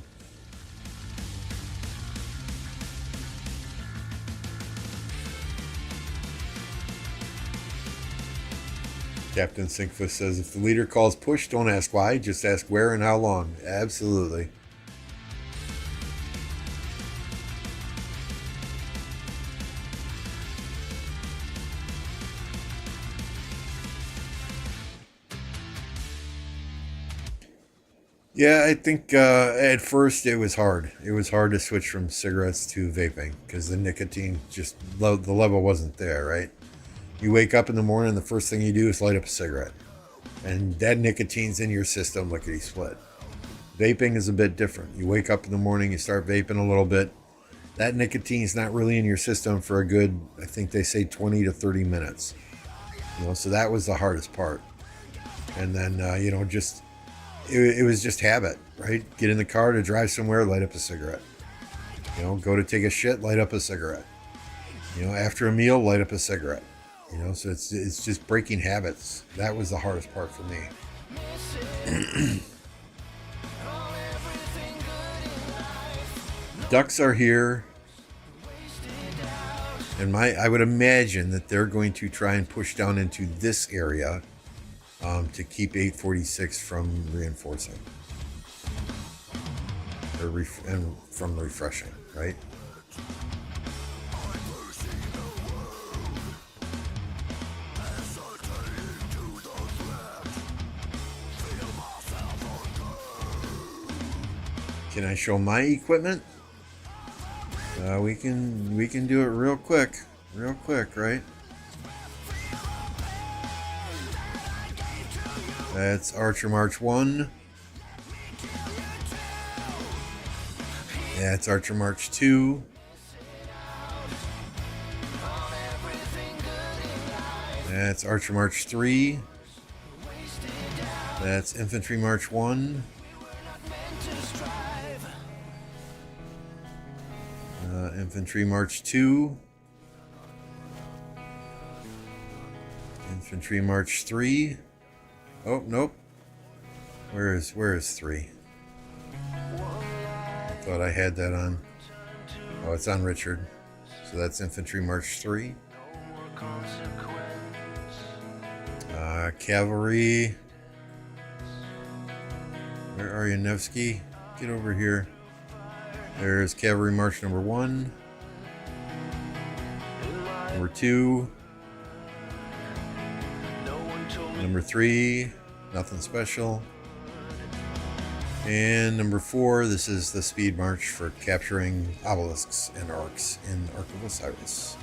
Captain Sinkfus says, if the leader calls push, don't ask why, just ask where and how long. Absolutely. Yeah, I think at first it was hard. It was hard to switch from cigarettes to vaping because the nicotine just the level wasn't there, right? You wake up in the morning, the first thing you do is light up a cigarette, and that nicotine's in your system lickety split. Vaping is a bit different. You wake up in the morning, you start vaping a little bit. That nicotine's not really in your system for a good, I think they say 20 to 30 minutes. So that was the hardest part. And then, just it was just habit, right? Get in the car to drive somewhere, light up a cigarette. Go to take a shit, light up a cigarette. After a meal, light up a cigarette. So it's just breaking habits. That was the hardest part for me. Ducks are here, and I would imagine that they're going to try and push down into this area to keep 846 from reinforcing and from refreshing, right? Can I show my equipment? We can do it real quick, right? That's Archer March 1. That's Archer March 2. That's Archer March 3. That's Infantry March 1. Infantry March 2. Infantry March 3. Oh, nope. Where is 3? I thought I had that on. Oh, it's on Richard. So that's Infantry March 3. Cavalry. Where are you, Nevsky? Get over here. There's Cavalry March number 1. Number 2. Number 3. Nothing special. And number 4, this is the speed march for capturing obelisks and arcs in Ark of Osiris.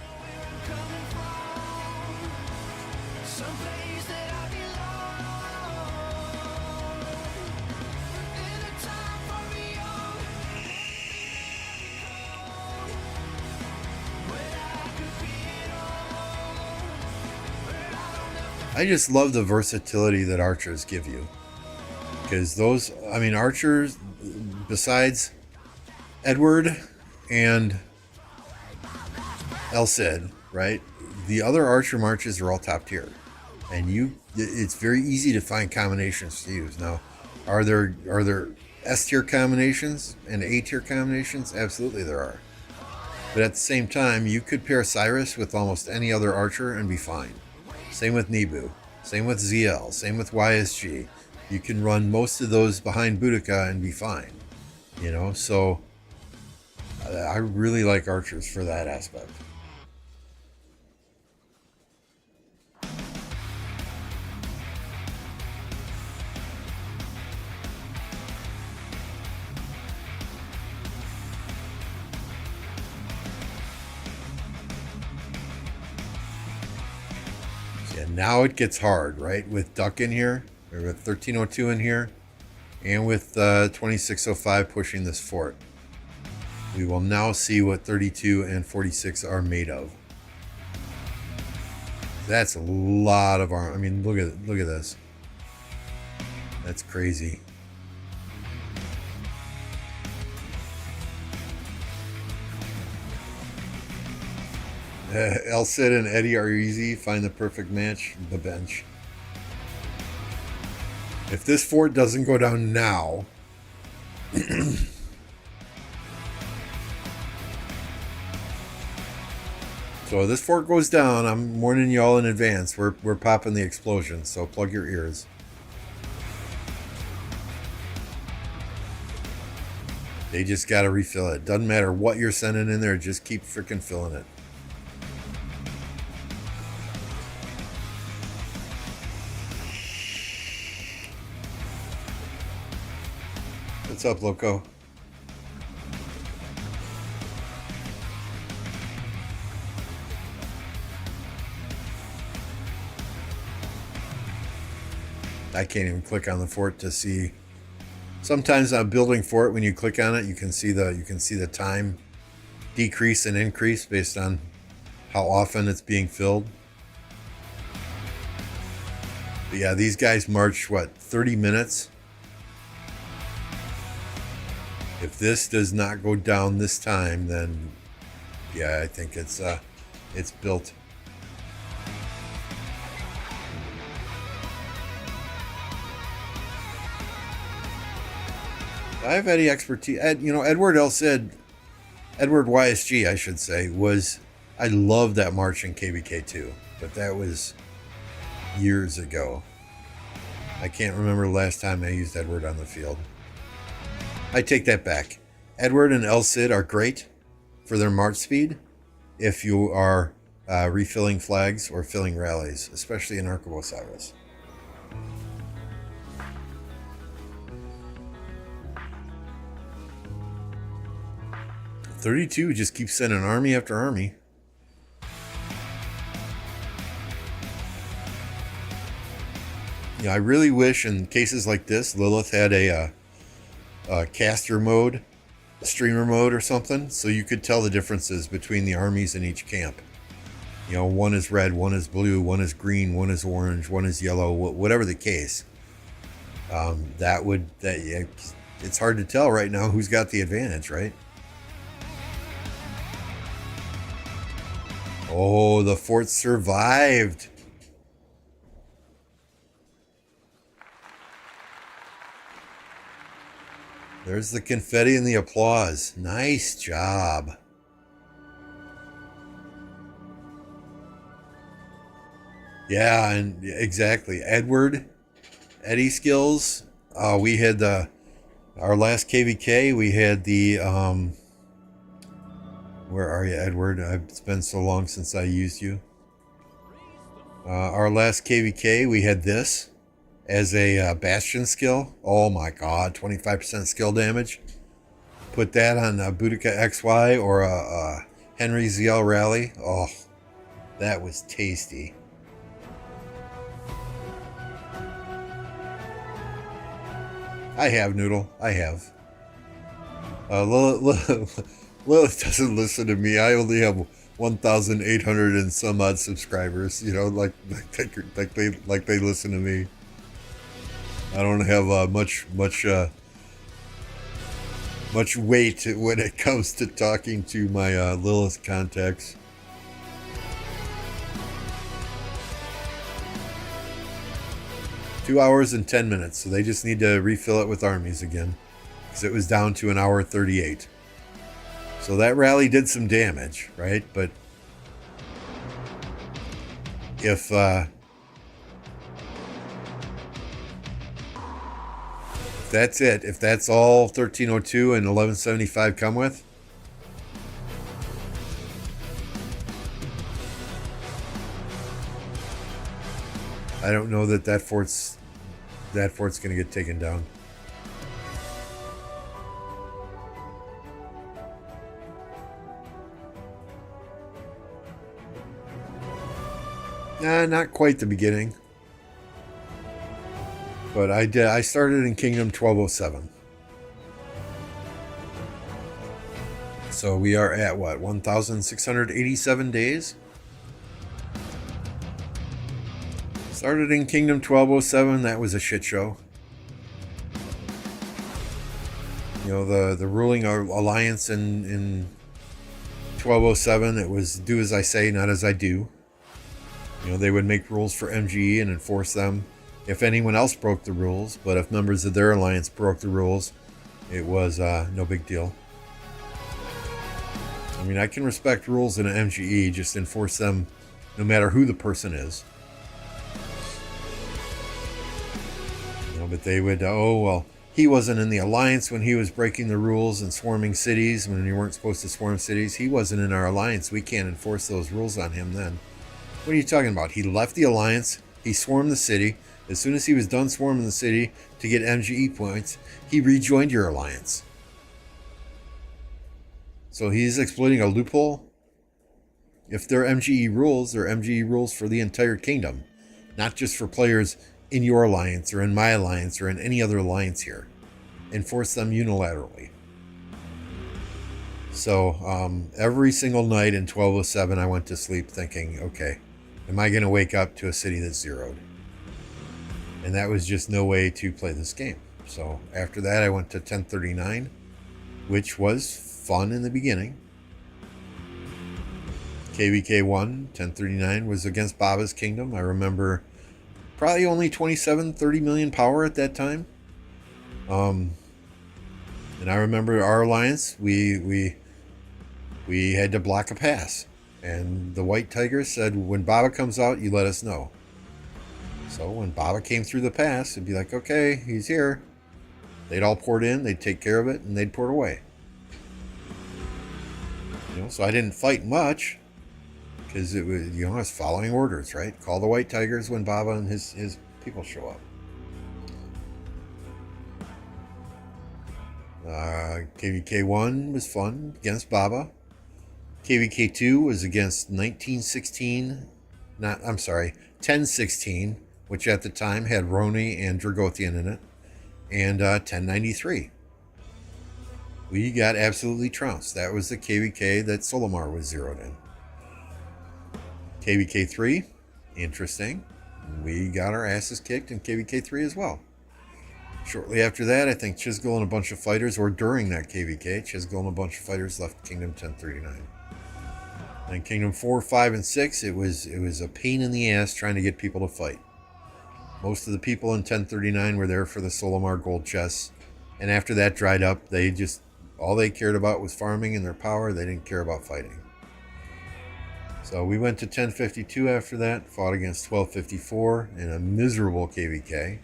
I just love the versatility that archers give you. Because archers, besides Edward and El Cid, right? The other archer marches are all top tier. And it's very easy to find combinations to use. Now, are there S tier combinations and A tier combinations? Absolutely there are. But at the same time, you could pair Cyrus with almost any other archer and be fine. Same with Nebu. Same with ZL. Same with YSG. You can run most of those behind Boudica and be fine. So I really like archers for that aspect. And now it gets hard, right? With Duck in here, or with 1302 in here, and with 2605 pushing this fort. We will now see what 32 and 46 are made of. That's a lot of arm. I mean, look at this. That's crazy. El Cid and Eddie are easy. Find the perfect match. The bench. If this fort doesn't go down now, so this fort goes down, I'm warning y'all in advance. We're popping the explosion, so plug your ears. They just got to refill it. Doesn't matter what you're sending in there, just keep freaking filling it. What's up, Loco? I can't even click on the fort to see. Sometimes on building fort, when you click on it, you can see the time decrease and increase based on how often it's being filled. But yeah, these guys march, what, 30 minutes? If this does not go down this time, then yeah, I think it's built. I have any expertise. Edward YSG, I should say, I love that march in KVK2, but that was years ago. I can't remember the last time I used Edward on the field. I take that back. Edward and El Cid are great for their march speed if you are refilling flags or filling rallies, especially in Ark of Osiris. "32 just keeps sending army after army." Yeah, I really wish in cases like this, Lilith had a caster mode, a streamer mode or something, so you could tell the differences between the armies in each camp. One is red, one is blue, one is green, one is orange, one is yellow, whatever the case. It's hard to tell right now who's got the advantage, right? Oh, the fort survived. There's the confetti and the applause. Nice job. Yeah, and exactly. Eddie skills. We had our last KVK. We had the where are you, Edward? It's been so long since I used you. Our last KVK, we had this as a bastion skill. Oh my god, 25% skill damage. Put that on a Boudica XY or a Henry ZL Rally. Oh, that was tasty. I have, Noodle. I have. Lilith doesn't listen to me. I only have 1,800 and some odd subscribers. Like they listen to me. I don't have much weight when it comes to talking to my Lilith contacts. Two hours and 10 minutes, so they just need to refill it with armies again, because it was down to 1 hour 38. So that rally did some damage, right? But if that's it, if that's all 1302 and 1175 come with, I don't know that fort's going to get taken down. Nah, not quite the beginning. But I started in Kingdom 1207. So we are at what, 1,687 days? Started in Kingdom 1207, that was a shit show. The ruling alliance in 1207, it was do as I say, not as I do. They would make rules for MGE and enforce them if anyone else broke the rules, but if members of their alliance broke the rules, it was no big deal. I mean, I can respect rules in an MGE, just enforce them no matter who the person is. But they would, he wasn't in the alliance when he was breaking the rules and swarming cities when you weren't supposed to swarm cities. He wasn't in our alliance. We can't enforce those rules on him then. What are you talking about? He left the alliance. He swarmed the city. As soon as he was done swarming the city to get MGE points, he rejoined your alliance. So he's exploiting a loophole. If they're MGE rules, they're MGE rules for the entire kingdom, not just for players in your alliance or in my alliance or in any other alliance here. Enforce them unilaterally. So every single night in 1207, I went to sleep thinking, okay, am I going to wake up to a city that's zeroed? And that was just no way to play this game. So after that, I went to 1039, which was fun in the beginning. KVK 1, 1039 was against Baba's Kingdom. I remember probably only 27, 30 million power at that time. And I remember our alliance, we had to block a pass. And the White Tiger said, when Baba comes out, you let us know. So when Baba came through the pass, it'd be like, okay, he's here. They'd all pour it in, they'd take care of it, and they'd pour it away. So I didn't fight much because it was, I was following orders, right? Call the White Tigers when Baba and his people show up. KVK 1 was fun against Baba. KVK 2 was against 1016, which at the time had Roni and Dragothian in it, and 1093. We got absolutely trounced. That was the KVK that Solomar was zeroed in. KVK 3, interesting. We got our asses kicked in KVK 3 as well. Shortly after that, I think Chisgul and a bunch of fighters, or during that KVK, Chisgul and a bunch of fighters left Kingdom 1039. And Kingdom 4, 5, and 6, it was a pain in the ass trying to get people to fight. Most of the people in 1039 were there for the Solomar gold chests, and after that dried up, all they cared about was farming and their power. They didn't care about fighting. So we went to 1052 after that, fought against 1254 in a miserable KVK.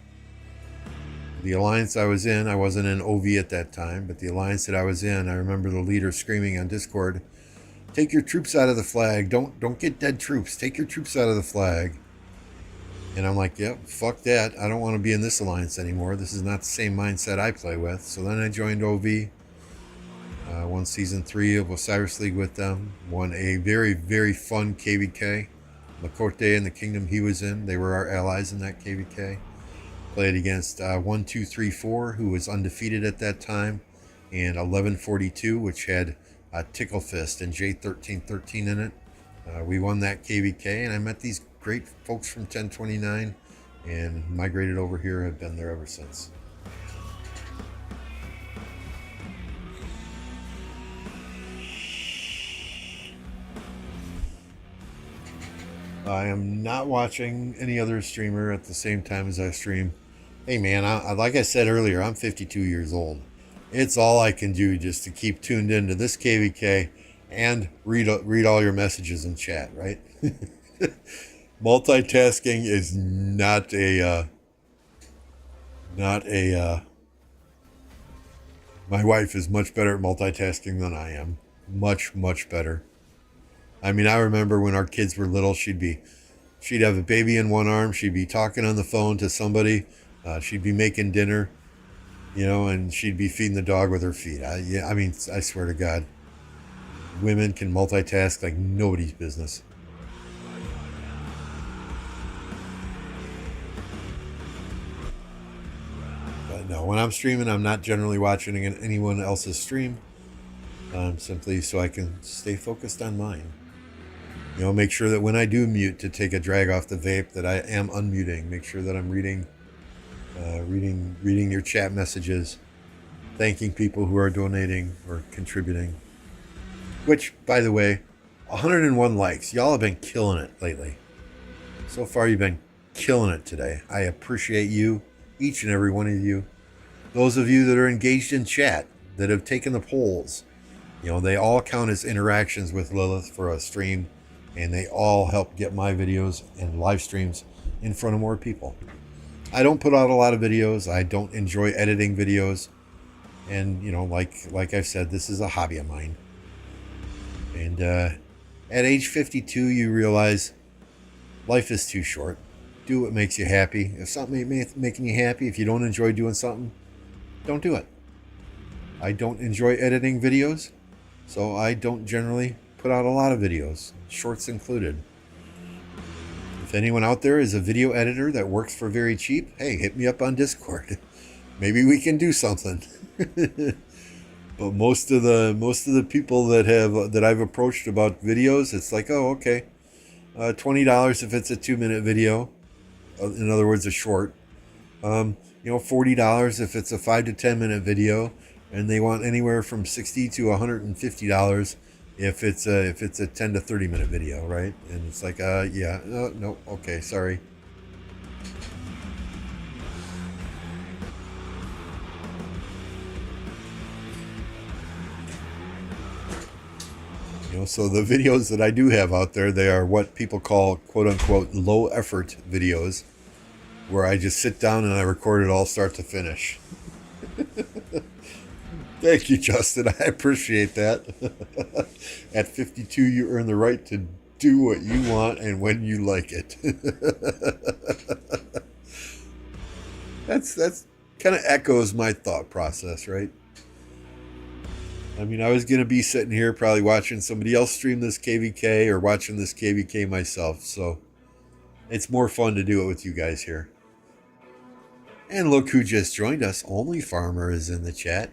The alliance I was in, I wasn't in OV at that time, but the alliance that I was in, I remember the leader screaming on Discord, "Take your troops out of the flag. Don't get dead troops. Take your troops out of the flag." And I'm like, yep, fuck that. I don't want to be in this alliance anymore. This is not the same mindset I play with. So then I joined OV. Won Season 3 of Osiris League with them. Won a very, very fun KVK. Makote and the kingdom he was in, they were our allies in that KVK. Played against 1234, who was undefeated at that time, and 1142, which had Tickle Fist and J1313 in it. We won that KVK, and I met these great folks from 1029 and migrated over here, have been there ever since. I am not watching any other streamer at the same time as I stream. Hey man, like I said earlier, I'm 52 years old. It's all I can do just to keep tuned into this KVK and read all your messages in chat, right? Multitasking is not a my wife is much better at multitasking than I am. Much, much better. I mean, I remember when our kids were little, she'd have a baby in one arm, she'd be talking on the phone to somebody, she'd be making dinner, and she'd be feeding the dog with her feet. I mean, I swear to God, women can multitask like nobody's business. But no, when I'm streaming, I'm not generally watching anyone else's stream, simply so I can stay focused on mine. Make sure that when I do mute to take a drag off the vape, that I am unmuting. Make sure that I'm reading your chat messages, thanking people who are donating or contributing. Which, by the way, 101 likes. Y'all have been killing it lately. So far, you've been killing it today. I appreciate you, each and every one of you. Those of you that are engaged in chat, that have taken the polls, they all count as interactions with Lilith for a stream. And they all help get my videos and live streams in front of more people. I don't put out a lot of videos. I don't enjoy editing videos. And, like I've said, this is a hobby of mine. And at age 52, you realize life is too short. Do what makes you happy. If something ain't making you happy, if you don't enjoy doing something, don't do it. I don't enjoy editing videos, so I don't generally put out a lot of videos, shorts included. If anyone out there is a video editor that works for very cheap, hey, hit me up on Discord. Maybe we can do something. But most of the people that I've approached about videos, it's like, oh, okay, $20 if it's a 2-minute video. In other words, a short. $40 if it's a 5 to 10 minute video, and they want anywhere from $60 to $150 if it's a 10 to 30 minute video, right? And it's like, yeah, no, okay, sorry. So the videos that I do have out there, they are what people call quote unquote low effort videos, where I just sit down and I record it all start to finish. Thank you, Justin. I appreciate that. At 52, you earn the right to do what you want and when you like it. That's kind of echoes my thought process, right? I mean, I was going to be sitting here probably watching somebody else stream this KVK or watching this KVK myself, so it's more fun to do it with you guys here. And look who just joined us. Only Farmer is in the chat.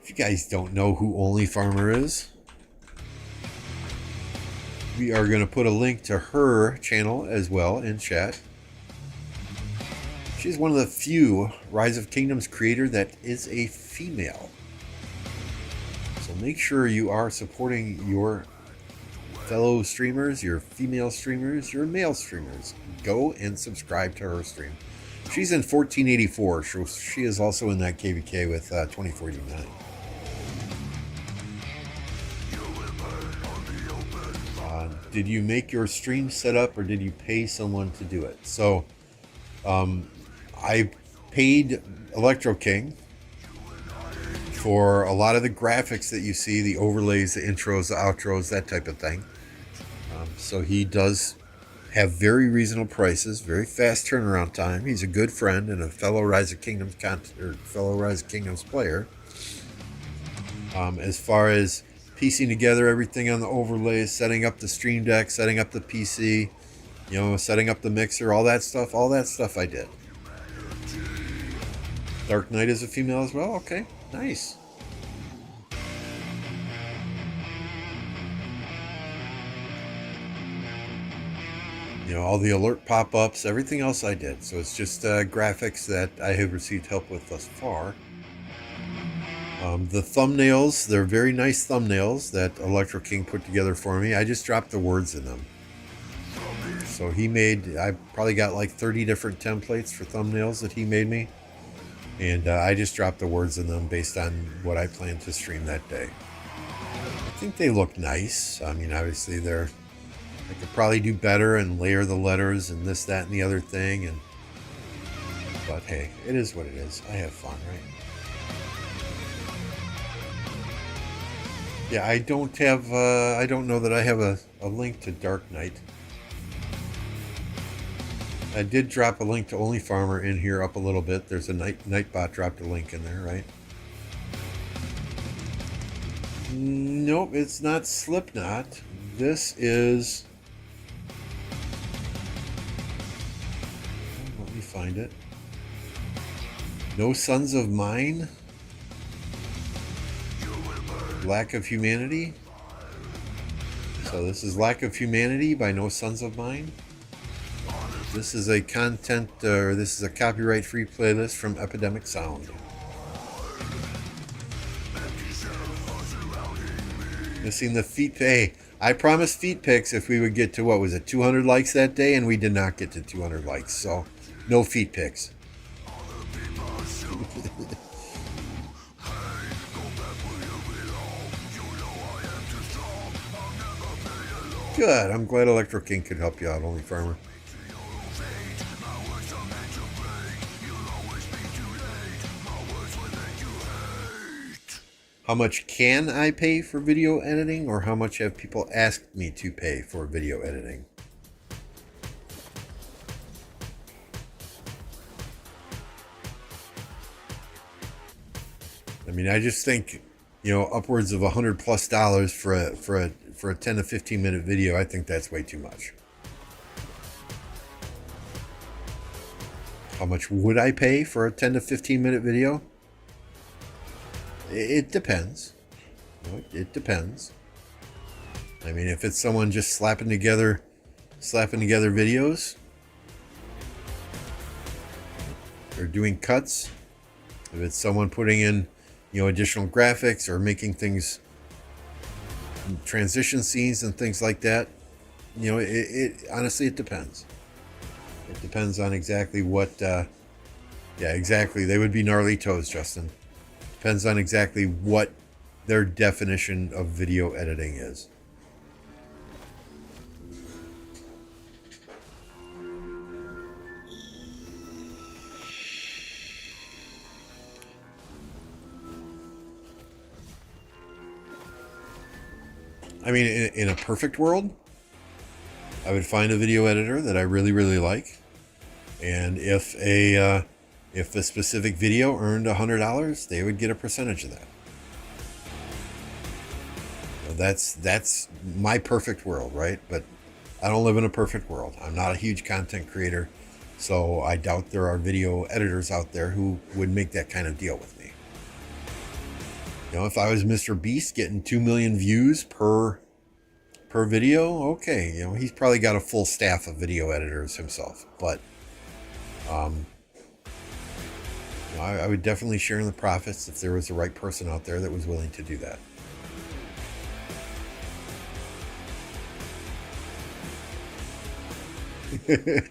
If you guys don't know who Only Farmer is, we are going to put a link to her channel as well in chat. She's one of the few Rise of Kingdoms creator that is a female. So make sure you are supporting your fellow streamers, your female streamers, your male streamers. Go and subscribe to her stream. She's in 1484, so she is also in that KVK with 2049. Did you make your stream setup or did you pay someone to do it? So I paid Electro King for a lot of the graphics that you see, the overlays, the intros, the outros, that type of thing. So he does have very reasonable prices, very fast turnaround time. He's a good friend and a fellow Rise of Kingdoms player. As far as piecing together everything on the overlays, setting up the stream deck, setting up the PC, setting up the mixer, all that stuff I did. Dark Knight is a female as well? Okay, nice. All the alert pop-ups, everything else I did. So it's just graphics that I have received help with thus far. The thumbnails, they're very nice thumbnails that Electro King put together for me. I just dropped the words in them. So I probably got like 30 different templates for thumbnails that he made me. And I just dropped the words in them based on what I plan to stream that day. I think they look nice. I mean, obviously I could probably do better and layer the letters and this, that, and the other thing. But hey, it is what it is. I have fun, right? Yeah, I don't know that I have a link to Dark Knight. I did drop a link to Only Farmer in here up a little bit. There's a Nightbot dropped a link in there, right? Nope, it's not Slipknot. This is... Let me find it. No Sons of Mine? Lack of Humanity? So this is Lack of Humanity by No Sons of Mine. This is a this is a copyright-free playlist from Epidemic Sound. Missing the feet. Hey, I promised feet pics if we would get to, what was it, 200 likes that day, and we did not get to 200 likes, so no feet pics. Good, I'm glad Electro King could help you out, Only Farmer. How much can I pay for video editing, or how much have people asked me to pay for video editing? I mean, I just think, you know, upwards of $100+ for a 10 to 15 minute video. I think that's way too much. How much would I pay for a 10 to 15 minute video? It depends. It depends. I mean, if it's someone just slapping together videos, or doing cuts, if it's someone putting in, you know, additional graphics or making things, transition scenes and things like that, you know, it honestly, it depends. It depends on exactly what, yeah, exactly. They would be gnarly toes, Justin. Depends on exactly what their definition of video editing is. I mean, in a perfect world, I would find a video editor that I really, really like. And if a specific video earned $100, they would get a percentage of that. So that's my perfect world, right? But I don't live in a perfect world. I'm not a huge content creator, so I doubt there are video editors out there who would make that kind of deal with me. You know, if I was Mr. Beast getting 2 million views per video, okay, you know, he's probably got a full staff of video editors himself. But you know, I would definitely share in the profits if there was the right person out there that was willing to do that.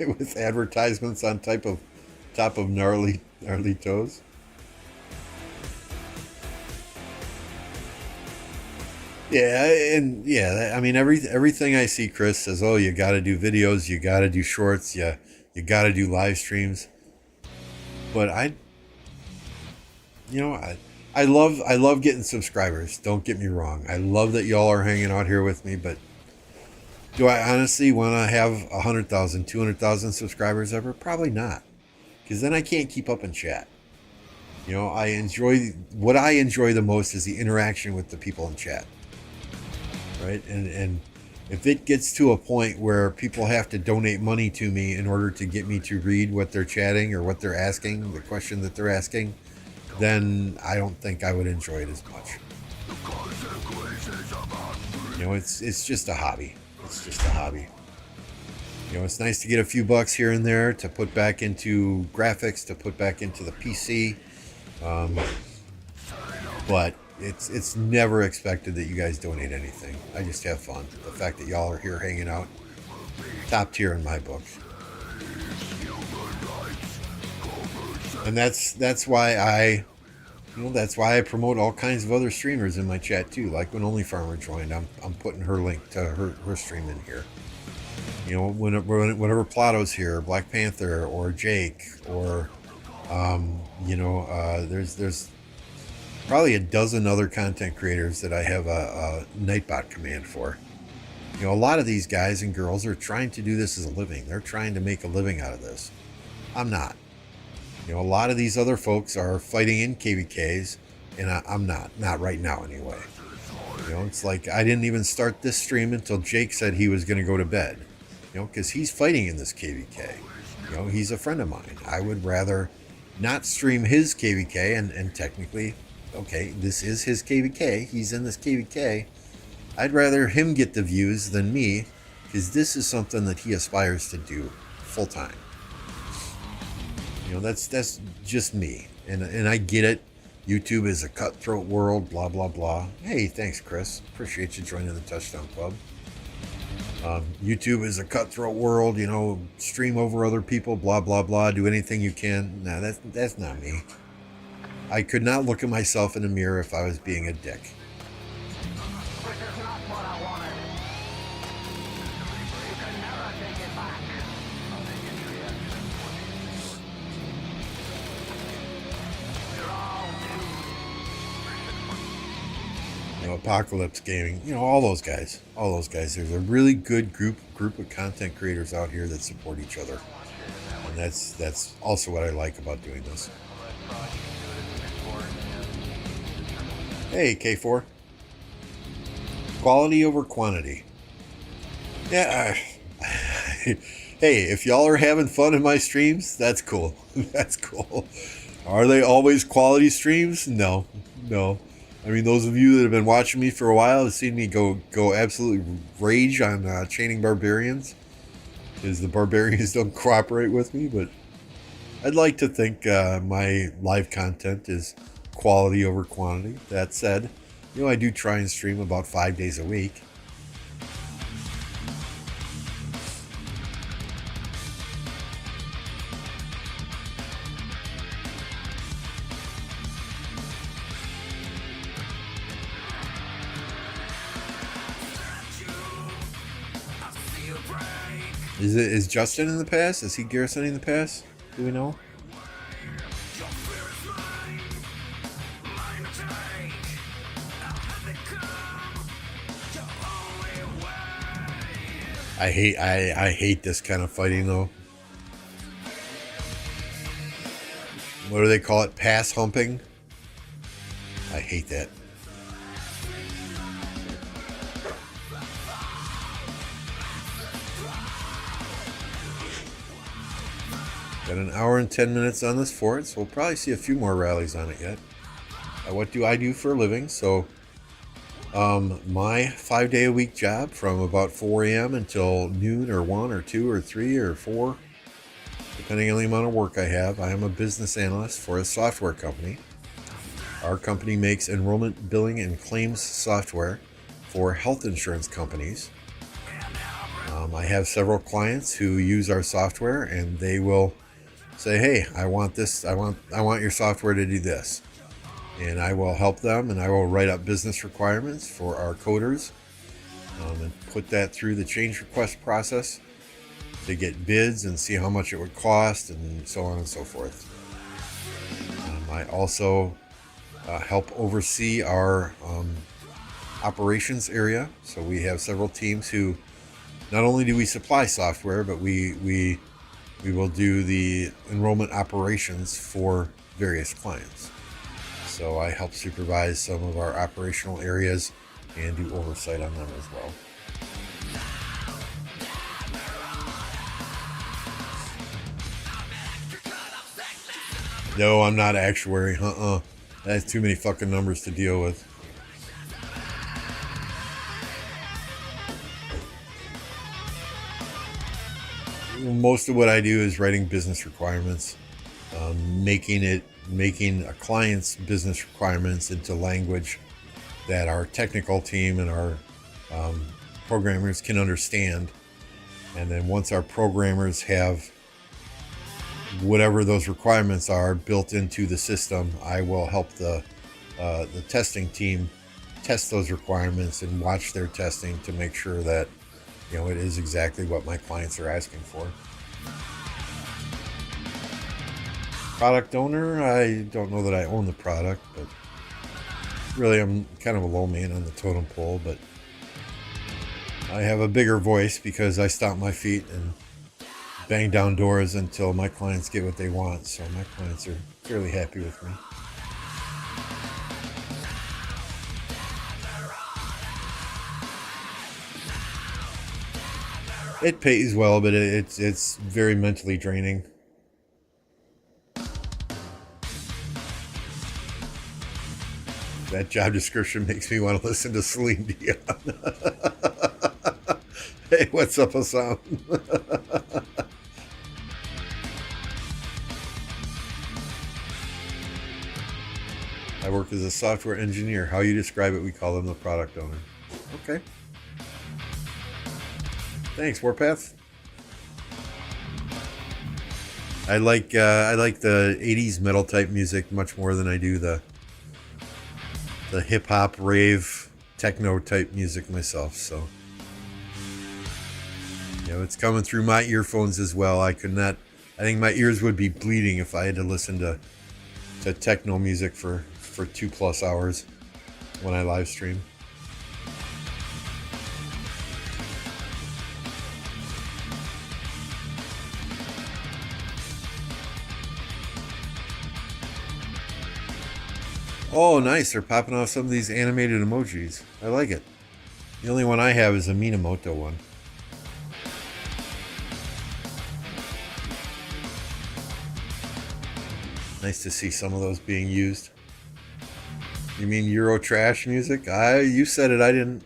With advertisements on top of gnarly toes. Yeah, and yeah, I mean, everything I see, Chris says, oh, you got to do videos, you got to do shorts, you got to do live streams. But I love getting subscribers. Don't get me wrong. I love that y'all are hanging out here with me, but do I honestly want to have 100,000, 200,000 subscribers ever? Probably not, because then I can't keep up in chat. You know, what I enjoy the most is the interaction with the people in chat. Right? And if it gets to a point where people have to donate money to me in order to get me to read what they're chatting or what they're asking, the question that they're asking, then I don't think I would enjoy it as much. You know, it's just a hobby. It's just a hobby. You know, it's nice to get a few bucks here and there to put back into graphics, to put back into the PC. But it's never expected that you guys donate anything. I just have fun. The fact that y'all are here hanging out, top tier in my books. And that's why I promote all kinds of other streamers in my chat too. Like when Only Farmer joined, I'm putting her link to her stream in here. You know, whenever Plato's here, Black Panther or Jake or there's probably a dozen other content creators that I have a Nightbot command for. You know, a lot of these guys and girls are trying to do this as a living. They're trying to make a living out of this. I'm not. You know, a lot of these other folks are fighting in KVKs, and I'm not right now anyway. You know, it's like I didn't even start this stream until Jake said he was going to go to bed. You know, because he's fighting in this KVK. You know, he's a friend of mine. I would rather not stream his KVK, and technically, okay, this is his KVK. He's in this KVK. I'd rather him get the views than me, because this is something that he aspires to do full time. You know, that's just me, and I get it. YouTube is a cutthroat world, blah blah blah. Hey, thanks, Chris. Appreciate you joining the Touchdown Club. YouTube is a cutthroat world. You know, stream over other people, blah blah blah. Do anything you can. Nah, that's not me. I could not look at myself in the mirror if I was being a dick. This is not what I wanted. You can never take it back. You're all doomed. You know, Apocalypse Gaming. You know, all those guys. There's a really good group of content creators out here that support each other, and that's also what I like about doing this. Hey, K4. Quality over quantity. Yeah. Hey, if y'all are having fun in my streams, that's cool. That's cool. Are they always quality streams? No. I mean, those of you that have been watching me for a while have seen me go absolutely rage on chaining barbarians, because the barbarians don't cooperate with me. But I'd like to think my live content is quality over quantity. That said, I do try and stream about 5 days a week. Is Justin in the past? Is he Garrison in the past? Do we know? I hate this kind of fighting though. What do they call it? Pass humping? I hate that. Got an hour and 10 minutes on this fort, so we'll probably see a few more rallies on it yet. What do I do for a living? So, my 5-day-a-week job from about 4 a.m. until noon or 1 or 2 or 3 or 4, depending on the amount of work I have. I am a business analyst for a software company. Our company makes enrollment, billing, and claims software for health insurance companies. I have several clients who use our software, and they will say, hey, I want this, I want your software to do this. And I will help them, and I will write up business requirements for our coders and put that through the change request process to get bids and see how much it would cost and so on and so forth. I also help oversee our operations area. So we have several teams who not only do we supply software, but we will do the enrollment operations for various clients. So I help supervise some of our operational areas and do oversight on them as well. No, I'm not actuary. That's too many fucking numbers to deal with. Most of what I do is writing business requirements, making a client's business requirements into language that our technical team and our programmers can understand. And then once our programmers have whatever those requirements are built into the system, I will help the testing team test those requirements and watch their testing to make sure that it is exactly what my clients are asking for. Product owner, I don't know that I own the product, but really I'm kind of a low man on the totem pole, but I have a bigger voice because I stomp my feet and bang down doors until my clients get what they want. So my clients are fairly happy with me. It pays well, but it's very mentally draining. That job description makes me want to listen to Celine Dion. Hey, what's up, Hassan? I work as a software engineer. How you describe it, we call them the product owner. Okay. Thanks, Warpath. I like the 80s metal type music much more than I do the hip hop, rave, techno type music myself. So it's coming through my earphones as well. I think my ears would be bleeding if I had to listen to techno music for 2+ hours when I live stream. Oh, nice. They're popping off some of these animated emojis. I like it. The only one I have is a Minamoto one. Nice to see some of those being used. You mean Euro trash music? You said it, I didn't.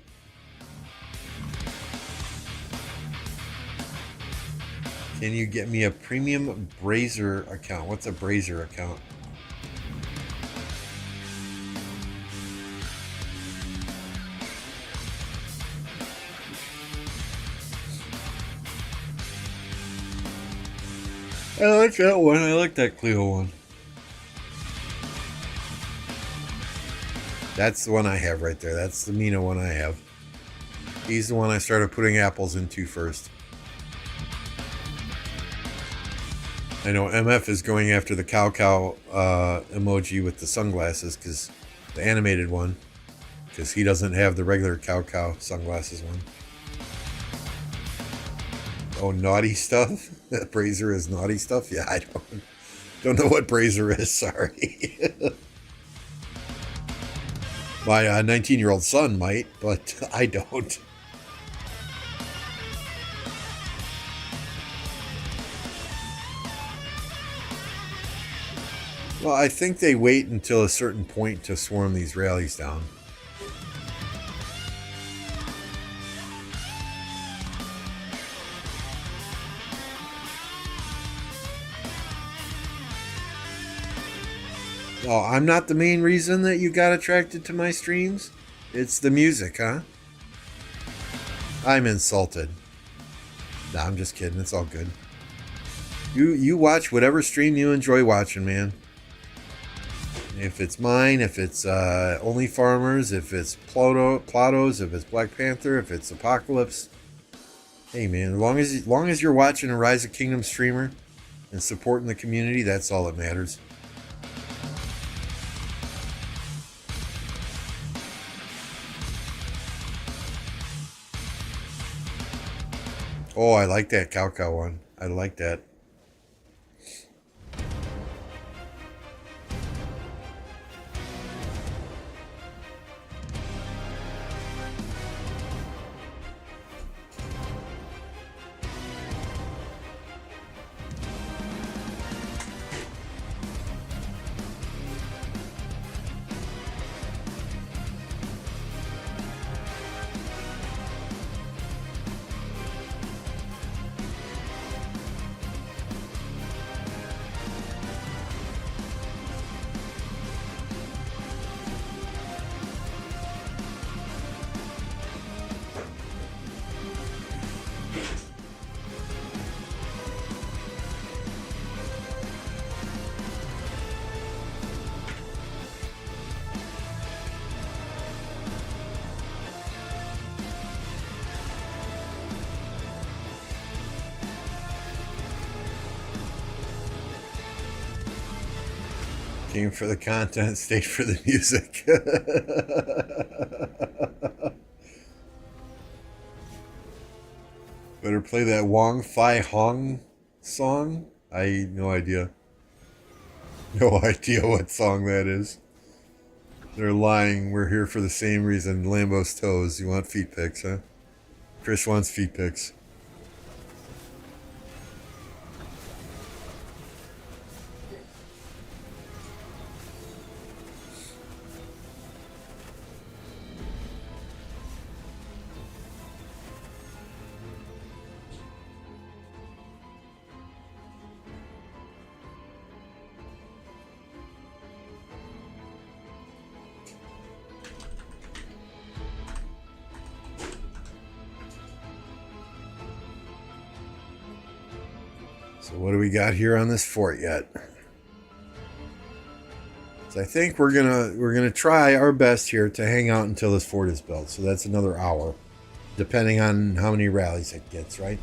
Can you get me a premium Brazer account? What's a Brazer account? I like that one. I like that Clio one. That's the one I have right there. That's the Mina one I have. He's the one I started putting apples into first. I know MF is going after the cow emoji with the sunglasses, because the animated one, because he doesn't have the regular cow sunglasses one. Oh, naughty stuff? Brazer is naughty stuff? Yeah, I don't know what Brazer is, sorry. My 19-year-old son might, but I don't. Well, I think they wait until a certain point to swarm these rallies down. Oh, I'm not the main reason that you got attracted to my streams? It's the music, huh? I'm insulted. Nah, I'm just kidding. It's all good. You watch whatever stream you enjoy watching, man. If it's mine, if it's Only Farmers, if it's Plato's, if it's Black Panther, if it's Apocalypse. Hey, man, as long as you're watching a Rise of Kingdom streamer and supporting the community, that's all that matters. Oh, I like that cow one. I like that. Came for the content, stayed for the music. Better play that Wong Fai Hong song? No idea. No idea what song that is. They're lying. We're here for the same reason. Lambo's toes. You want feet pics, huh? Chris wants feet pics. So what do we got here on this fort yet? So I think we're gonna try our best here to hang out until this fort is built. So that's another hour, depending on how many rallies it gets, right?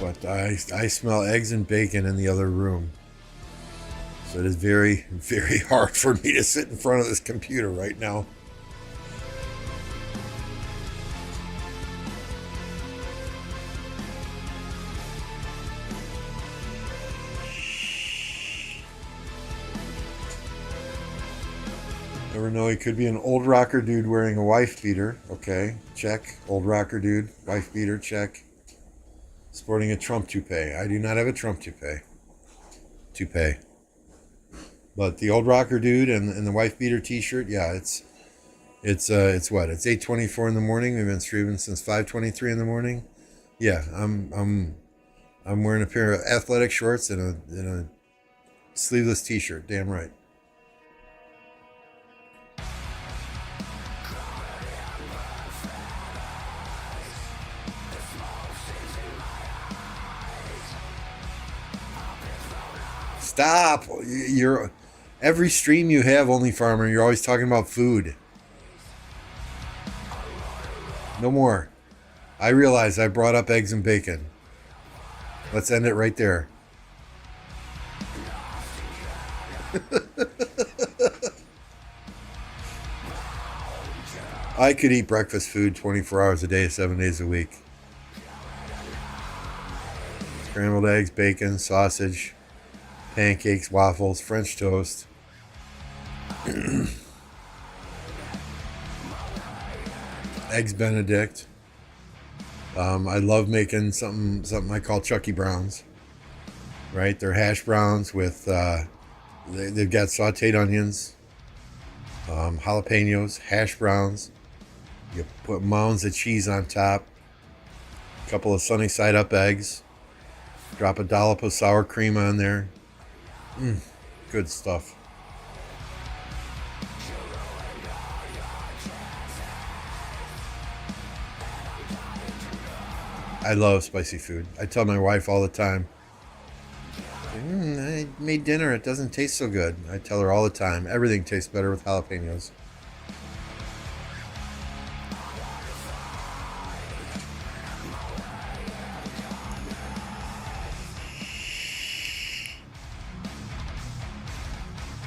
But I smell eggs and bacon in the other room. So it is very, very hard for me to sit in front of this computer right now. Never know. He could be an old rocker dude wearing a wife beater. Okay, check. Old rocker dude, wife beater, check. Sporting a Trump toupee. I do not have a Trump toupee. But the old rocker dude and the wife beater T-shirt, yeah, it's what? It's 8:24 in the morning. We've been streaming since 5:23 in the morning. Yeah, I'm wearing a pair of athletic shorts and a sleeveless T-shirt. Damn right. Stop! You're every stream you have, Only Farmer. You're always talking about food. No more. I realize I brought up eggs and bacon. Let's end it right there. I could eat breakfast food 24 hours a day, 7 days a week. Scrambled eggs, bacon, sausage, pancakes, waffles, French toast. Eggs Benedict. I love making something I call Chucky Browns. Right? They're hash browns with they've got sauteed onions, jalapenos, hash browns. You put mounds of cheese on top, a couple of sunny side up eggs, drop a dollop of sour cream on there. Good stuff. I love spicy food. I tell my wife all the time, I made dinner, it doesn't taste so good. I tell her all the time, everything tastes better with jalapenos.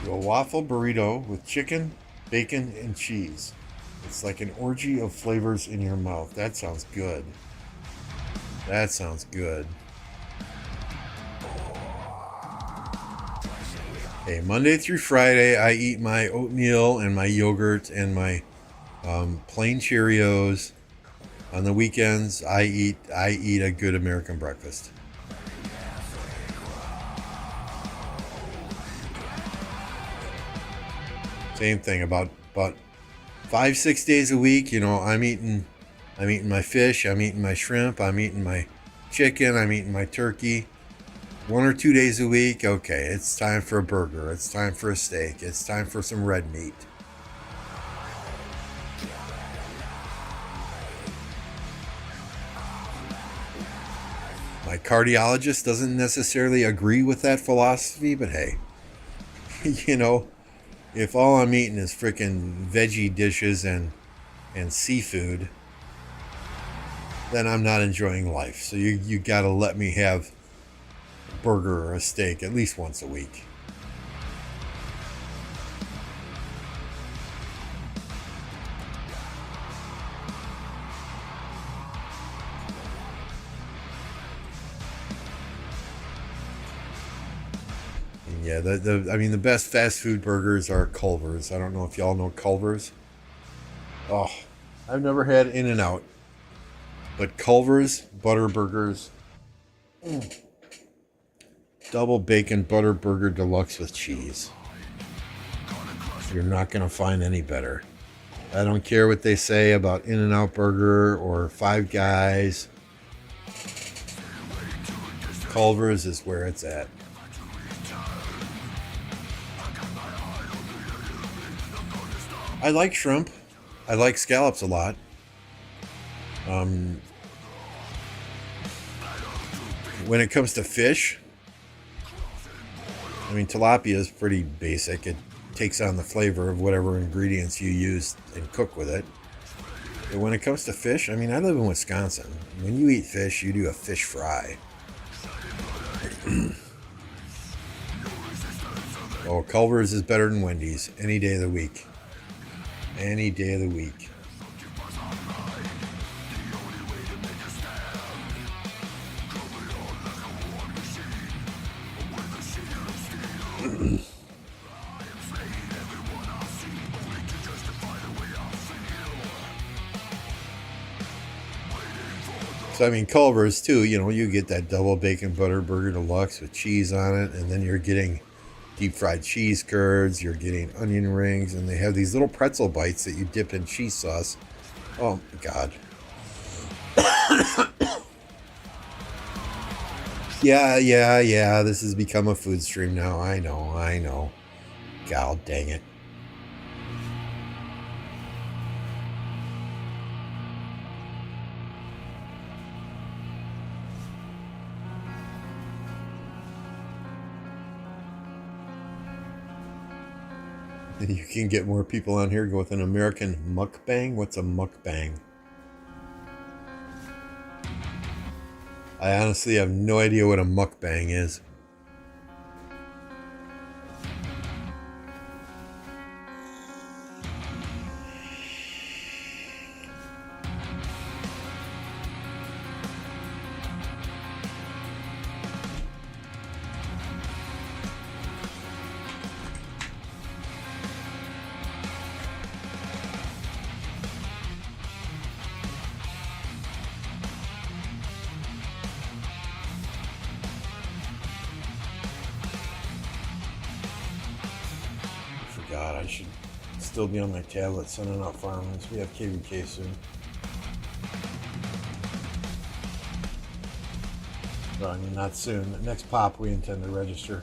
Do a waffle burrito with chicken, bacon, and cheese. It's like an orgy of flavors in your mouth. That sounds good. That sounds good. Hey, Monday through Friday, I eat my oatmeal and my yogurt and my plain Cheerios. On the weekends, I eat a good American breakfast. Same thing. About 5-6 days a week, I'm eating my fish, I'm eating my shrimp, I'm eating my chicken, I'm eating my turkey. 1 or 2 days a week, okay, it's time for a burger, it's time for a steak, it's time for some red meat. My cardiologist doesn't necessarily agree with that philosophy, but hey, if all I'm eating is freaking veggie dishes and seafood, then I'm not enjoying life. So you gotta let me have a burger or a steak at least once a week. And yeah, the best fast food burgers are Culver's. I don't know if y'all know Culver's. Oh, I've never had In-N-Out. But Culver's butter burgers, double bacon butter burger deluxe with cheese. You're not going to find any better. I don't care what they say about In-N-Out Burger or Five Guys. Culver's is where it's at. I like shrimp. I like scallops a lot. When it comes to fish, tilapia is pretty basic. It takes on the flavor of whatever ingredients you use and cook with it. But when it comes to fish, I live in Wisconsin. When you eat fish, you do a fish fry. Oh, Culver's is better than Wendy's any day of the week. Any day of the week. So I mean, Culver's too. You know, you get that double bacon butter burger deluxe with cheese on it, and then you're getting deep fried cheese curds. You're getting onion rings, and they have these little pretzel bites that you dip in cheese sauce. Oh my God. Yeah. This has become a food stream now. I know. God dang it. You can get more people on here. Go with an American mukbang. What's a mukbang? I honestly have no idea what a mukbang is. God, I should still be on my tablet sending out farmers. We have KVK soon. Well, I mean, not soon. The next pop we intend to register,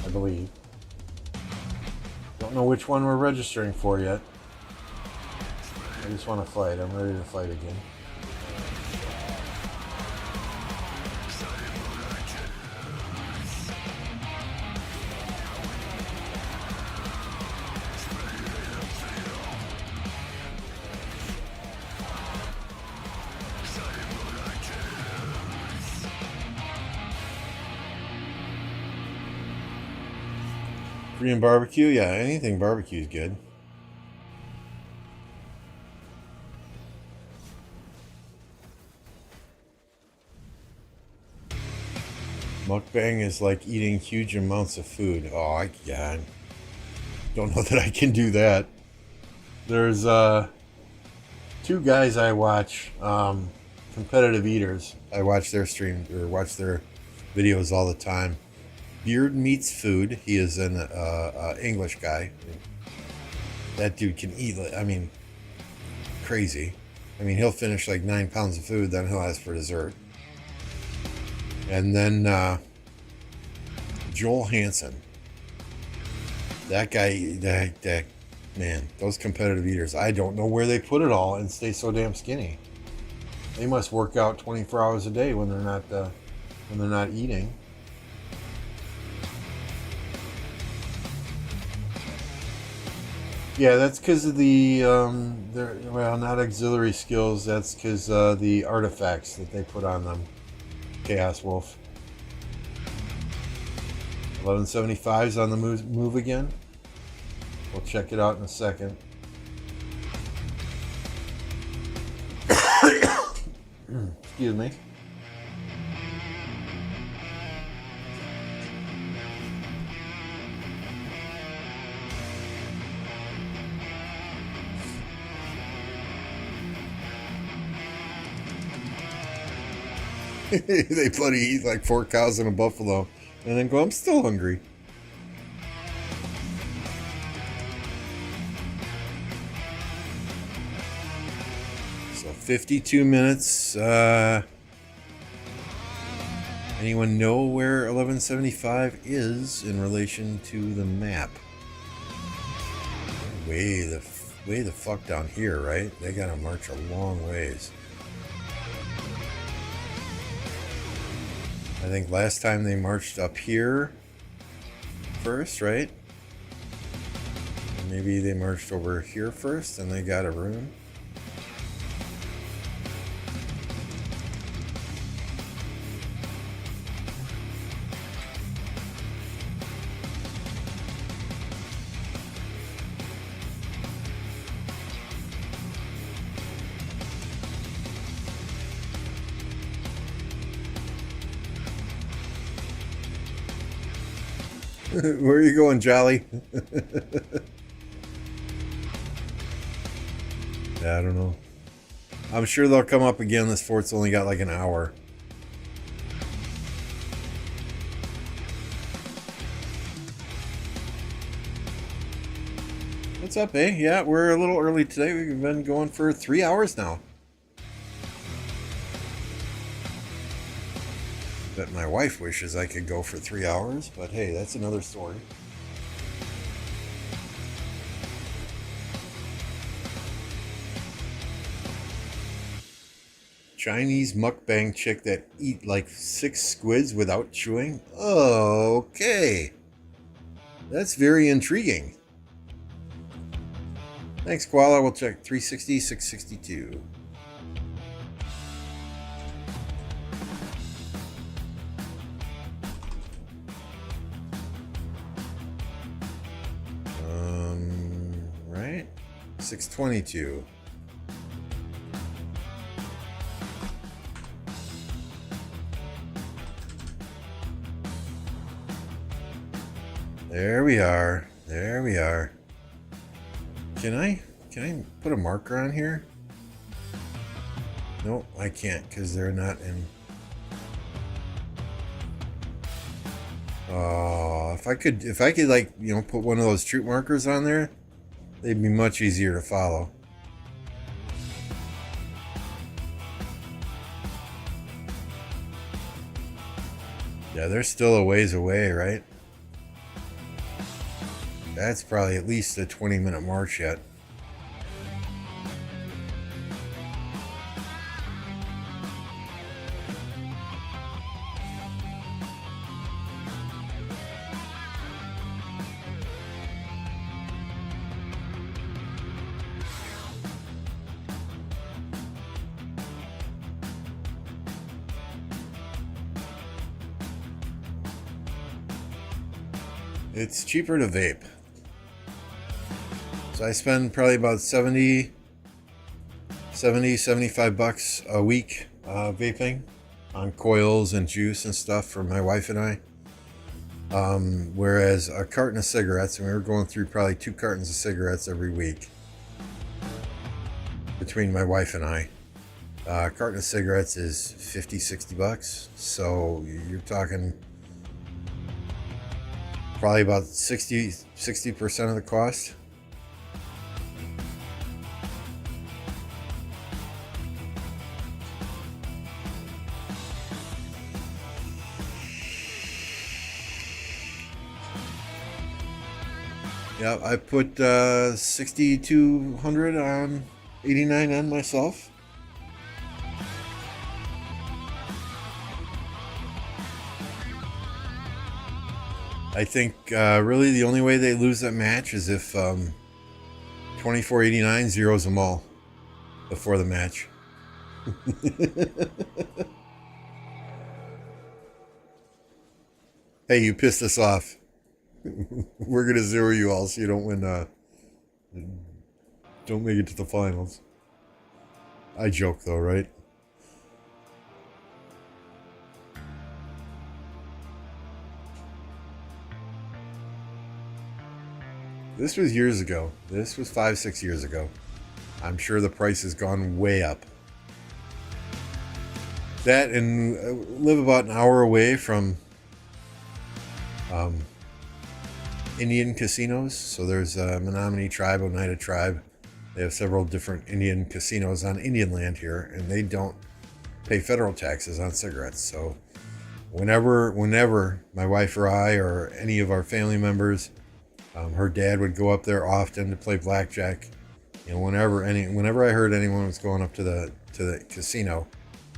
I believe. Don't know which one we're registering for yet. I just want to fight. I'm ready to fight again. Korean barbecue? Yeah, anything barbecue is good. Mukbang is like eating huge amounts of food. Oh, I don't know that I can do that. There's two guys I watch, competitive eaters. I watch their stream or watch their videos all the time. Beard Meats Food. He is an English guy. That dude can eat, I mean, crazy. I mean, he'll finish like 9 pounds of food, then he'll ask for dessert. And then Joel Hansen. That guy, that man, those competitive eaters, I don't know where they put it all and stay so damn skinny. They must work out 24 hours a day when they're not eating. Yeah, that's because of the, well, not auxiliary skills. That's because the artifacts that they put on them. Chaos Wolf. 1175's on the move again. We'll check it out in a second. Excuse me. They bloody eat like 4 cows and a buffalo and then go, I'm still hungry. So 52 minutes. Anyone know where 1175 is in relation to the map? Way the fuck down here, right? They gotta march a long ways. I think last time they marched up here first, right? Maybe they marched over here first and they got a rune. Where are you going, Jolly? Yeah, I don't know. I'm sure they'll come up again. This fort's only got like an hour. What's up, eh? Yeah, we're a little early today. We've been going for 3 hours now. Bet my wife wishes I could go for 3 hours, but hey, that's another story. Chinese mukbang chick that eat like 6 squids without chewing? Okay. That's very intriguing. Thanks, Koala. We'll check 360, 662. Right? 622. There we are. There we are. Can I put a marker on here? No, I can't because they're not in. Oh, if I could like, you know, put one of those troop markers on there, they'd be much easier to follow. Yeah, they're still a ways away, right? That's probably at least a 20-minute march yet. It's cheaper to vape. So I spend probably about 75 bucks a week vaping on coils and juice and stuff for my wife and I. Whereas a carton of cigarettes, and we were going through probably 2 cartons of cigarettes every week between my wife and I. A carton of cigarettes is 50, 60 bucks. So you're talking probably about 60% of the cost. Yeah, I put 6,200 on 89N myself. I think really the only way they lose that match is if 2489 zeros them all before the match. Hey, you pissed us off. We're gonna zero you all so you don't win. Don't make it to the finals. I joke though, right? This was years ago. This was 5-6 years ago. I'm sure the price has gone way up. That and live about an hour away from Indian casinos. So there's Menominee Tribe, Oneida Tribe. They have several different Indian casinos on Indian land here, and they don't pay federal taxes on cigarettes. So whenever my wife or I or any of our family members, her dad would go up there often to play blackjack. You know, whenever I heard anyone was going up to the casino,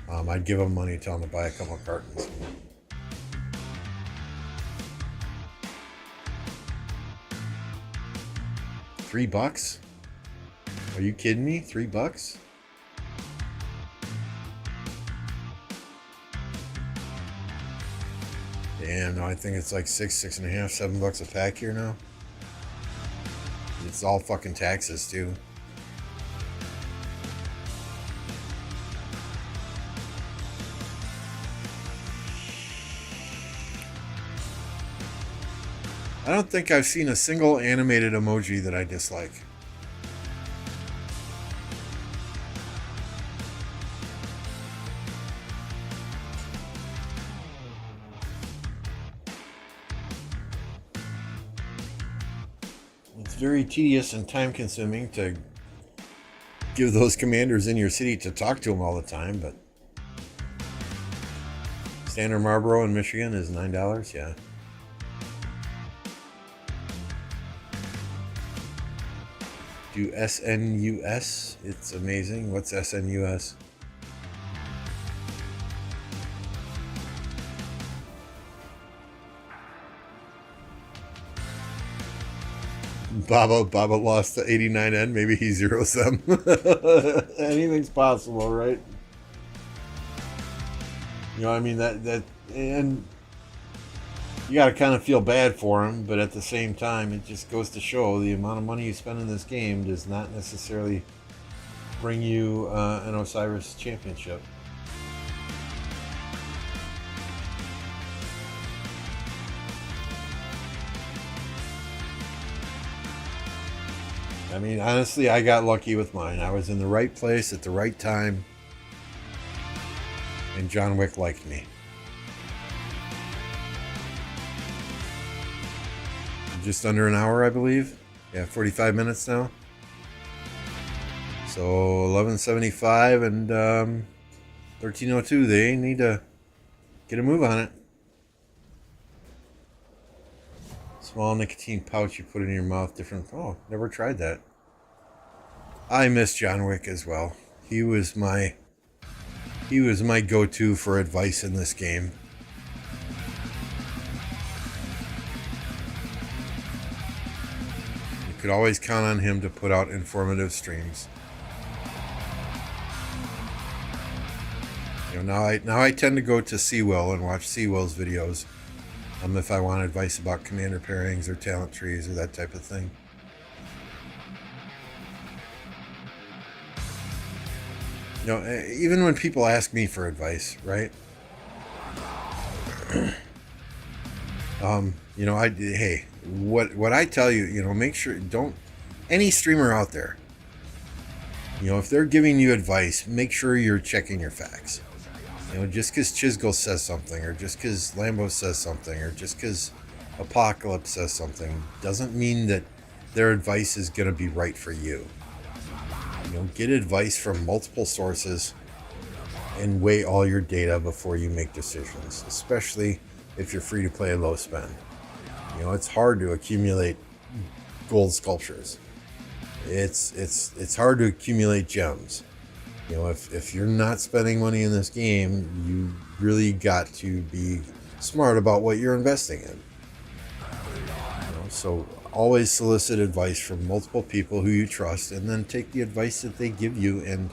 I'd give them money, tell them to buy a couple of cartons. $3? Are you kidding me? $3? Damn, no, I think it's like $6.5, $7 a pack here now. It's all fucking taxes too. I don't think I've seen a single animated emoji that I dislike. very tedious and time consuming to give those commanders in your city to talk to them all the time, but standard Marlboro in Michigan is $9, yeah. Do SNUS, it's amazing. What's SNUS? Baba lost to 89N. Maybe he zeros them. Anything's possible, right? You know, I mean, that, and you got to kind of feel bad for him, but at the same time, it just goes to show the amount of money you spend in this game does not necessarily bring you an Osiris championship. I mean, honestly, I got lucky with mine. I was in the right place at the right time, and John Wick liked me. Just under an hour, I believe. Yeah, 45 minutes now. So 1175 and 1302. They need to get a move on it. Small nicotine pouch you put in your mouth. Different. Oh, never tried that. I miss John Wick as well. He was my go-to for advice in this game. You could always count on him to put out informative streams. You know, now I tend to go to Seawell and watch Seawell's videos. If I want advice about commander pairings or talent trees or that type of thing. You know, even when people ask me for advice, right? You know, hey, what I tell you, you know, make sure any streamer out there, you know, if they're giving you advice, make sure you're checking your facts. You know, just because Chisgo says something, or just because Lambo says something, or just because Apocalypse says something, doesn't mean that their advice is going to be right for you. You know, get advice from multiple sources and weigh all your data before you make decisions, especially if you're free to play low spend. You know, it's hard to accumulate gold sculptures. It's hard to accumulate gems. You know, if you're not spending money in this game, you really got to be smart about what you're investing in. You know, so always solicit advice from multiple people who you trust, and then take the advice that they give you and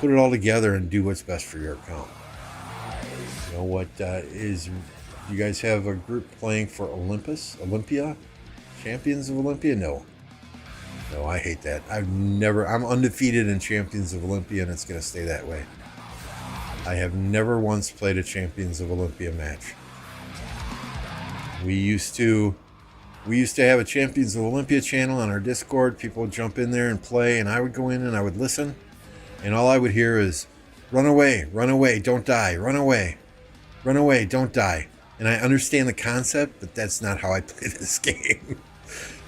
put it all together and do what's best for your account. You know, you guys have a group playing for Olympia? Champions of Olympia? No, I hate that. I'm undefeated in Champions of Olympia, and it's going to stay that way. I have never once played a Champions of Olympia match. We used to have a Champions of Olympia channel on our Discord. People would jump in there and play, and I would go in and I would listen, and all I would hear is, run away, don't die, run away, don't die. And I understand the concept, but that's not how I play this game.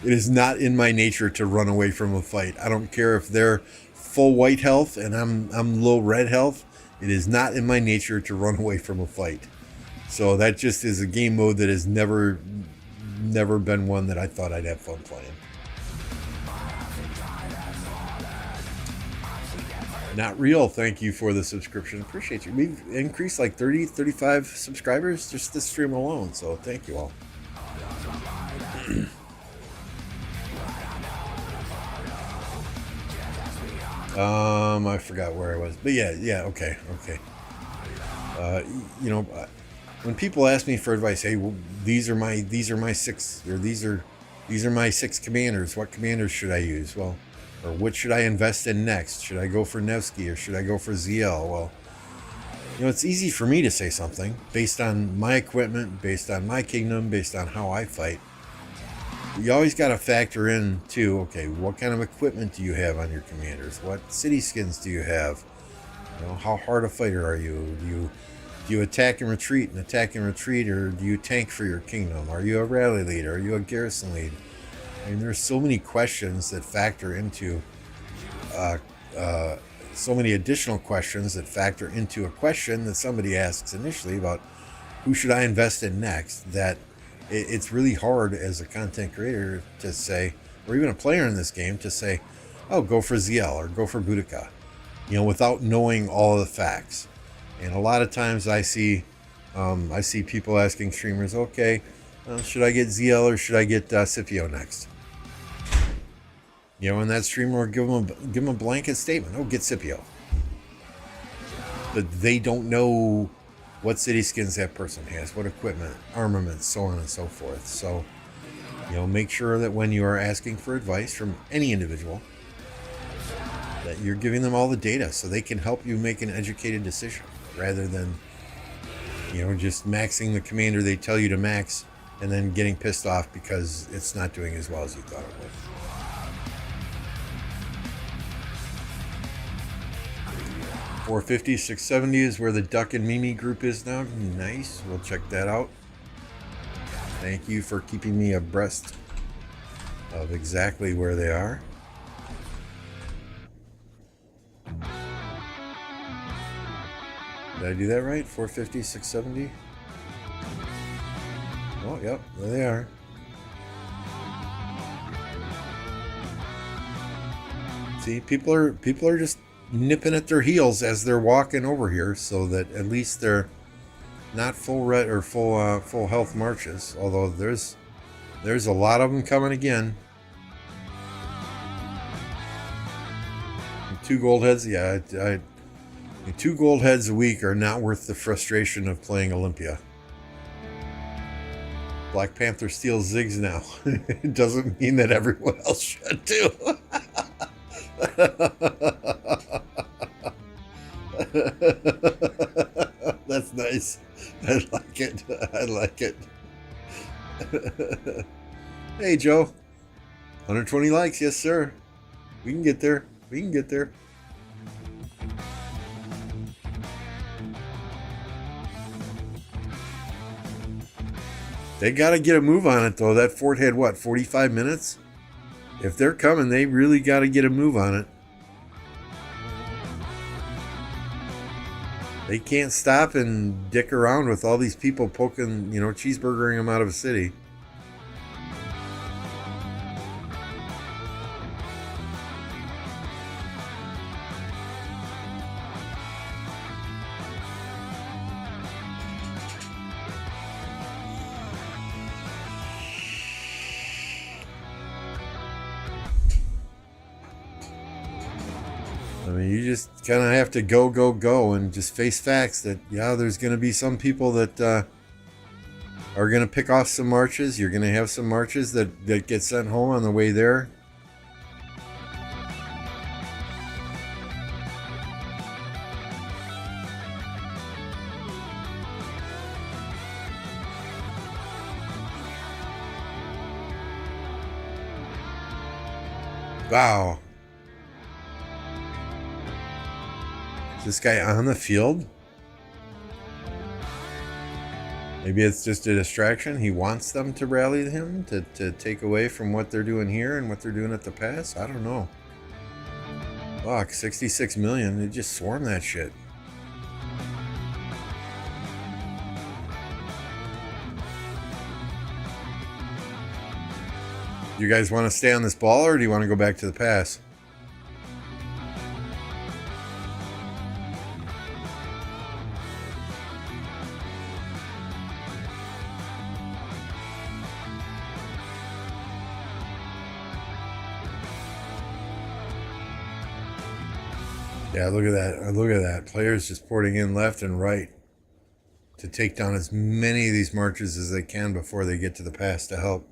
It is not in my nature to run away from a fight. I don't care if they're full white health and I'm low red health. It is not in my nature to run away from a fight. So that just is a game mode that has never been one that I thought I'd have fun playing. Not real, thank you for the subscription. Appreciate you. We've increased like 30, 35 subscribers just this stream alone, so thank you all. I forgot where I was, but yeah, okay. You know, when people ask me for advice, hey, well, these are my six, or these are my six commanders. What commanders should I use? Well, or what should I invest in next? Should I go for Nevsky or should I go for ZL? Well, you know, it's easy for me to say something based on my equipment, based on my kingdom, based on how I fight. You always got to factor in too, okay, what kind of equipment do you have on your commanders? What city skins do you have? You know, how hard a fighter are you? Do you attack and retreat, or do you tank for your kingdom? Are you a rally lead? Are you a garrison lead? I mean, there's so many questions that factor into, so many additional questions that factor into a question that somebody asks initially about who should I invest in next, that it's really hard as a content creator to say, or even a player in this game to say, oh, go for ZL or go for Boudica, without knowing all of the facts. And a lot of times I see people asking streamers, okay, should I get ZL or should I get Scipio next? And that streamer will give them a blanket statement. Oh, get Scipio. But they don't know what city skins that person has, what equipment, armaments, so on and so forth. So, make sure that when you are asking for advice from any individual, that you're giving them all the data so they can help you make an educated decision rather than, just maxing the commander they tell you to max and then getting pissed off because it's not doing as well as you thought it would. 450, 670 is where the Duck and Mimi group is now. Nice. We'll check that out. Thank you for keeping me abreast of exactly where they are. Did I do that right? 450, 670? Oh, yep. There they are. See, people are just nipping at their heels as they're walking over here, so that at least they're not full red or full health marches. Although there's a lot of them coming again. 2 gold heads, yeah. 2 gold heads a week are not worth the frustration of playing Olympia. Black Panther steals Ziggs now. It doesn't mean that everyone else should too. That's nice. I like it. I like it. Hey, Joe. 120 likes. Yes, sir. We can get there. We can get there. They got to get a move on it, though. That fort had, 45 minutes? If they're coming, they really got to get a move on it. They can't stop and dick around with all these people poking, cheeseburgering them out of a city. I mean, you just kind of have to go and just face facts that, yeah, there's going to be some people that are going to pick off some marches. You're going to have some marches that get sent home on the way there. Wow. This guy on the field? Maybe it's just a distraction. He wants them to rally him to take away from what they're doing here and what they're doing at the pass. I don't know. Fuck, 66 million. They just swarm that shit. You guys want to stay on this ball or do you want to go back to the pass? Yeah, look at that. Look at that. Players just porting in left and right to take down as many of these marches as they can before they get to the pass to help.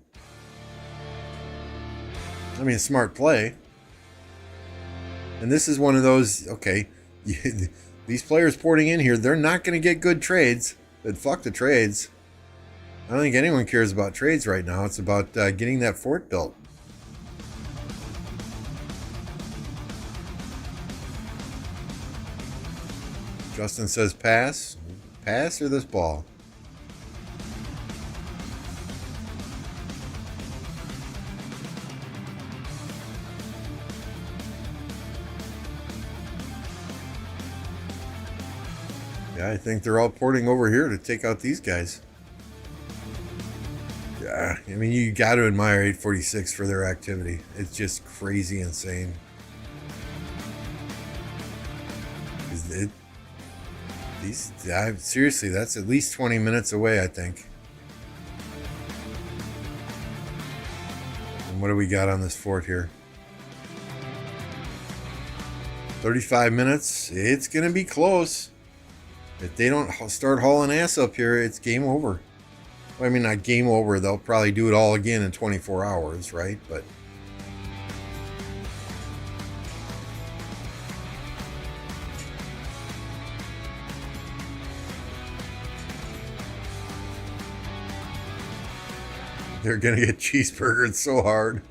I mean, smart play. And this is one of those, okay, these players porting in here, they're not going to get good trades, but fuck the trades. I don't think anyone cares about trades right now. It's about getting that fort built. Justin says pass. Pass or this ball? Yeah, I think they're all porting over here to take out these guys. Yeah, I mean, you got to admire 846 for their activity. It's just crazy insane. Seriously, that's at least 20 minutes away, I think. And what do we got on this fort here? 35 minutes. It's going to be close. If they don't start hauling ass up here, it's game over. Well, I mean, not game over. They'll probably do it all again in 24 hours, right? But they're going to get cheeseburgered so hard.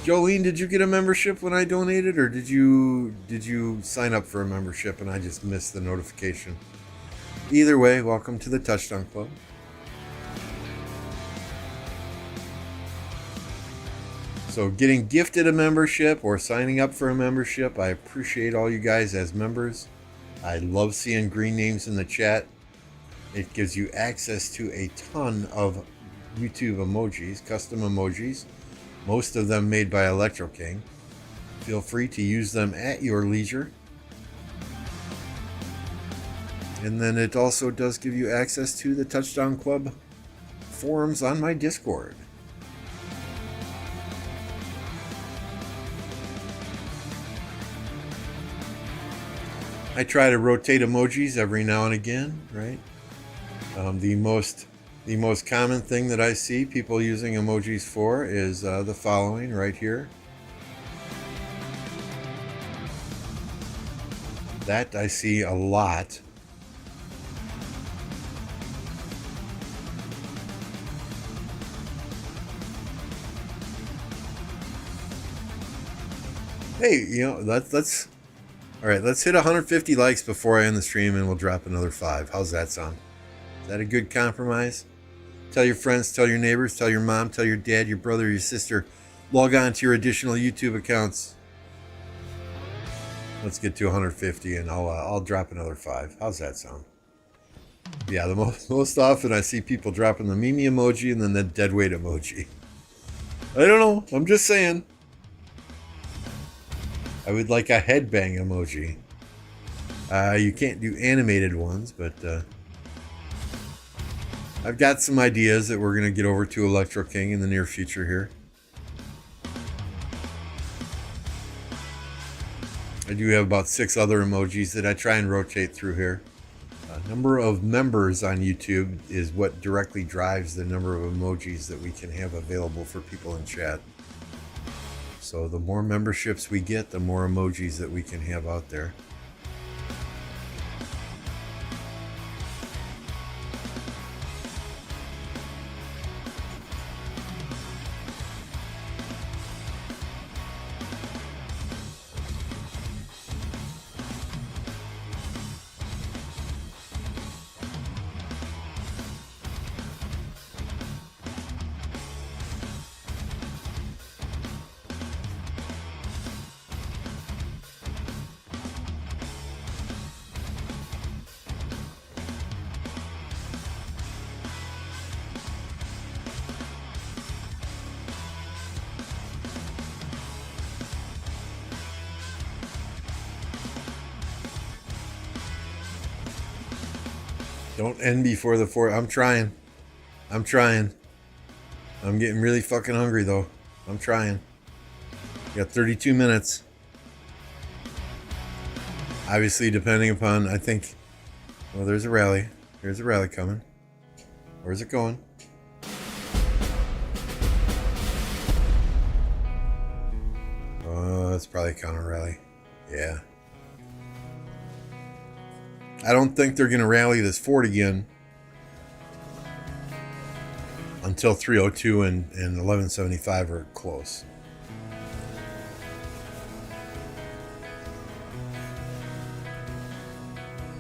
Jolene, did you get a membership when I donated, or did you sign up for a membership and I just missed the notification? Either way, welcome to the Touchdown Club. So getting gifted a membership or signing up for a membership, I appreciate all you guys as members. I love seeing green names in the chat. It gives you access to a ton of YouTube emojis, custom emojis. Most of them made by Electro King. Feel free to use them at your leisure. And then it also does give you access to the Touchdown Club forums on my Discord. I try to rotate emojis every now and again, right? The most common thing that I see people using emojis for is the following right here. That I see a lot. Hey, let's all right, let's hit 150 likes before I end the stream and we'll drop another 5. How's that sound? Is that a good compromise? Tell your friends, tell your neighbors, tell your mom, tell your dad, your brother, your sister. Log on to your additional YouTube accounts. Let's get to 150 and I'll drop another 5. How's that sound? Yeah, the most often I see people dropping the Mimi emoji and then the dead weight emoji. I don't know. I'm just saying. I would like a headbang emoji. You can't do animated ones, but I've got some ideas that we're going to get over to Electro King in the near future here. I do have about 6 other emojis that I try and rotate through here. Number of members on YouTube is what directly drives the number of emojis that we can have available for people in chat. So the more memberships we get, the more emojis that we can have out there. Don't end before the 4. I'm trying. I'm getting really fucking hungry though. I'm trying. Got 32 minutes. Obviously, depending upon, I think, well, there's a rally. Here's a rally coming. Where's it going? Oh, it's probably a counter rally. Yeah. I don't think they're going to rally this fort again until 302 and 1175 are close.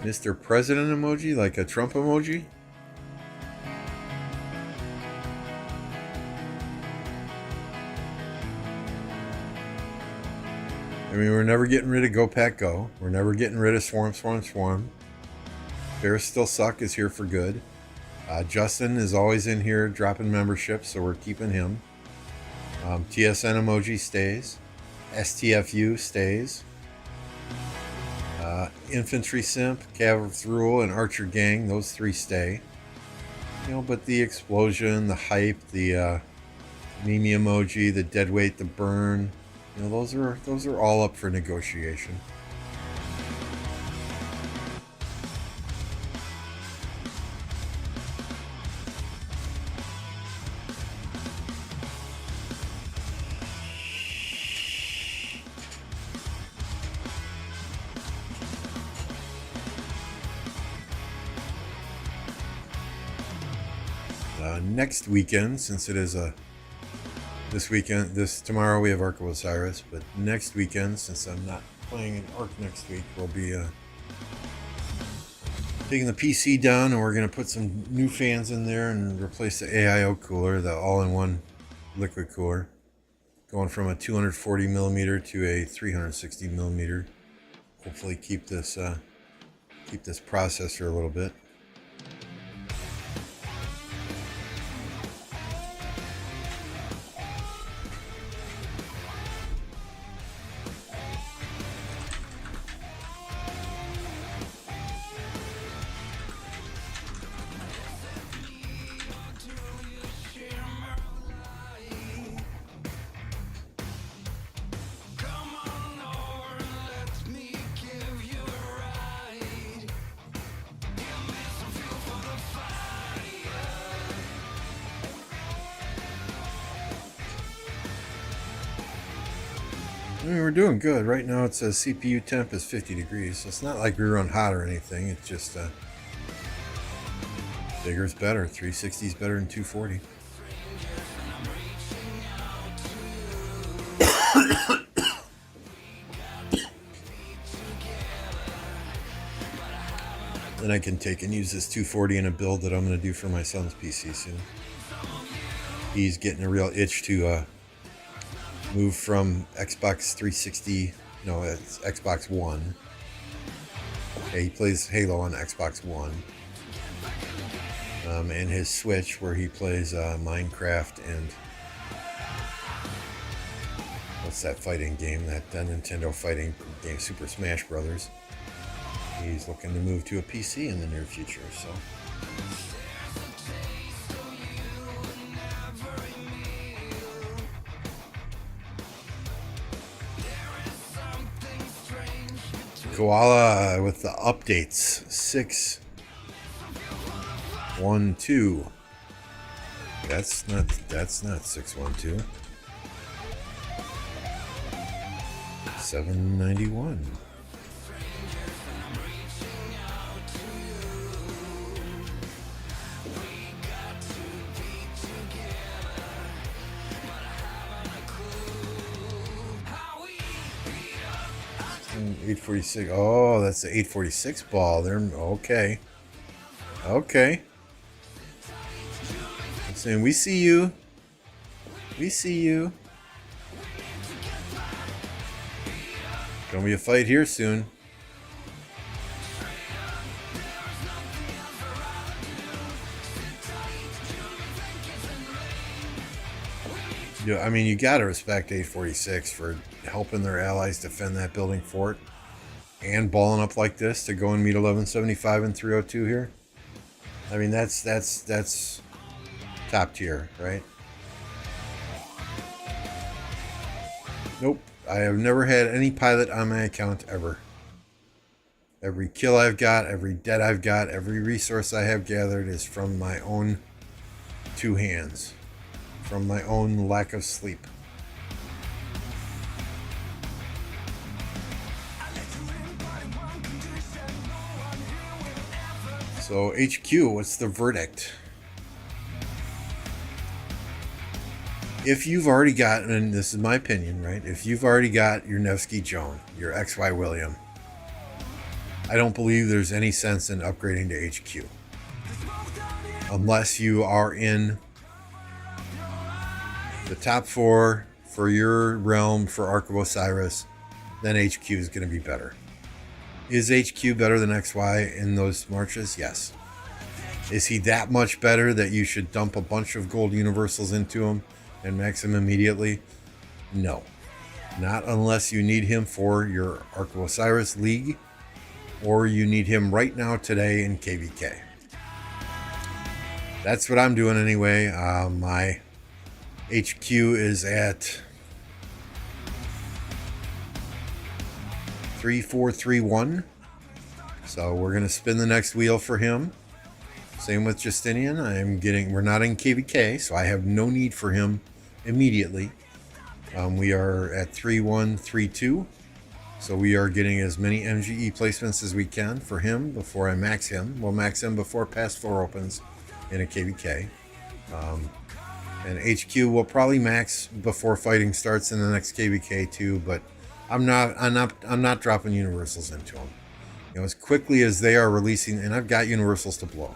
Mr. President emoji, like a Trump emoji? I mean, we're never getting rid of Go Pack Go. We're never getting rid of Swarm. Bears Still Suck is here for good. Justin is always in here dropping memberships, so we're keeping him. TSN Emoji stays. STFU stays. Infantry Simp, Cav Rule, and Archer Gang, those three stay. You know, but the explosion, the hype, the Mimi emoji, the deadweight, the burn, you know, those are all up for negotiation. Next weekend, since it is tomorrow we have Ark of Osiris, but next weekend, since I'm not playing in Ark next week, we'll be taking the PC down, and we're going to put some new fans in there and replace the AIO cooler, the all-in-one liquid cooler, going from a 240 millimeter to a 360 millimeter. Hopefully keep this processor a little bit. I mean, we're doing good. Right now it says CPU temp is 50 degrees, so it's not like we run hot or anything. It's just bigger is better. 360 is better than 240. Then I can take and use this 240 in a build that I'm going to do for my son's PC soon. He's getting a real itch to move from Xbox 360, no, it's Xbox One. Okay, he plays Halo on Xbox One. And his Switch, where he plays Minecraft and what's that fighting game? That Nintendo fighting game, Super Smash Brothers. He's looking to move to a PC in the near future, so. Koala with the updates. 612. That's not 612. 791. $846. Oh, that's the 846 ball. There. Okay. Okay. I'm saying we see you. We see you. Gonna be a fight here soon. Yeah, I mean, you gotta respect 846 for helping their allies defend that building fort and balling up like this to go and meet 1175 and 302 here. I mean, that's top tier, right? Nope, I have never had any pilot on my account ever. Every kill I've got, every dead I've got, every resource I have gathered is from my own two hands, from my own lack of sleep. So HQ, what's the verdict? If you've already got, and this is my opinion, right? If you've already got your Nevsky Joan, your XY William, I don't believe there's any sense in upgrading to HQ. Unless you are in the top 4 for your realm for Ark of Osiris then HQ is going to be better. Is HQ better than XY in those marches? Yes. Is he that much better that you should dump a bunch of gold universals into him and max him immediately? No. Not unless you need him for your Osiris League, or you need him right now today in KVK. That's what I'm doing anyway. My HQ is at 3431. So we're going to spin the next wheel for him. Same with Justinian. We're not in KVK, so I have no need for him immediately. We are at 3132. So we are getting as many MGE placements as we can for him before I max him. We'll max him before past 4 opens in a KVK. And HQ will probably max before fighting starts in the next KVK too, but I'm not dropping universals into him. You know, as quickly as they are releasing, and I've got universals to blow.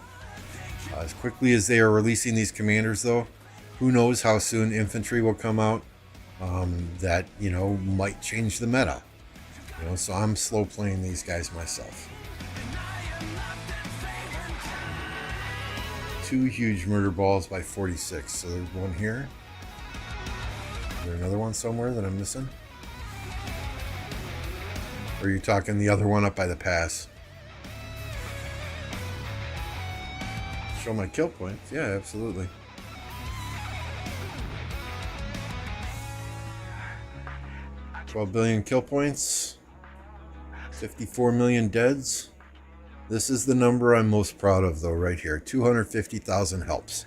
As quickly as they are releasing these commanders though, who knows how soon infantry will come out that, you know, might change the meta. You know, so I'm slow playing these guys myself. 2 huge murder balls by 46. So there's one here. Is there another one somewhere that I'm missing? Or are you talking the other one up by the pass? Show my kill points. Yeah, absolutely. $12 billion kill points. 54 million deads. This is the number I'm most proud of though, right here. 250,000 helps.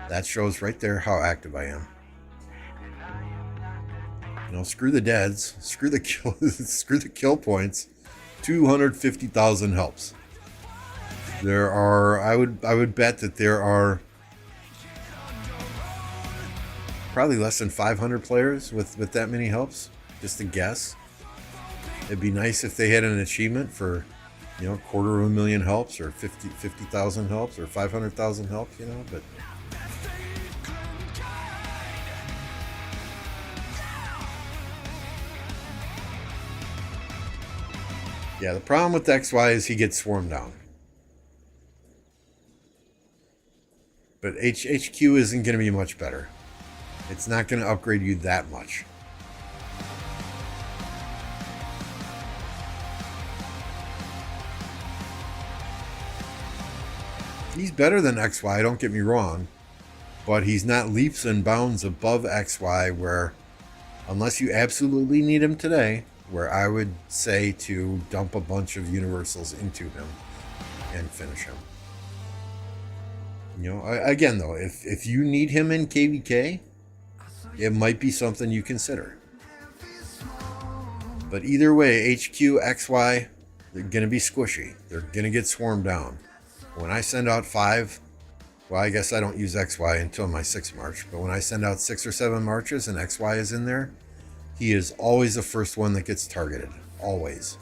That shows right there how active I am. You know, screw the deads, screw the kill, screw the kill points. 250,000 helps. There are, I would bet that there are probably less than 500 players with that many helps. Just a guess. It'd be nice if they had an achievement for, you know, 250,000 helps or 50,000 helps or 500,000 helps, you know, but yeah, the problem with XY is he gets swarmed down. But HQ isn't going to be much better. It's not going to upgrade you that much. He's better than XY, don't get me wrong, but he's not leaps and bounds above XY where, unless you absolutely need him today, where I would say to dump a bunch of universals into him and finish him. You know, again though, if you need him in KVK, it might be something you consider. But either way, HQ, XY, they're going to be squishy. They're going to get swarmed down. When I send out 5, well, I guess I don't use XY until my 6th march, but when I send out 6 or 7 marches and XY is in there, he is always the first one that gets targeted. Always.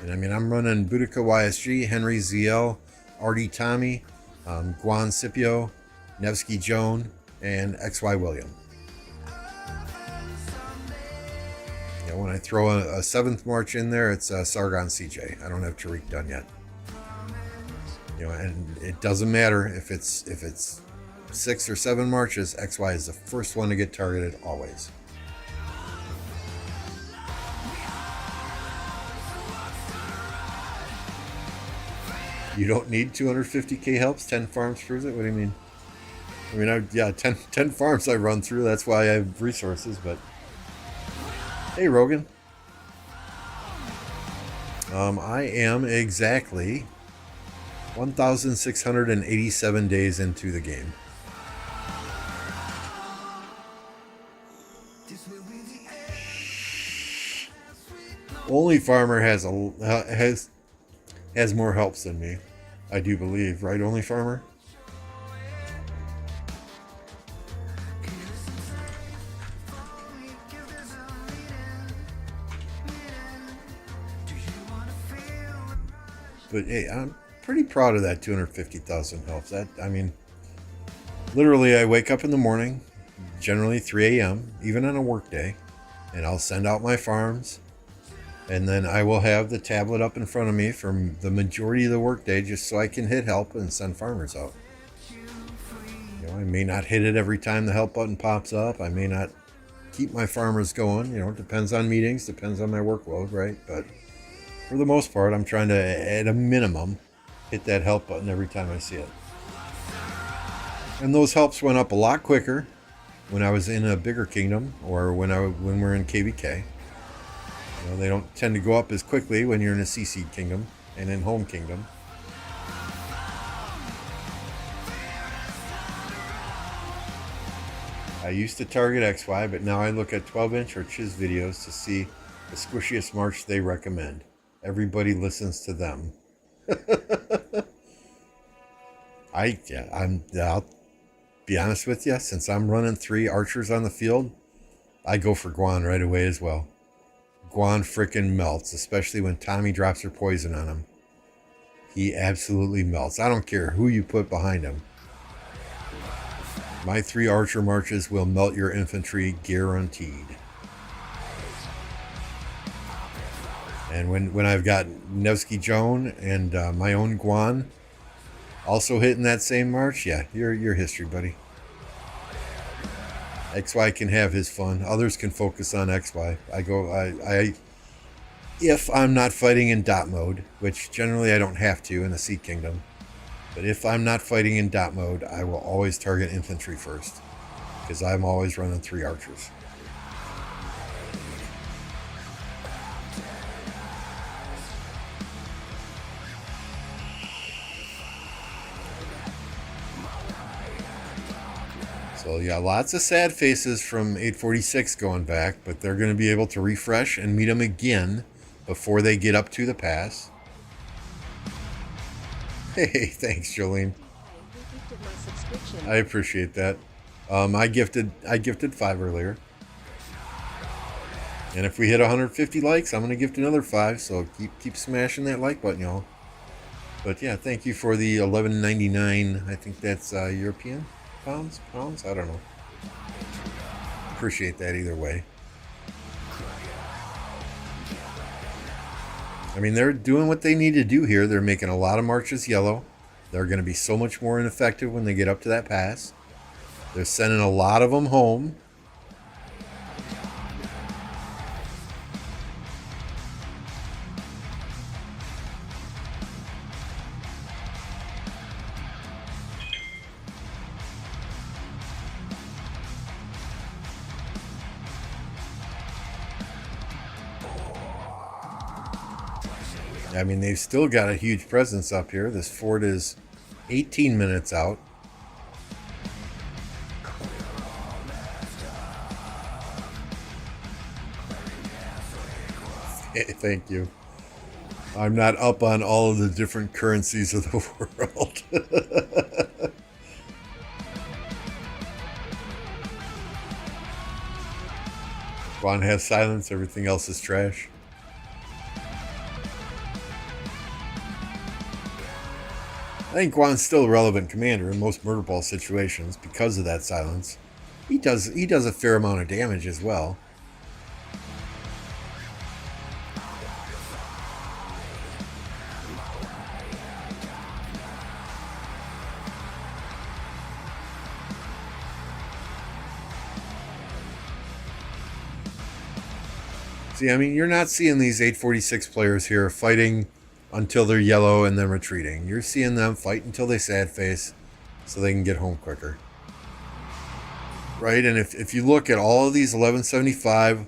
And I mean, I'm running Boudica YSG, Henry ZL, RD Tommy, Guan Scipio, Nevsky Joan, and XY William. You know, when I throw a 7th march in there, it's Sargon CJ. I don't have Tariq done yet. You know, and it doesn't matter if it's 6 or 7 marches, XY is the first one to get targeted always. You don't need 250k helps. 10 farms proves it. What do you mean? I mean, 10 farms I run through. That's why I have resources. But hey, Rogan. I am exactly 1,687 days into the game. Only Farmer has more helps than me, I do believe, right? Only Farmer. But hey, I'm pretty proud of that 250,000 helps. That, I mean, literally, I wake up in the morning, generally 3 a.m., even on a work day, and I'll send out my farms, and then I will have the tablet up in front of me for the majority of the workday just so I can hit help and send farmers out. You know, I may not hit it every time the help button pops up. I may not keep my farmers going. You know, it depends on meetings, depends on my workload, right? But for the most part, I'm trying to, at a minimum, hit that help button every time I see it. And those helps went up a lot quicker when I was in a bigger kingdom or when we're in KVK. You know, they don't tend to go up as quickly when you're in a CC kingdom and in home kingdom. I used to target XY, but now I look at 12-inch or Chiz videos to see the squishiest march they recommend. Everybody listens to them. I'll be honest with you, since I'm running 3 archers on the field, I go for Guan right away as well. Guan frickin' melts, especially when Tommy drops her poison on him. He absolutely melts. I don't care who you put behind him. My 3 archer marches will melt your infantry, guaranteed. And when I've got Nevsky Joan and my own Guan also hitting that same march, yeah, you're history, buddy. XY can have his fun. Others can focus on XY. If I'm not fighting in dot mode, which generally I don't have to in the Sea Kingdom, but if I'm not fighting in dot mode, I will always target infantry first, because I'm always running 3 archers. So yeah, lots of sad faces from 846 going back, but they're going to be able to refresh and meet them again before they get up to the pass. Hey, thanks, Jolene. I appreciate that. I gifted 5 earlier. And if we hit 150 likes, I'm going to gift another 5, so keep smashing that like button, y'all. But yeah, thank you for the $11.99. I think that's European pounds, I don't know. Appreciate that either way. I mean, they're doing what they need to do here. They're making a lot of marches yellow. They're going to be so much more ineffective when they get up to that pass. They're sending a lot of them home. I mean, they've still got a huge presence up here. This fort is 18 minutes out. Thank you. I'm not up on all of the different currencies of the world. Guan has silence, everything else is trash. I think Guan's still a relevant commander in most murder ball situations because of that silence. He does a fair amount of damage as well. See, I mean, you're not seeing these 846 players here fighting until they're yellow and then retreating. You're seeing them fight until they sad face so they can get home quicker. Right? And if you look at all of these 1175,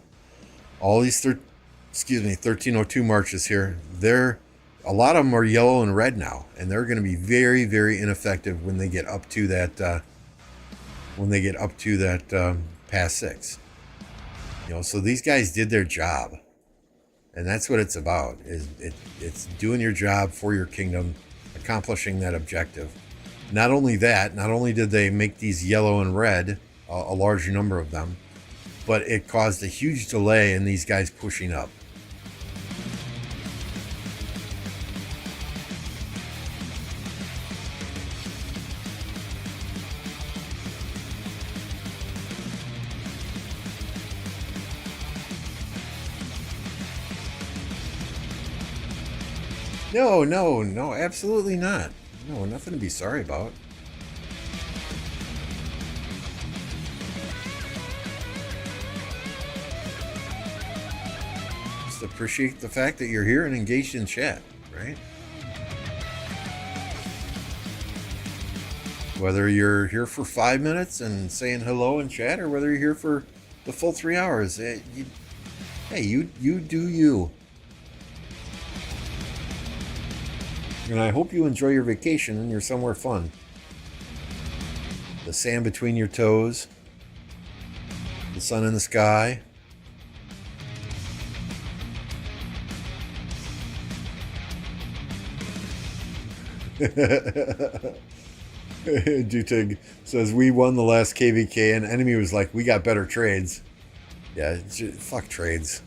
all these 1302 marches here, a lot of them are yellow and red now, and they're going to be very, very ineffective when they get up to that pass 6. You know, so these guys did their job. And that's what it's about. It's doing your job for your kingdom, accomplishing that objective. Not only that, not only did they make these yellow and red, a large number of them, but it caused a huge delay in these guys pushing up. No, no, no, absolutely not. No, nothing to be sorry about. Just appreciate the fact that you're here and engaged in chat, right? Whether you're here for 5 minutes and saying hello in chat, or whether you're here for the full 3 hours, hey, you do you. And I hope you enjoy your vacation and you're somewhere fun. The sand between your toes, the sun in the sky. Dutig says, we won the last KVK and enemy was like, we got better trades. Yeah, fuck trades.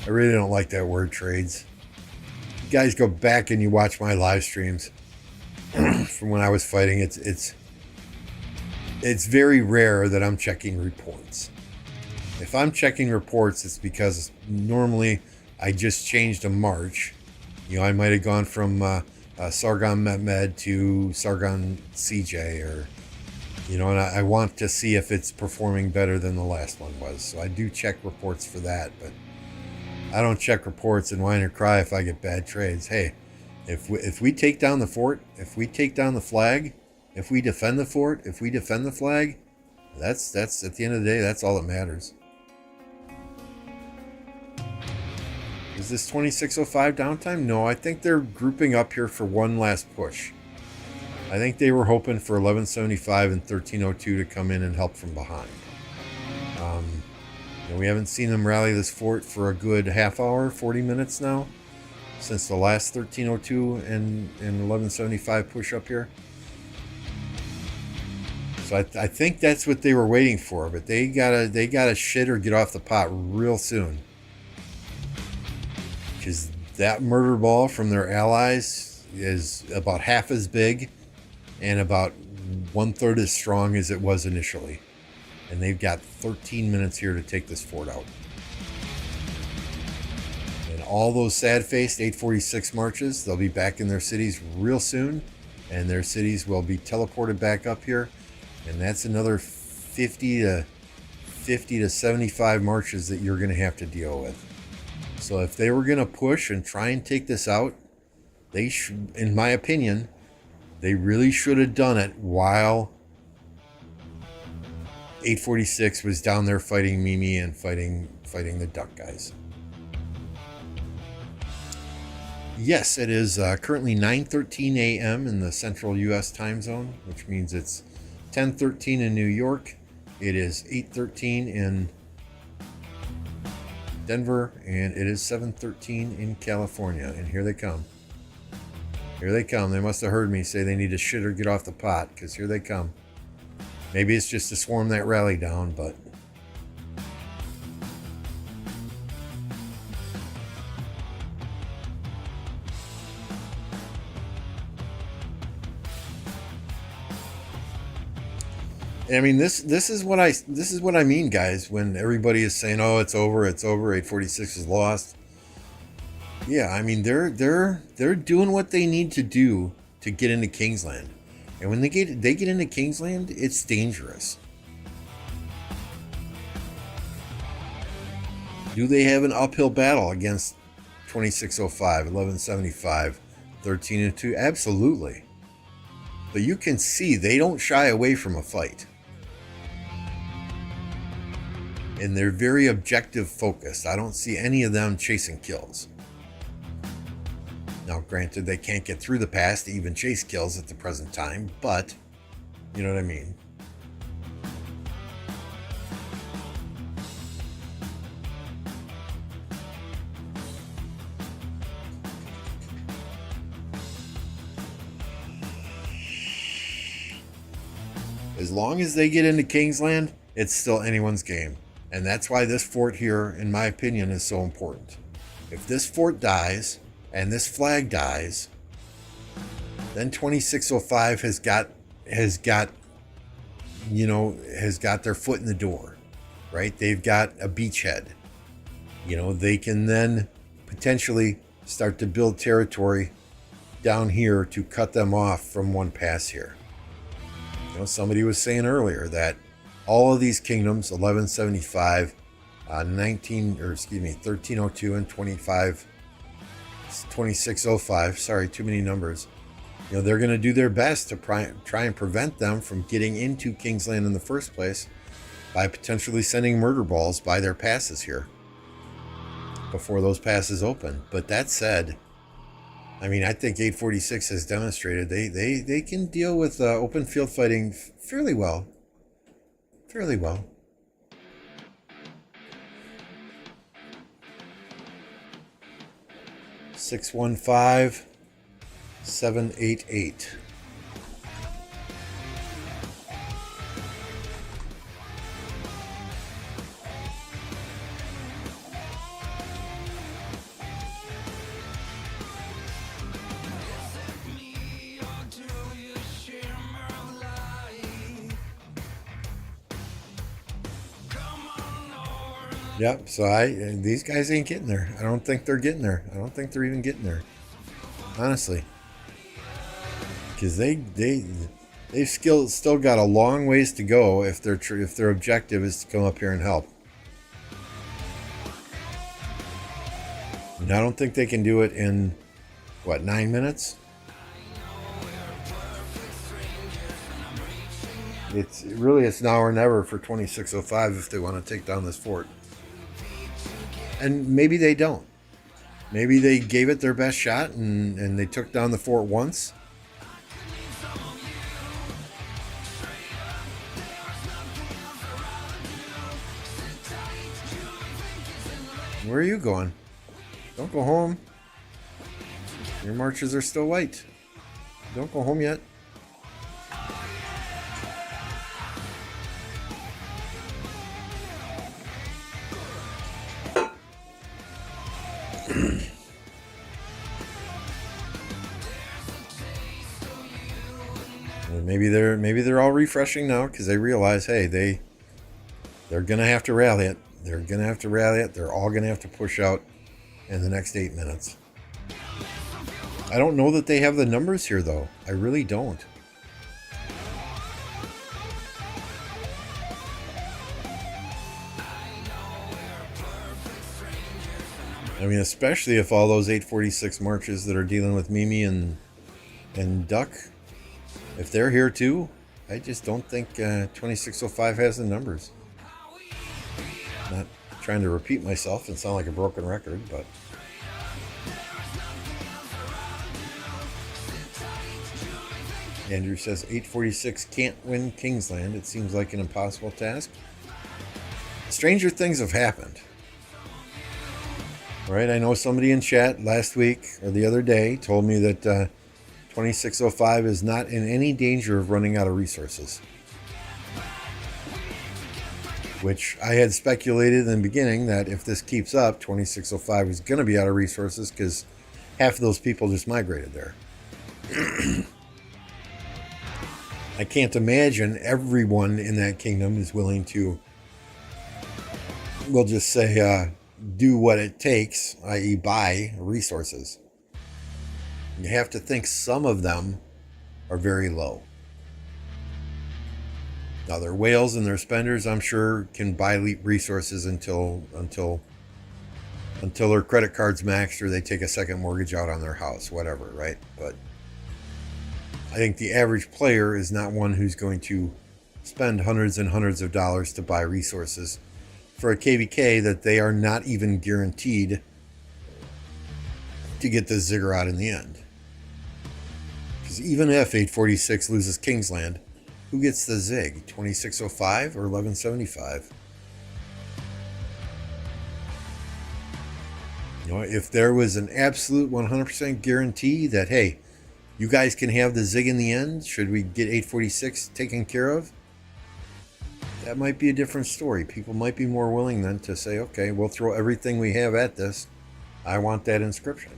I really don't like that word, trades. You guys go back and you watch my live streams from when I was fighting. It's very rare that I'm checking reports. If I'm checking reports, it's because normally I just changed a march. You know, I might have gone from Sargon Mehmed to Sargon CJ, or, you know, and I want to see if it's performing better than the last one was. So I do check reports for that, but I don't check reports and whine or cry if I get bad trades. Hey, if we take down the fort, if we take down the flag, if we defend the fort, if we defend the flag, that's at the end of the day, that's all that matters. Is this 2605 downtime? No, I think they're grouping up here for one last push. I think they were hoping for 1175 and 1302 to come in and help from behind. We haven't seen them rally this fort for a good half hour, 40 minutes now, since the last 1302 and 1175 push up here. So I think that's what they were waiting for, but they gotta shit or get off the pot real soon. Because that murder ball from their allies is about half as big and about 1/3 as strong as it was initially. And they've got 13 minutes here to take this fort out. And all those sad-faced 846 marches, they'll be back in their cities real soon. And their cities will be teleported back up here. And that's another 50 to 75 marches that you're going to have to deal with. So if they were going to push and try and take this out, they should, in my opinion, they really should have done it while 846 was down there fighting Mimi and fighting the duck guys. Yes, it is currently 9:13 a.m. in the central U.S. time zone, which means it's 10:13 in New York. It is 8:13 in Denver, and it is 7:13 in California. And here they come. Here they come. They must have heard me say they need to shit or get off the pot, because here they come. Maybe it's just to swarm that rally down, but I mean, this is what I mean, guys, when everybody is saying, "Oh, it's over, 846 is lost." Yeah, I mean, they're doing what they need to do to get into Kingsland. And when they get into Kingsland, it's dangerous. Do they have an uphill battle against 2605, 1175, 1302? Absolutely. But you can see they don't shy away from a fight. And they're very objective focused. I don't see any of them chasing kills. Now, granted, they can't get through the pass to even chase kills at the present time, but you know what I mean. As long as they get into Kingsland, it's still anyone's game. And that's why this fort here, in my opinion, is so important. If this fort dies, and this flag dies, then 2605 has got their foot in the door, right? They've got a beachhead. They can then potentially start to build territory down here to cut them off from one pass here. You know, somebody was saying earlier that all of these kingdoms, 1175, 1302 and 2605, sorry, too many numbers. You know, they're going to do their best to try and prevent them from getting into Kingsland in the first place by potentially sending murder balls by their passes here before those passes open. But that said, I mean, I think 846 has demonstrated they can deal with open field fighting fairly well. Fairly well. $615 $788. Yep, so these guys ain't getting there. I don't think they're getting there. I don't think they're even getting there. Honestly. Because they've still got a long ways to go if their objective is to come up here and help. And I don't think they can do it in, 9 minutes? It's now or never for 2605 if they want to take down this fort. And maybe they don't. Maybe they gave it their best shot and they took down the fort once. Where are you going? Don't go home. Your marches are still white. Don't go home yet. Maybe they're all refreshing now because they realize, hey, they're gonna have to rally it. They're gonna have to rally it. They're all gonna have to push out in the next 8 minutes. I don't know that they have the numbers here, though. I really don't. I mean, especially if all those 846 marches that are dealing with Mimi and Duck, if they're here too, I just don't think 2605 has the numbers. Not trying to repeat myself and sound like a broken record, but Andrew says 846 can't win Kingsland. It seems like an impossible task. Stranger things have happened. Right? I know somebody in chat last week or the other day told me that 2605 is not in any danger of running out of resources. Which I had speculated in the beginning that if this keeps up, 2605 is going to be out of resources because half of those people just migrated there. I can't imagine everyone in that kingdom is willing to, we'll just say, do what it takes, i.e. buy resources. You have to think some of them are very low. Now their whales and their spenders, I'm sure, can buy resources until their credit card's maxed or they take a second mortgage out on their house, whatever, right? But I think the average player is not one who's going to spend hundreds and hundreds of dollars to buy resources for a KVK that they are not even guaranteed to get the ziggurat in the end. Because even if 846 loses Kingsland, who gets the zig? 2605 or 1175? You know, if there was an absolute 100% guarantee that, hey, you guys can have the zig in the end, should we get 846 taken care of? That might be a different story. People might be more willing then to say, okay, we'll throw everything we have at this. I want that inscription.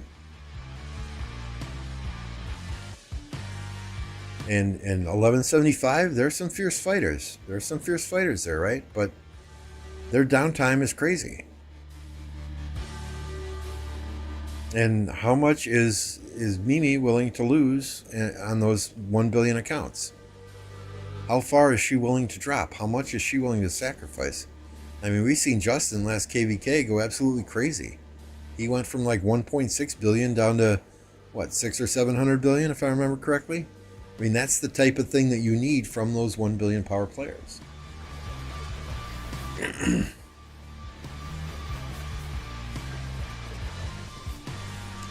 And 1175, there's some fierce fighters. There's some fierce fighters there, right? But their downtime is crazy. And how much is Mimi willing to lose on those 1 billion accounts? How far is she willing to drop? How much is she willing to sacrifice? I mean, we've seen Justin last KVK go absolutely crazy. He went from like 1.6 billion down to what, 6 or 700 billion, if I remember correctly. I mean, that's the type of thing that you need from those 1 billion power players.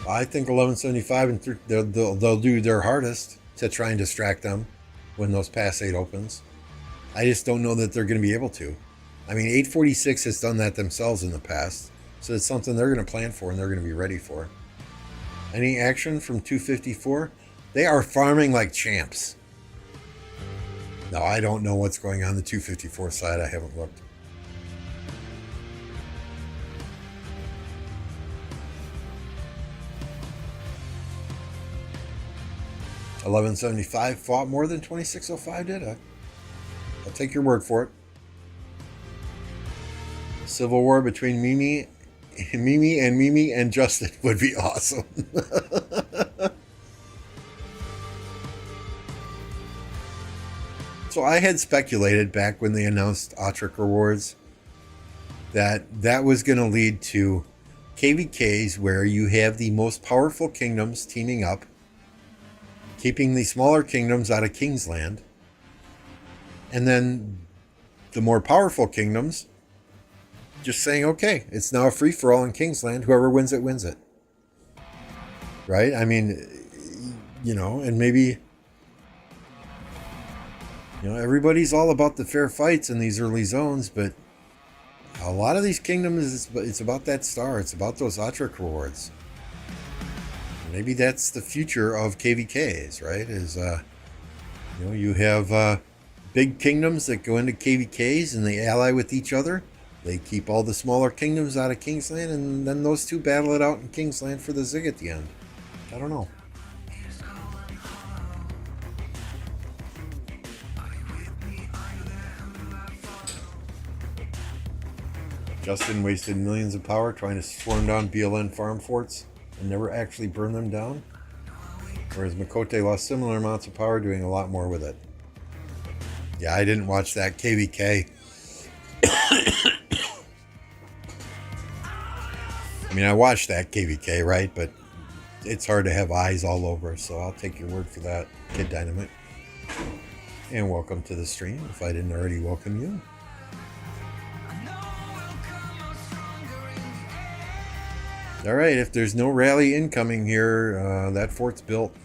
I think 1175 and they'll do their hardest to try and distract them when those pass 8 opens. I just don't know that they're going to be able to. I mean, 846 has done that themselves in the past, so it's something they're going to plan for and they're going to be ready for. Any action from 254? They are farming like champs. Now, I don't know what's going on the 254 side. I haven't looked. $11.75 fought more than 2605 did. I'll take your word for it. Civil war between Mimi and Justin would be awesome. So I had speculated back when they announced Autric rewards that was going to lead to KVKs where you have the most powerful kingdoms teaming up, keeping the smaller kingdoms out of Kingsland, and then the more powerful kingdoms just saying, okay, it's now a free-for-all in Kingsland. Whoever wins it, wins it. Right? I mean, you know, and maybe, you know, everybody's all about the fair fights in these early zones, but a lot of these kingdoms, it's about that star. It's about those Autric rewards. Maybe that's the future of KVKs, right? Is, you know, you have big kingdoms that go into KVKs and they ally with each other. They keep all the smaller kingdoms out of Kingsland, and then those two battle it out in Kingsland for the Zig at the end. I don't know. Justin wasted millions of power trying to swarm down BLN farm forts and never actually burn them down, whereas Makote lost similar amounts of power doing a lot more with it. Yeah, I didn't watch that KVK. I mean, I watched that KVK, right? But it's hard to have eyes all over, so I'll take your word for that, Kid Dynamite. And welcome to the stream, if I didn't already welcome you. All right, if there's no rally incoming here, that fort's built.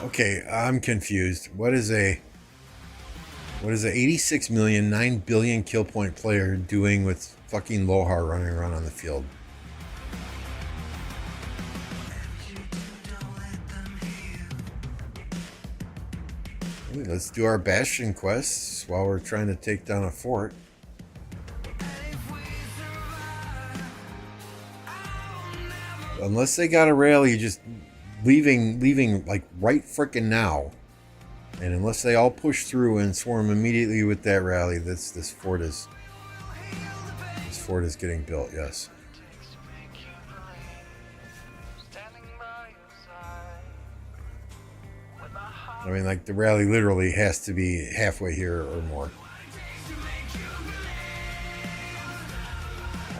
Okay, I'm confused. What is a 86 million, 9 billion kill point player doing with fucking Lohar running around on the field? Hey, let's do our Bastion quests while we're trying to take down a fort. Unless they got a rally, just leaving like right frickin' now, and unless they all push through and swarm immediately with that rally, this fort is getting built. Yes. I mean, like, the rally literally has to be halfway here or more.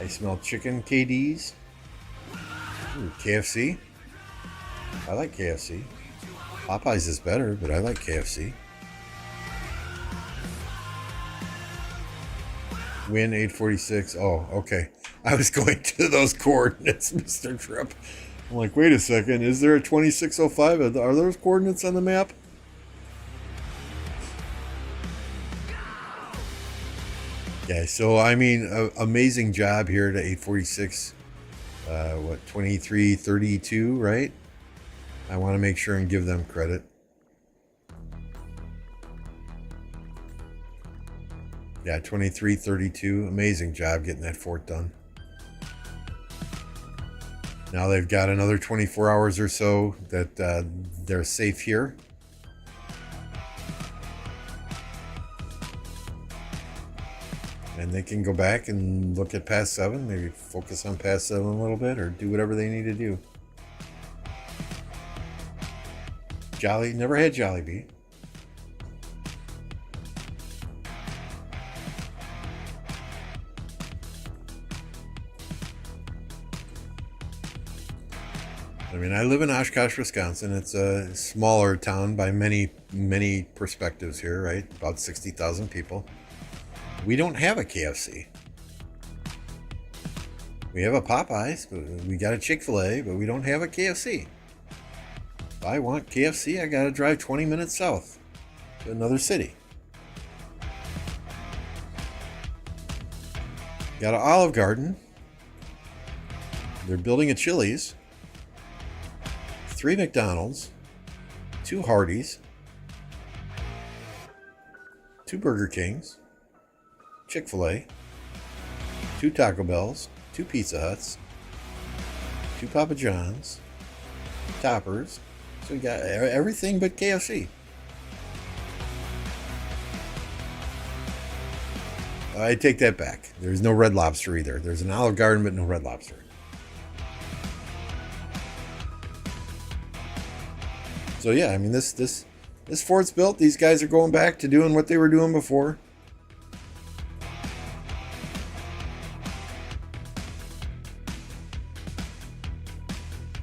I smell chicken KDs. Ooh, KFC. I like KFC. Popeyes is better, but I like KFC. Win 846. Oh, okay. I was going to those coordinates, Mr. Tripp. I'm like, wait a second. Is there a 2605? Are those coordinates on the map? Yeah, so I mean, amazing job here to 846. What, 2332, right? I want to make sure and give them credit. Yeah, 23-32. Amazing job getting that fort done. Now they've got another 24 hours or so that they're safe here. And they can go back and look at Pass 7, maybe focus on Pass 7 a little bit, or do whatever they need to do. Jolly, never had Jollibee. I mean, I live in Oshkosh, Wisconsin. It's a smaller town by many, many perspectives here, right? About 60,000 people. We don't have a KFC. We have a Popeyes, but we got a Chick-fil-A, but we don't have a KFC. If I want KFC, I gotta drive 20 minutes south to another city. Got an Olive Garden. They're building a Chili's. 3 McDonald's, 2 Hardee's, 2 Burger Kings, Chick-fil-A, 2 Taco Bells, 2 Pizza Huts, 2 Papa John's, Toppers. So we got everything but KFC. I take that back. There's no Red Lobster either. There's an Olive Garden, but no Red Lobster. So yeah, I mean this fort's built. These guys are going back to doing what they were doing before.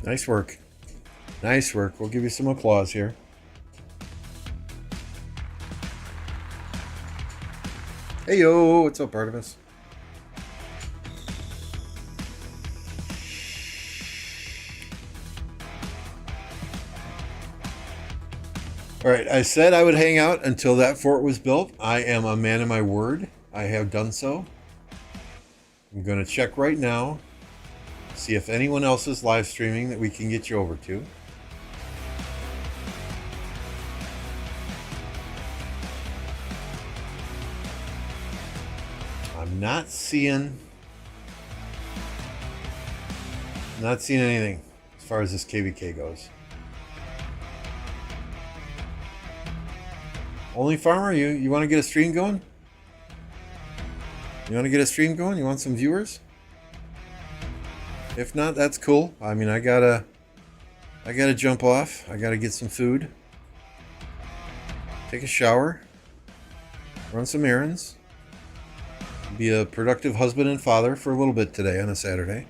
Nice work. Nice work. We'll give you some applause here. Hey yo, what's up, Artemis? All right, I said I would hang out until that fort was built. I am a man of my word. I have done so. I'm going to check right now, see if anyone else is live streaming that we can get you over to. I'm not seeing anything as far as this KVK goes. Only Farmer, you want to get a stream going? You want to get a stream going? You want some viewers? If not, that's cool. I mean, I gotta jump off. I gotta get some food, take a shower, run some errands, be a productive husband and father for a little bit today on a Saturday.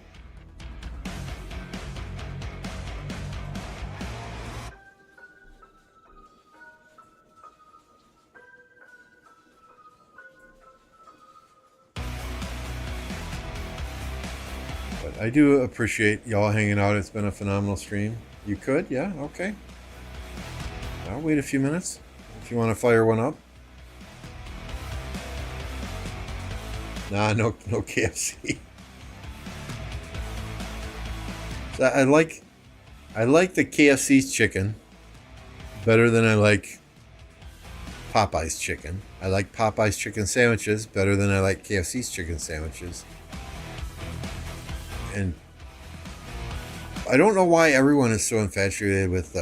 I do appreciate y'all hanging out. It's been a phenomenal stream. You could? Yeah? Okay. I'll wait a few minutes if you want to fire one up. Nah, no KFC. So I like the KFC's chicken better than I like Popeye's chicken. I like Popeye's chicken sandwiches better than I like KFC's chicken sandwiches. And I don't know why everyone is so infatuated with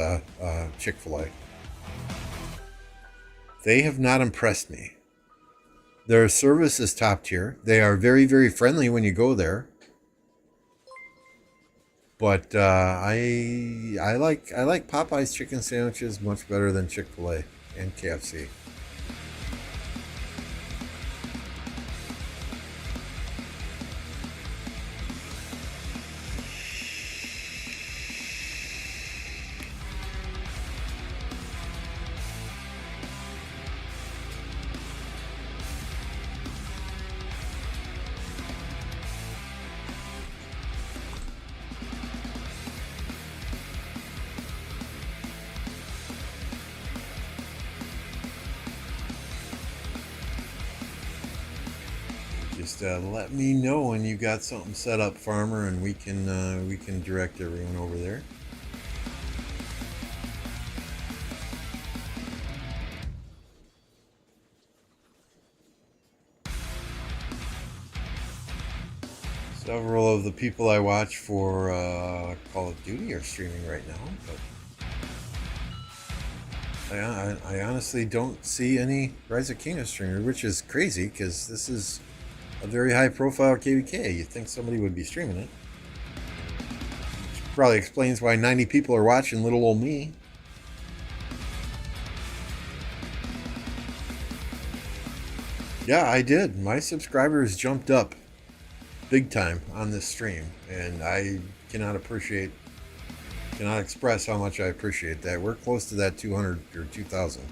Chick-fil-A. They have not impressed me. Their service is top tier. They are very, very friendly when you go there. But I like Popeye's chicken sandwiches much better than Chick-fil-A and KFC. Just let me know when you got something set up, Farmer, and we can direct everyone over there. Several of the people I watch for Call of Duty are streaming right now, but I honestly don't see any Rise of Kingdoms streamer, which is crazy because this is a very high-profile KVK. You'd think somebody would be streaming it. Which probably explains why 90 people are watching little old me. Yeah, I did. My subscribers jumped up big time on this stream, and I cannot express how much I appreciate that. We're close to that 200 or 2,000.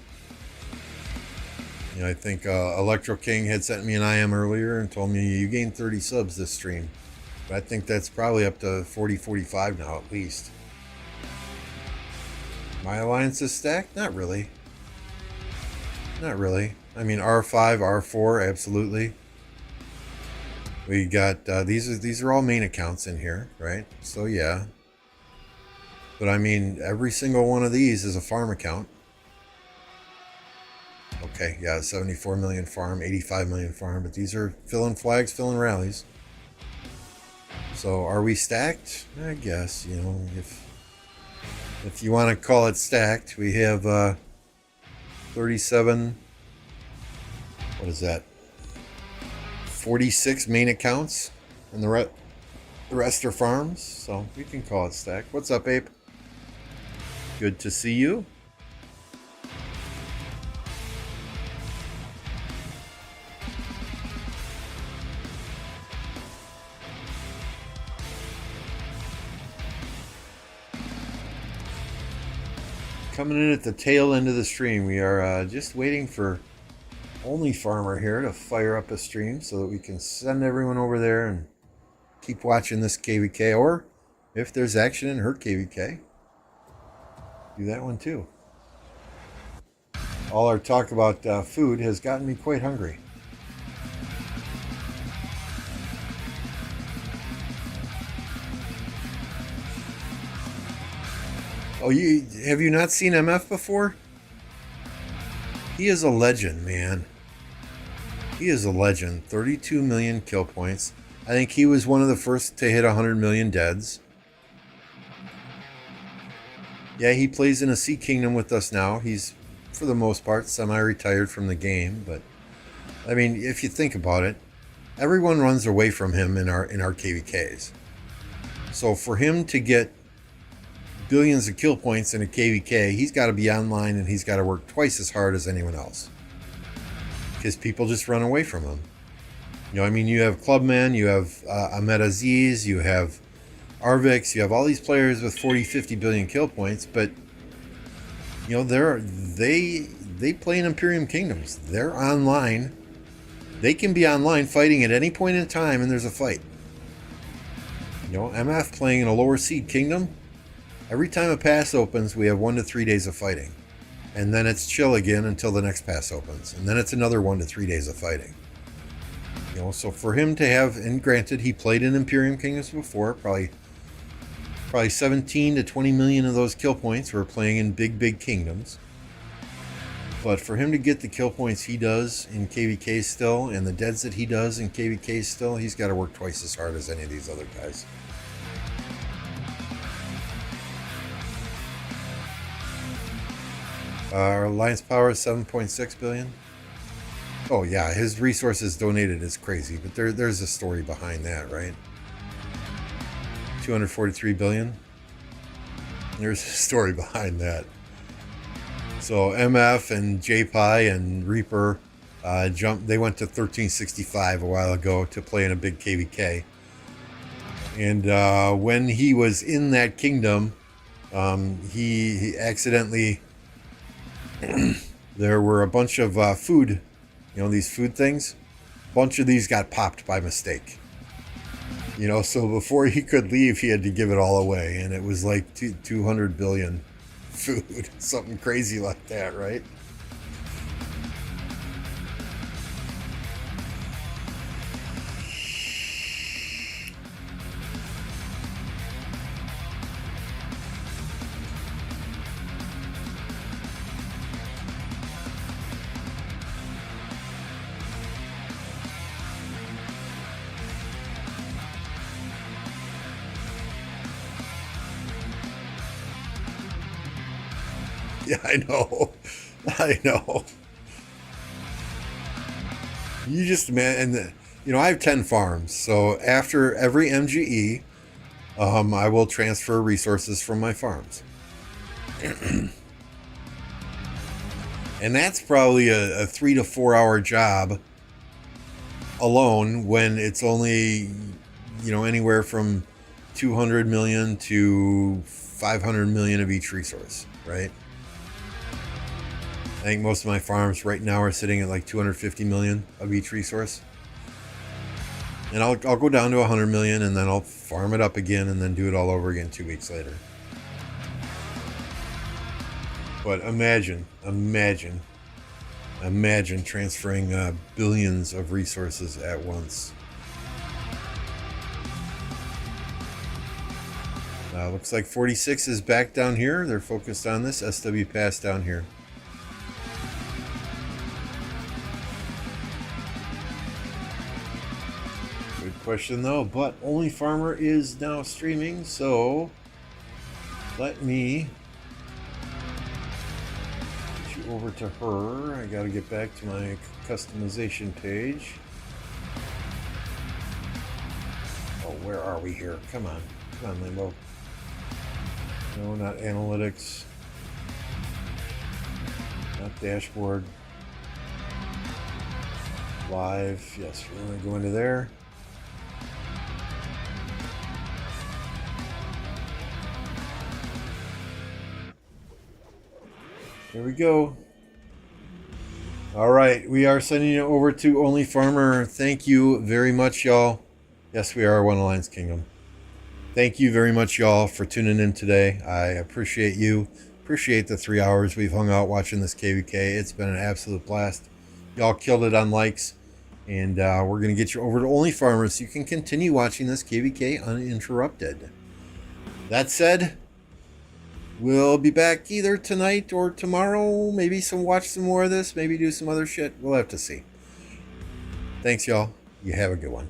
You know, I think Electro King had sent me an IM earlier and told me you gained 30 subs this stream. But I think that's probably up to 40, 45 now at least. My alliance is stacked? Not really. Not really. I mean, R5, R4, absolutely. We got these are all main accounts in here, right? So yeah. But I mean, every single one of these is a farm account. Okay, yeah, 74 million farm, 85 million farm, but these are filling flags, filling rallies. So are we stacked? I guess, you know, if you want to call it stacked, we have 37. What is that? 46 main accounts, and the rest are farms, so we can call it stacked. What's up, Ape? Good to see you. Coming in at the tail end of the stream, we are just waiting for Only Farmer here to fire up a stream so that we can send everyone over there and keep watching this KVK, or if there's action in her KVK, do that one too. All our talk about food has gotten me quite hungry. Oh, have you not seen MF before? He is a legend, man. He is a legend. 32 million kill points. I think he was one of the first to hit 100 million deads. Yeah, he plays in a Sea Kingdom with us now. He's, for the most part, semi-retired from the game. But, I mean, if you think about it, everyone runs away from him in our KVKs. So for him to get billions of kill points in a KVK, he's got to be online and he's got to work twice as hard as anyone else. Because people just run away from him. You know, I mean, you have Clubman, you have Ahmed Aziz, you have Arvix, you have all these players with 40, 50 billion kill points, but, you know, they play in Imperium Kingdoms. They're online. They can be online fighting at any point in time and there's a fight. You know, MF playing in a lower seed kingdom, every time a pass opens, we have 1 to 3 days of fighting. And then it's chill again until the next pass opens. And then it's another 1 to 3 days of fighting. You know, so for him to have, and granted, he played in Imperium Kingdoms before, probably 17 to 20 million of those kill points were playing in big kingdoms. But for him to get the kill points he does in KVK still, and the deads that he does in KVK still, he's got to work twice as hard as any of these other guys. Our alliance power is 7.6 billion. Oh yeah, his resources donated is crazy, but there's a story behind that, right? 243 billion. There's a story behind that. So MF and JPI and Reaper they went to 1365 a while ago to play in a big KVK. And when he was in that kingdom, he accidentally there were a bunch of food, you know, these food things. A bunch of these got popped by mistake. You know, so before he could leave, he had to give it all away. And it was like 200 billion food, something crazy like that, right? Yeah, I know. I know. You just, man, and you know, I have 10 farms. So after every MGE, I will transfer resources from my farms. And that's probably a 3 to 4 hour job alone when it's only, you know, anywhere from 200 million to 500 million of each resource, right? I think most of my farms right now are sitting at like 250 million of each resource. And I'll go down to 100 million and then I'll farm it up again and then do it all over again 2 weeks later. But imagine transferring billions of resources at once. Looks like 46 is back down here. They're focused on this SW pass down here. Good question though, but Only Farmer is now streaming, so let me get you over to her. I gotta get back to my customization page. Oh, where are we here? Come on, Limbo. No, not analytics. Not dashboard. Live. Yes, we're going to go into there. There we go. All right, we are sending it over to Only Farmer. Thank you very much, y'all. Yes, we are One Alliance Kingdom. Thank you very much, y'all, for tuning in today. I appreciate you. Appreciate the 3 hours we've hung out watching this KVK. It's been an absolute blast. Y'all killed it on likes. And we're going to get you over to Only Farmer so you can continue watching this KVK uninterrupted. That said, we'll be back either tonight or tomorrow. Maybe watch some more of this. Maybe do some other shit. We'll have to see. Thanks, y'all. You have a good one.